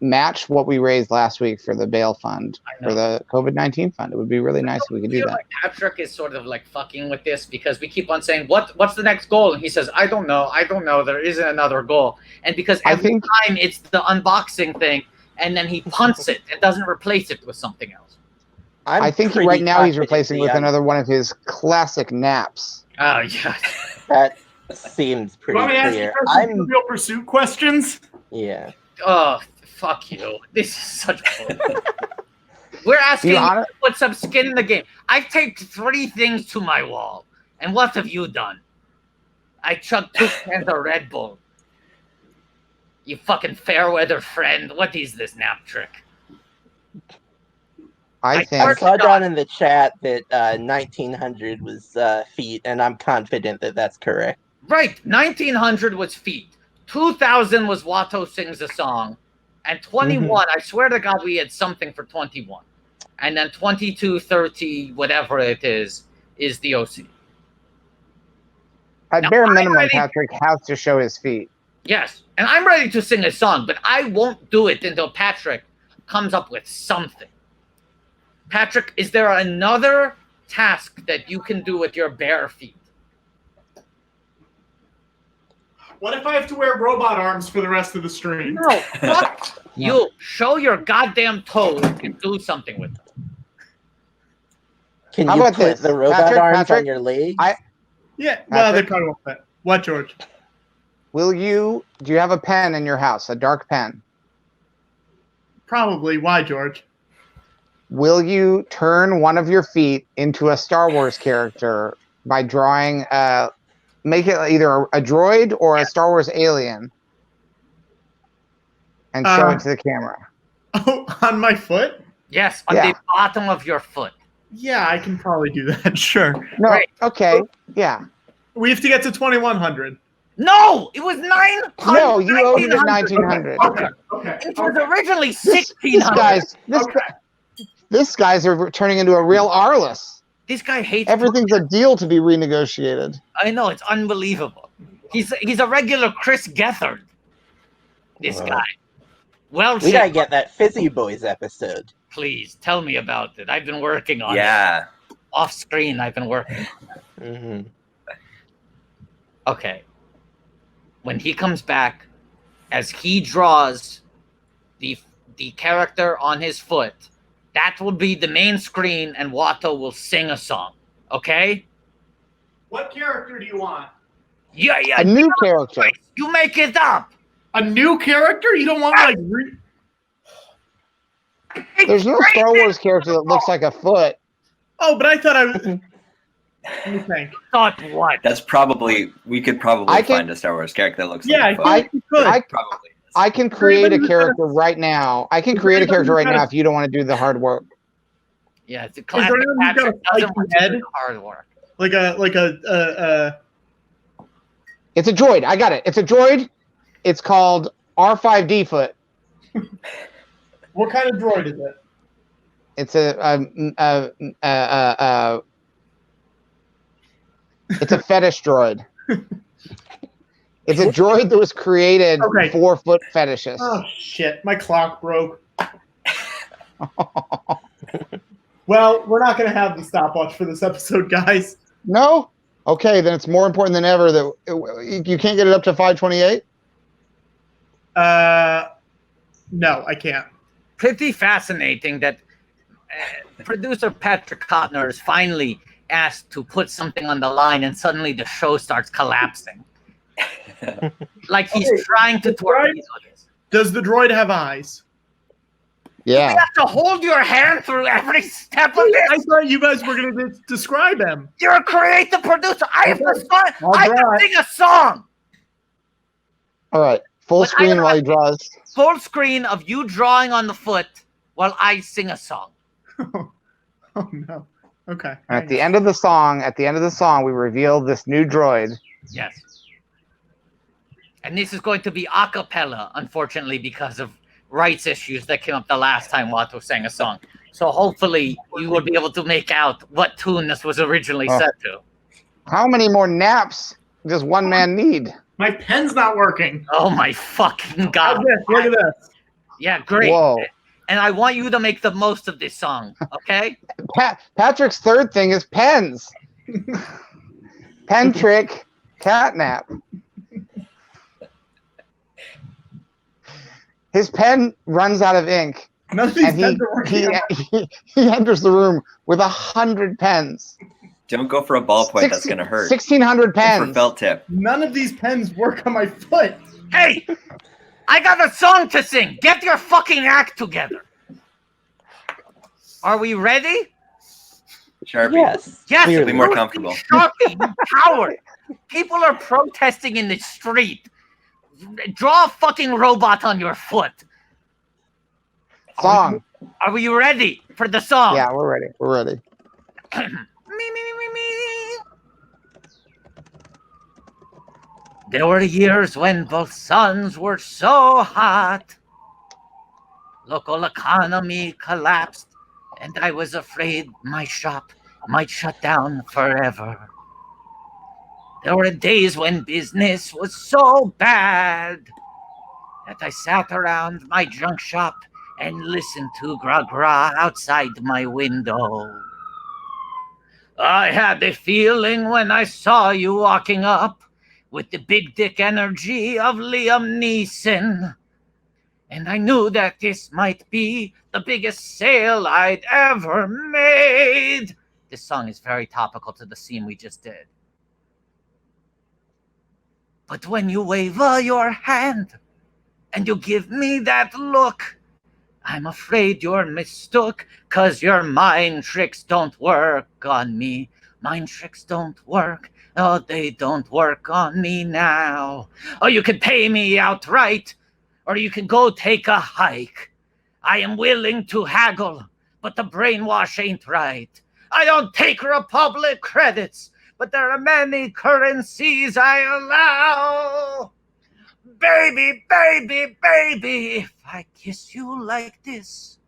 match what we raised last week for the bail fund, I know. for the COVID-19 fund. It would be really nice if we could I do feel that. like Patrick is sort of like fucking with this because we keep on saying, what's the next goal? And he says, I don't know. There isn't another goal. And because I every think- time it's the unboxing thing, and then he punts it and doesn't replace it with something else. I think pretty right now he's confident replacing with another one of his classic naps. Oh, yeah. That seems pretty Want me to ask you clear. some Real Pursuit questions? Yeah. Oh, fuck you. This is such bullshit. We're asking You you honor- to put some skin in the game. I've taped 3 things to my wall. And what have you done? I chugged 2 cans of Red Bull. You fucking fair weather friend. What is this nap trick? I I think saw down in the chat that 1900 was feet, and I'm confident that that's correct. Right. 1900 was feet. 2000 was Watto sings a song. And 21, I swear to God, we had something for 21. And then 22, 30, whatever it is the OC. at Now, bare I'm minimum, ready- Patrick has to show his feet. Yes. And I'm ready to sing a song, but I won't do it until Patrick comes up with something. Patrick, is there another task that you can do with your bare feet? What if I have to wear robot arms for the rest of the stream? No, fuck you. Show your goddamn toes and do something with them. Can How you about put this? the robot Patrick, arms Patrick, on your legs? Yeah, well, they Patrick? probably won't fit. What, George? do you have a pen in your house, a dark pen? Probably. Why, George? Will you turn one of your feet into a Star Wars character by drawing, make it either a droid or a Star Wars alien and show it to the camera? Oh, on my foot? Yes, on the bottom of your foot. Yeah, I can probably do that. Sure. No, Right. okay, yeah. We have to get to 2,100. No, it was 900. No, you owed it at 1900. Okay. It was originally 1600. This guy's are turning into a real Arliss. This guy hates Everything's a deal to be renegotiated. I know, it's unbelievable. He's a regular Chris Gethard. This guy. Well, We gotta get that Fizzy Boys episode. Please tell me about it. I've been working on it. Yeah. Off screen, I've been working on it. Mm-hmm. Okay. When he comes back, as he draws the character on his foot, that will be the main screen, and Watto will sing a song. Okay? What character do you want? Yeah. A new character. You make it up. A new character? You don't want like? There's no Star Wars character that looks like a foot. Oh, but I thought I was. Let me think. Thought what? That's probably we could probably find a Star Wars character that looks like a foot. I could. Probably. I can create a character right now. I can create a character right now if you don't want to do the hard work. Yeah, it's a classic. Patrick doesn't want to do the hard work. Like a. It's a droid. I got it. It's a droid. It's called R5D foot. What kind of droid is it? It's it's a fetish droid. It's a droid that was created for foot fetishists. Oh shit! My clock broke. Well, we're not going to have the stopwatch for this episode, guys. No? Okay, then it's more important than ever that you can't get it up to 528? No, I can't. Pretty fascinating that producer Patrick Kotner is finally asked to put something on the line, and suddenly the show starts collapsing. Like he's trying to torpedo this. Does the droid have eyes? Yeah. You have to hold your hand through every step of this. I thought you guys were going to describe him. You're a creative producer. I have to sing a song. All right. Full screen while he draws. Full screen of you drawing on the foot while I sing a song. Oh no. Okay. At the end of the song, we reveal this new droid. Yes. And this is going to be a cappella, unfortunately, because of rights issues that came up the last time Watto sang a song. So hopefully you will be able to make out what tune this was originally set to. How many more naps does one man need? My pen's not working. Oh my fucking god. Look at this. Yeah, great. Whoa. And I want you to make the most of this song, okay? Patrick's third thing is pens. Pen trick, catnap. His pen runs out of ink, None of these and pens are working. he enters the room with 100 pens. Don't go for a ballpoint. That's gonna hurt. 1,600 Go pens. for felt tip. None of these pens work on my foot. Hey! I got a song to sing. Get your fucking act together. Are we ready? Sharpie. Yes. Yes. Be more comfortable. Sharpie, you coward. People are protesting in the street. Draw a fucking robot on your foot. Song. Are we ready for the song? Yeah, we're ready. We're ready. There were years when both suns were so hot. Local economy collapsed, and I was afraid my shop might shut down forever. There were days when business was so bad that I sat around my junk shop and listened to gra-gra outside my window. I had the feeling when I saw you walking up with the big dick energy of Liam Neeson. And I knew that this might be the biggest sale I'd ever made. This song is very topical to the scene we just did. But when you wave your hand and you give me that look, I'm afraid you're mistook, 'cause your mind tricks don't work on me. Mind tricks don't work. Oh, they don't work on me now. Oh, you can pay me outright, or you can go take a hike. I am willing to haggle, but the brainwash ain't right. I don't take Republic credits, but there are many currencies I allow. Baby, baby, baby, if I kiss you like this,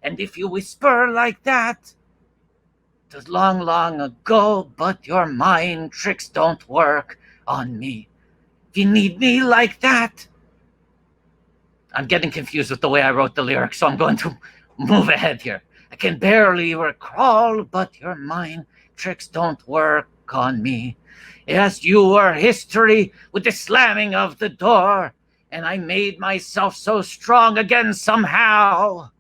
and if you whisper like that, it was long, long ago, but your mind tricks don't work on me. If you need me like that. I'm getting confused with the way I wrote the lyrics, so I'm going to move ahead here. I can barely recall, but your mind tricks don't work on me. Yes, you were history with the slamming of the door, and I made myself so strong again somehow.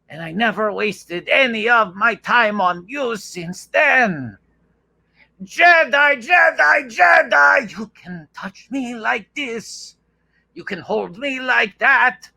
And I never wasted any of my time on you since then. Jedi, Jedi, Jedi, you can touch me like this. You can hold me like that.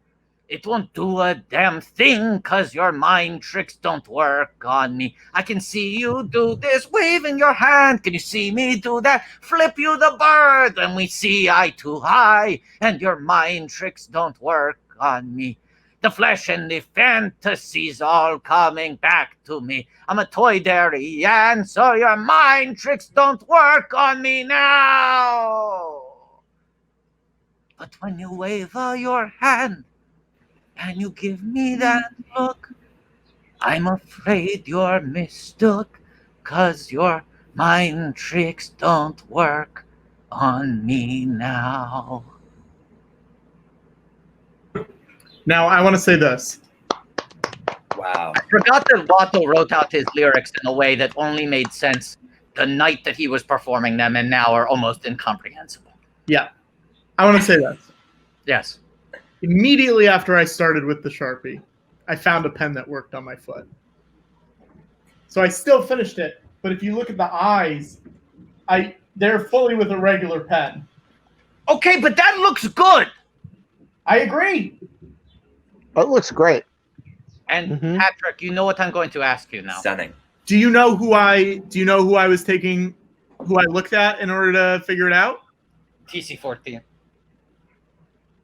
It won't do a damn thing, 'cause your mind tricks don't work on me. I can see you do this, waving your hand. Can you see me do that? Flip you the bird when we see eye to eye, and your mind tricks don't work on me. The flesh and the fantasies all coming back to me. I'm a toy Darien, so your mind tricks don't work on me now. But when you wave your hand and you give me that look, I'm afraid you're mistook, 'cause your mind tricks don't work on me now. Now, I want to say this. Wow. I forgot that Watto wrote out his lyrics in a way that only made sense the night that he was performing them, and now are almost incomprehensible. Yeah. I want to say this. Yes. Immediately after I started with the Sharpie, I found a pen that worked on my foot. So I still finished it, but if you look at the eyes, they're fully with a regular pen. Okay, but that looks good. I agree. It looks great. And Patrick, you know what I'm going to ask you now. Stunning. Do you know who I was taking, who I looked at in order to figure it out? TC-14.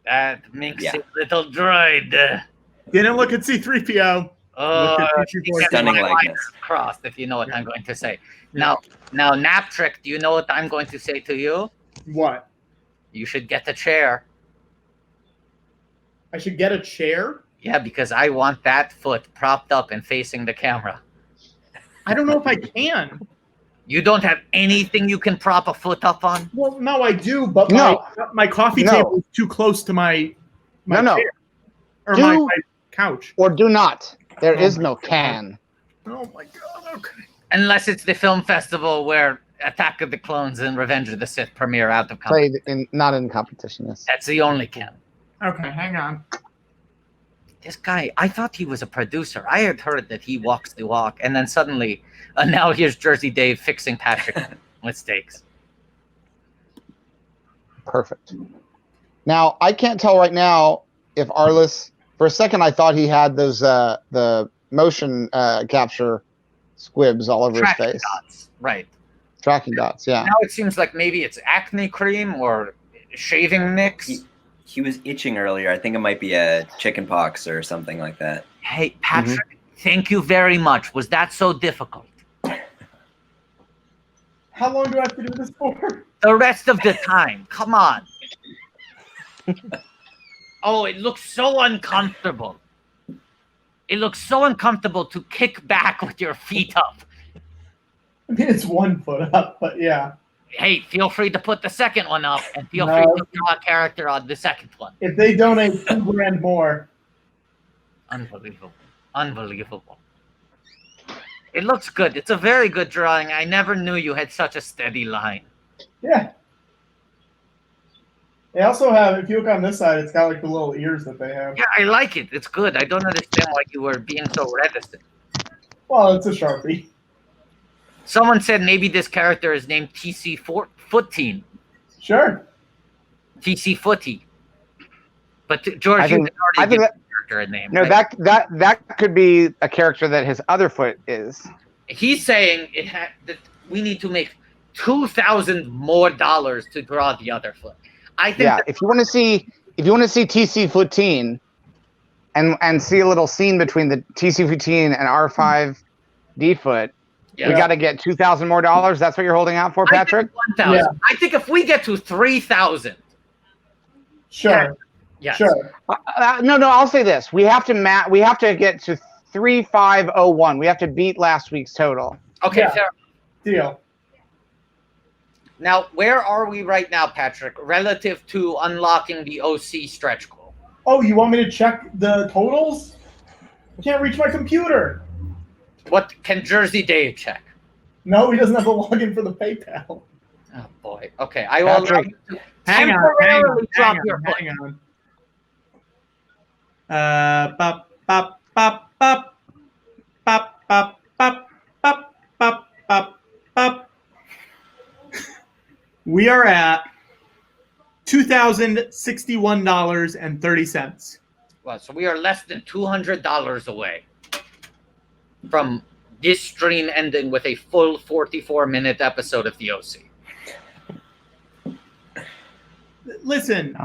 That minxy little droid. Didn't look at C-3PO. Stunning likeness. Crossed, if you know what I'm going to say. Now, Naptrick, do you know what I'm going to say to you? What? You should get a chair. I should get a chair? Yeah, because I want that foot propped up and facing the camera. I don't know if I can. You don't have anything you can prop a foot up on? Well, no, I do, but my coffee table is too close to my chair. Or my couch. Or do not. There is no can. Oh my god, okay. Unless it's the film festival where Attack of the Clones and Revenge of the Sith premiere out of competition. Not in competition, yes. That's the only can. Okay, hang on. This guy, I thought he was a producer. I had heard that he walks the walk, and then suddenly, now here's Jersey Dave fixing Patrick mistakes. Perfect. Now, I can't tell right now if Arliss, for a second I thought he had those the motion capture squibs all over his face. Dots. Right. Tracking dots, yeah. Now it seems like maybe it's acne cream or shaving nicks. He was itching earlier. I think it might be a chicken pox or something like that. Hey, Patrick, thank you very much. Was that so difficult? How long do I have to do this for? The rest of the time. Come on. Oh, it looks so uncomfortable. It looks so uncomfortable to kick back with your feet up. I mean, it's 1 foot up, but yeah. Hey, feel free to put the second one up, and feel free to draw a character on the second one. If they donate $2,000 more. Unbelievable. Unbelievable. It looks good. It's a very good drawing. I never knew you had such a steady line. Yeah. They also have, if you look on this side, it's got like the little ears that they have. Yeah, I like it. It's good. I don't understand why you were being so reticent. Well, it's a Sharpie. Someone said maybe this character is named TC-14. Sure. TC Footy. But George, you had already given the character a name. No, right? that could be a character that his other foot is. He's saying that we need to make $2,000 more to draw the other foot. I think. Yeah, if you want to see TC Footeen and see a little scene between the TC Footeen and R5D foot, we got to get $2,000 more. That's what you're holding out for, Patrick? I think 1,000. I think if we get to 3,000. Sure. Yes. Sure. No. I'll say this: we have to get to 3,501. We have to beat last week's total. Okay. Yeah. Fair. Deal. Now, where are we right now, Patrick, relative to unlocking the OC stretch goal? Oh, you want me to check the totals? I can't reach my computer. What can Jersey Dave check? No, he doesn't have a login for the PayPal. Oh boy. Okay, I will Patrick, Hang on. Pop, pop, pop, pop, pop, pop, pop, pop, pop, pop, pop. We are at $2,061.30. Well, so we are less than $200 away from this stream ending with a full 44-minute episode of the OC. Listen,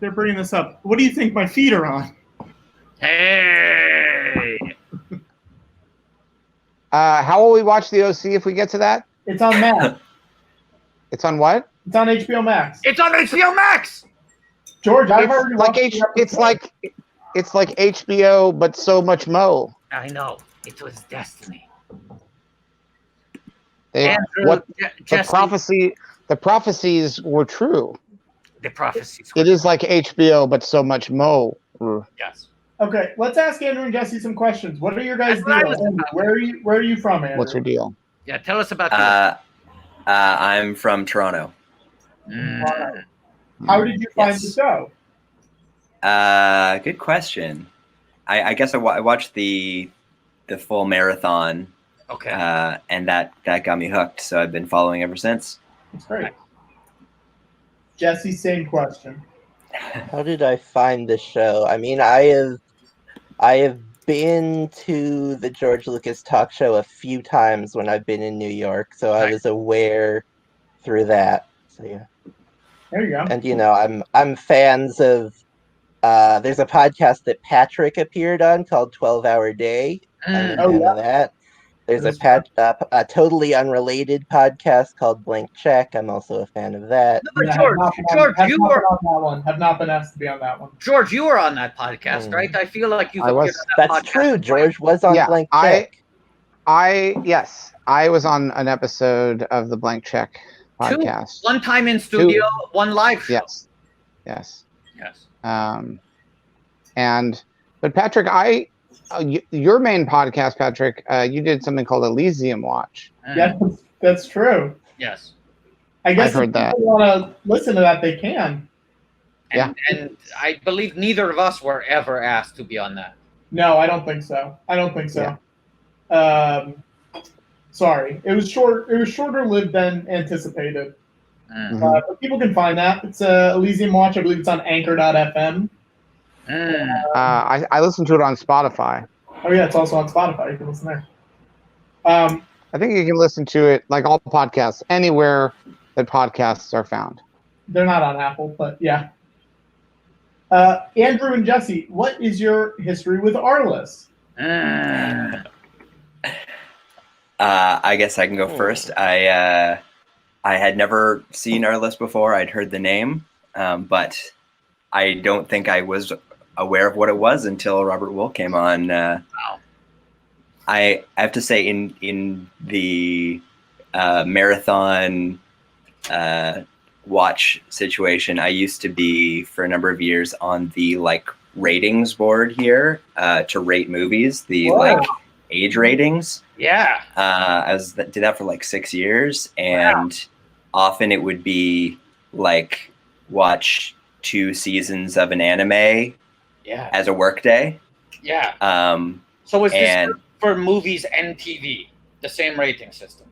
they're bringing this up. What do you think my feet are on? Hey! How will we watch the OC if we get to that? It's on Max. It's on what? It's on HBOmax. It's on HBOmax. George, I've already watched it's like HBO, but so much mo. I know. It was destiny. The prophecies were true. The prophecies. It is like HBO, but so much mo. Yes. Okay, let's ask Andrew and Jesse some questions. What are your guys' deals? Where are you from, Andrew? What's your deal? Yeah, tell us about this. I'm from Toronto. How did you find the show? Good question. I guess I watched the full marathon. Okay. And that got me hooked. So I've been following ever since. That's great. Jesse, same question. How did I find the show? I mean, I have been to the George Lucas talk show a few times when I've been in New York, so I was aware through that. So yeah. There you go. And I'm fans of. There's a podcast that Patrick appeared on called 12 Hour Day. I'm a fan of that. There's a totally unrelated podcast called Blank Check. I'm also a fan of that. No, George, you were on that one. Have not been asked to be on that one. George, you were on that podcast, right? I feel like you've appeared on that podcast. That's true. George was on Blank Check. Yes, I was on an episode of the Blank Check podcast. 1 time in studio, 1 live show. Yes. But Patrick, your main podcast, Patrick, you did something called Elysium Watch. Yeah, that's true. Yes. I guess I've heard if that. people want to listen to that, they can. And I believe neither of us were ever asked to be on that. No, I don't think so. Sorry, it was short. It was shorter lived than anticipated. But people can find that. It's Elysium Watch. I believe it's on Anchor.fm. I listened to it on Spotify. Oh yeah, it's also on Spotify. You can listen there. I think you can listen to it like all podcasts anywhere that podcasts are found. They're not on Apple, but yeah. Andrew and Jesse, what is your history with Arliss? I guess I can go first. I had never seen Arliss before. I'd heard the name, but I don't think I was aware of what it was until Robert Wool came on. I have to say, in the marathon watch situation, I used to be for a number of years on the ratings board here to rate movies, the age ratings. Yeah. Did that for 6 years, and often it would be watch 2 seasons of an anime as a work day. Yeah. So is this for movies and TV, the same rating system?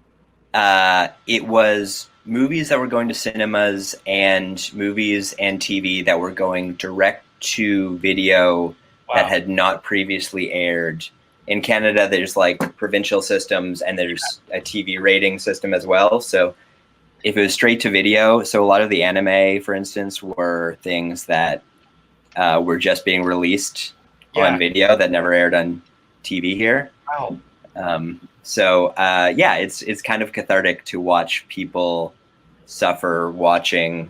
It was movies that were going to cinemas and movies and TV that were going direct to video that had not previously aired. In Canada, there's like provincial systems and there's a TV rating system as well. So if it was straight to video, so a lot of the anime, for instance, were things that were just being released on video that never aired on TV here. Wow. It's kind of cathartic to watch people suffer watching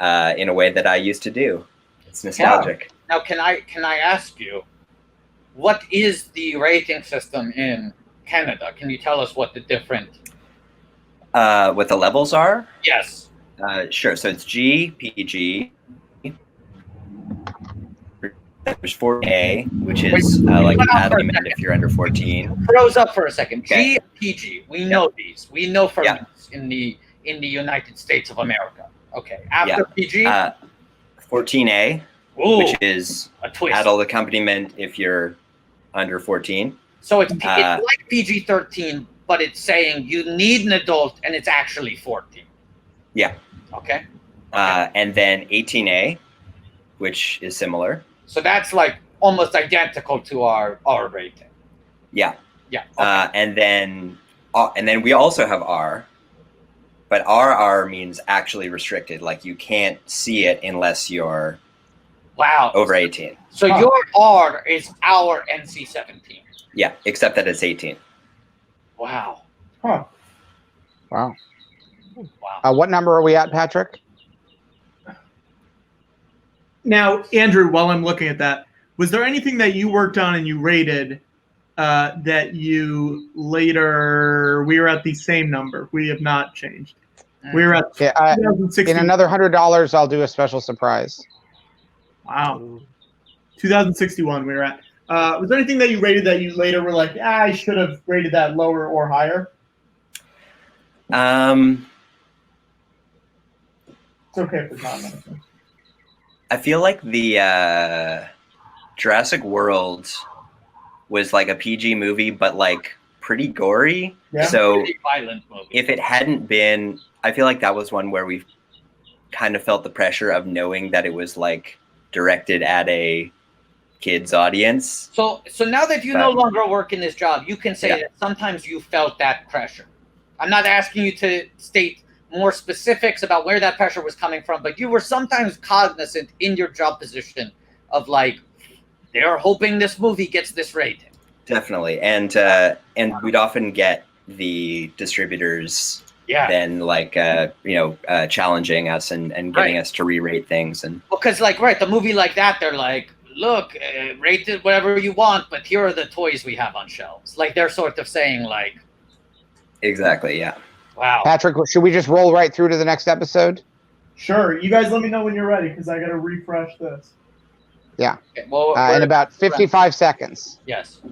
in a way that I used to do. It's nostalgic. Now, can I ask you, what is the rating system in Canada? Can you tell us what the different? What the levels are? Yes. Sure. So it's G, PG. There's 4A, which is like an ad limit if you're under 14. Froze up for a second. Okay. G and PG. We know these. We know from this in the United States of America. Okay. After PG, 14A, which is a twist. adult accompaniment if you're under 14. So it's like PG-13, but it's saying you need an adult, and it's actually 14. Yeah. Okay. And then 18A, which is similar. So that's like almost identical to our rating. Yeah. Yeah. Okay. And then we also have R, but RR means actually restricted. Like you can't see it unless you're over 18. So your R is our NC-17. Yeah, except that it's 18. Wow. Huh. Wow. Wow. What number are we at, Patrick? Now, Andrew, while I'm looking at that, was there anything that you worked on and you rated that you later, we were at the same number? We have not changed. We were at 2016. In another $100, I'll do a special surprise. Wow. 2061 we were at. Was there anything that you rated that you later were like, I should have rated that lower or higher? It's okay for Tom. I feel like the Jurassic World was like a PG movie, but like pretty gory. Yeah. So pretty violent movie. If it hadn't been, I feel like that was one where we kind of felt the pressure of knowing that it was like directed at a kids audience. So now that you no longer work in this job, you can say that sometimes you felt that pressure. I'm not asking you to state more specifics about where that pressure was coming from, but you were sometimes cognizant in your job position of like, they're hoping this movie gets this rating. Definitely. And we'd often get the distributors then like challenging us and getting us to re-rate things. And because the movie like that, they're like, look, rate it whatever you want, but here are the toys we have on shelves. Like they're sort of saying like, exactly. Yeah. Wow. Patrick, should we just roll right through to the next episode? Sure. You guys let me know when you're ready because I got to refresh this. Yeah. Okay, well, in about 55 seconds. Yes.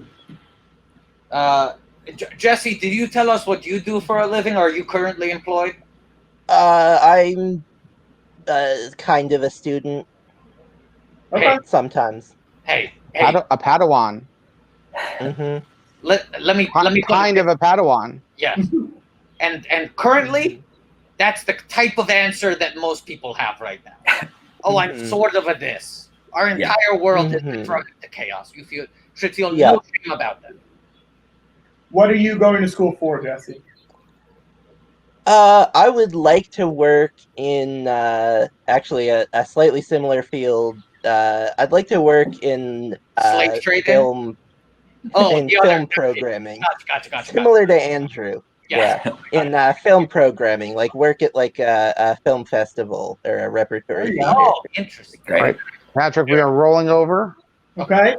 Jesse, did you tell us what you do for a living? Or are you currently employed? I'm kind of a student. Okay. Sometimes. Hey. A Padawan. Mm-hmm. Let me kind of a Padawan. Yeah. And currently, that's the type of answer that most people have right now. Oh, I'm sort of a this. Our entire world has been thrown into chaos. You should feel no shame about that. What are you going to school for, Jesse? I would like to work in actually a slightly similar field. I'd like to work in slave trading? Film. Film programming. Gotcha. Similar to Andrew. Yeah. In film programming, like work at like a film festival or a repertory theater. Oh, interesting. Great. Patrick, we are rolling over. Okay.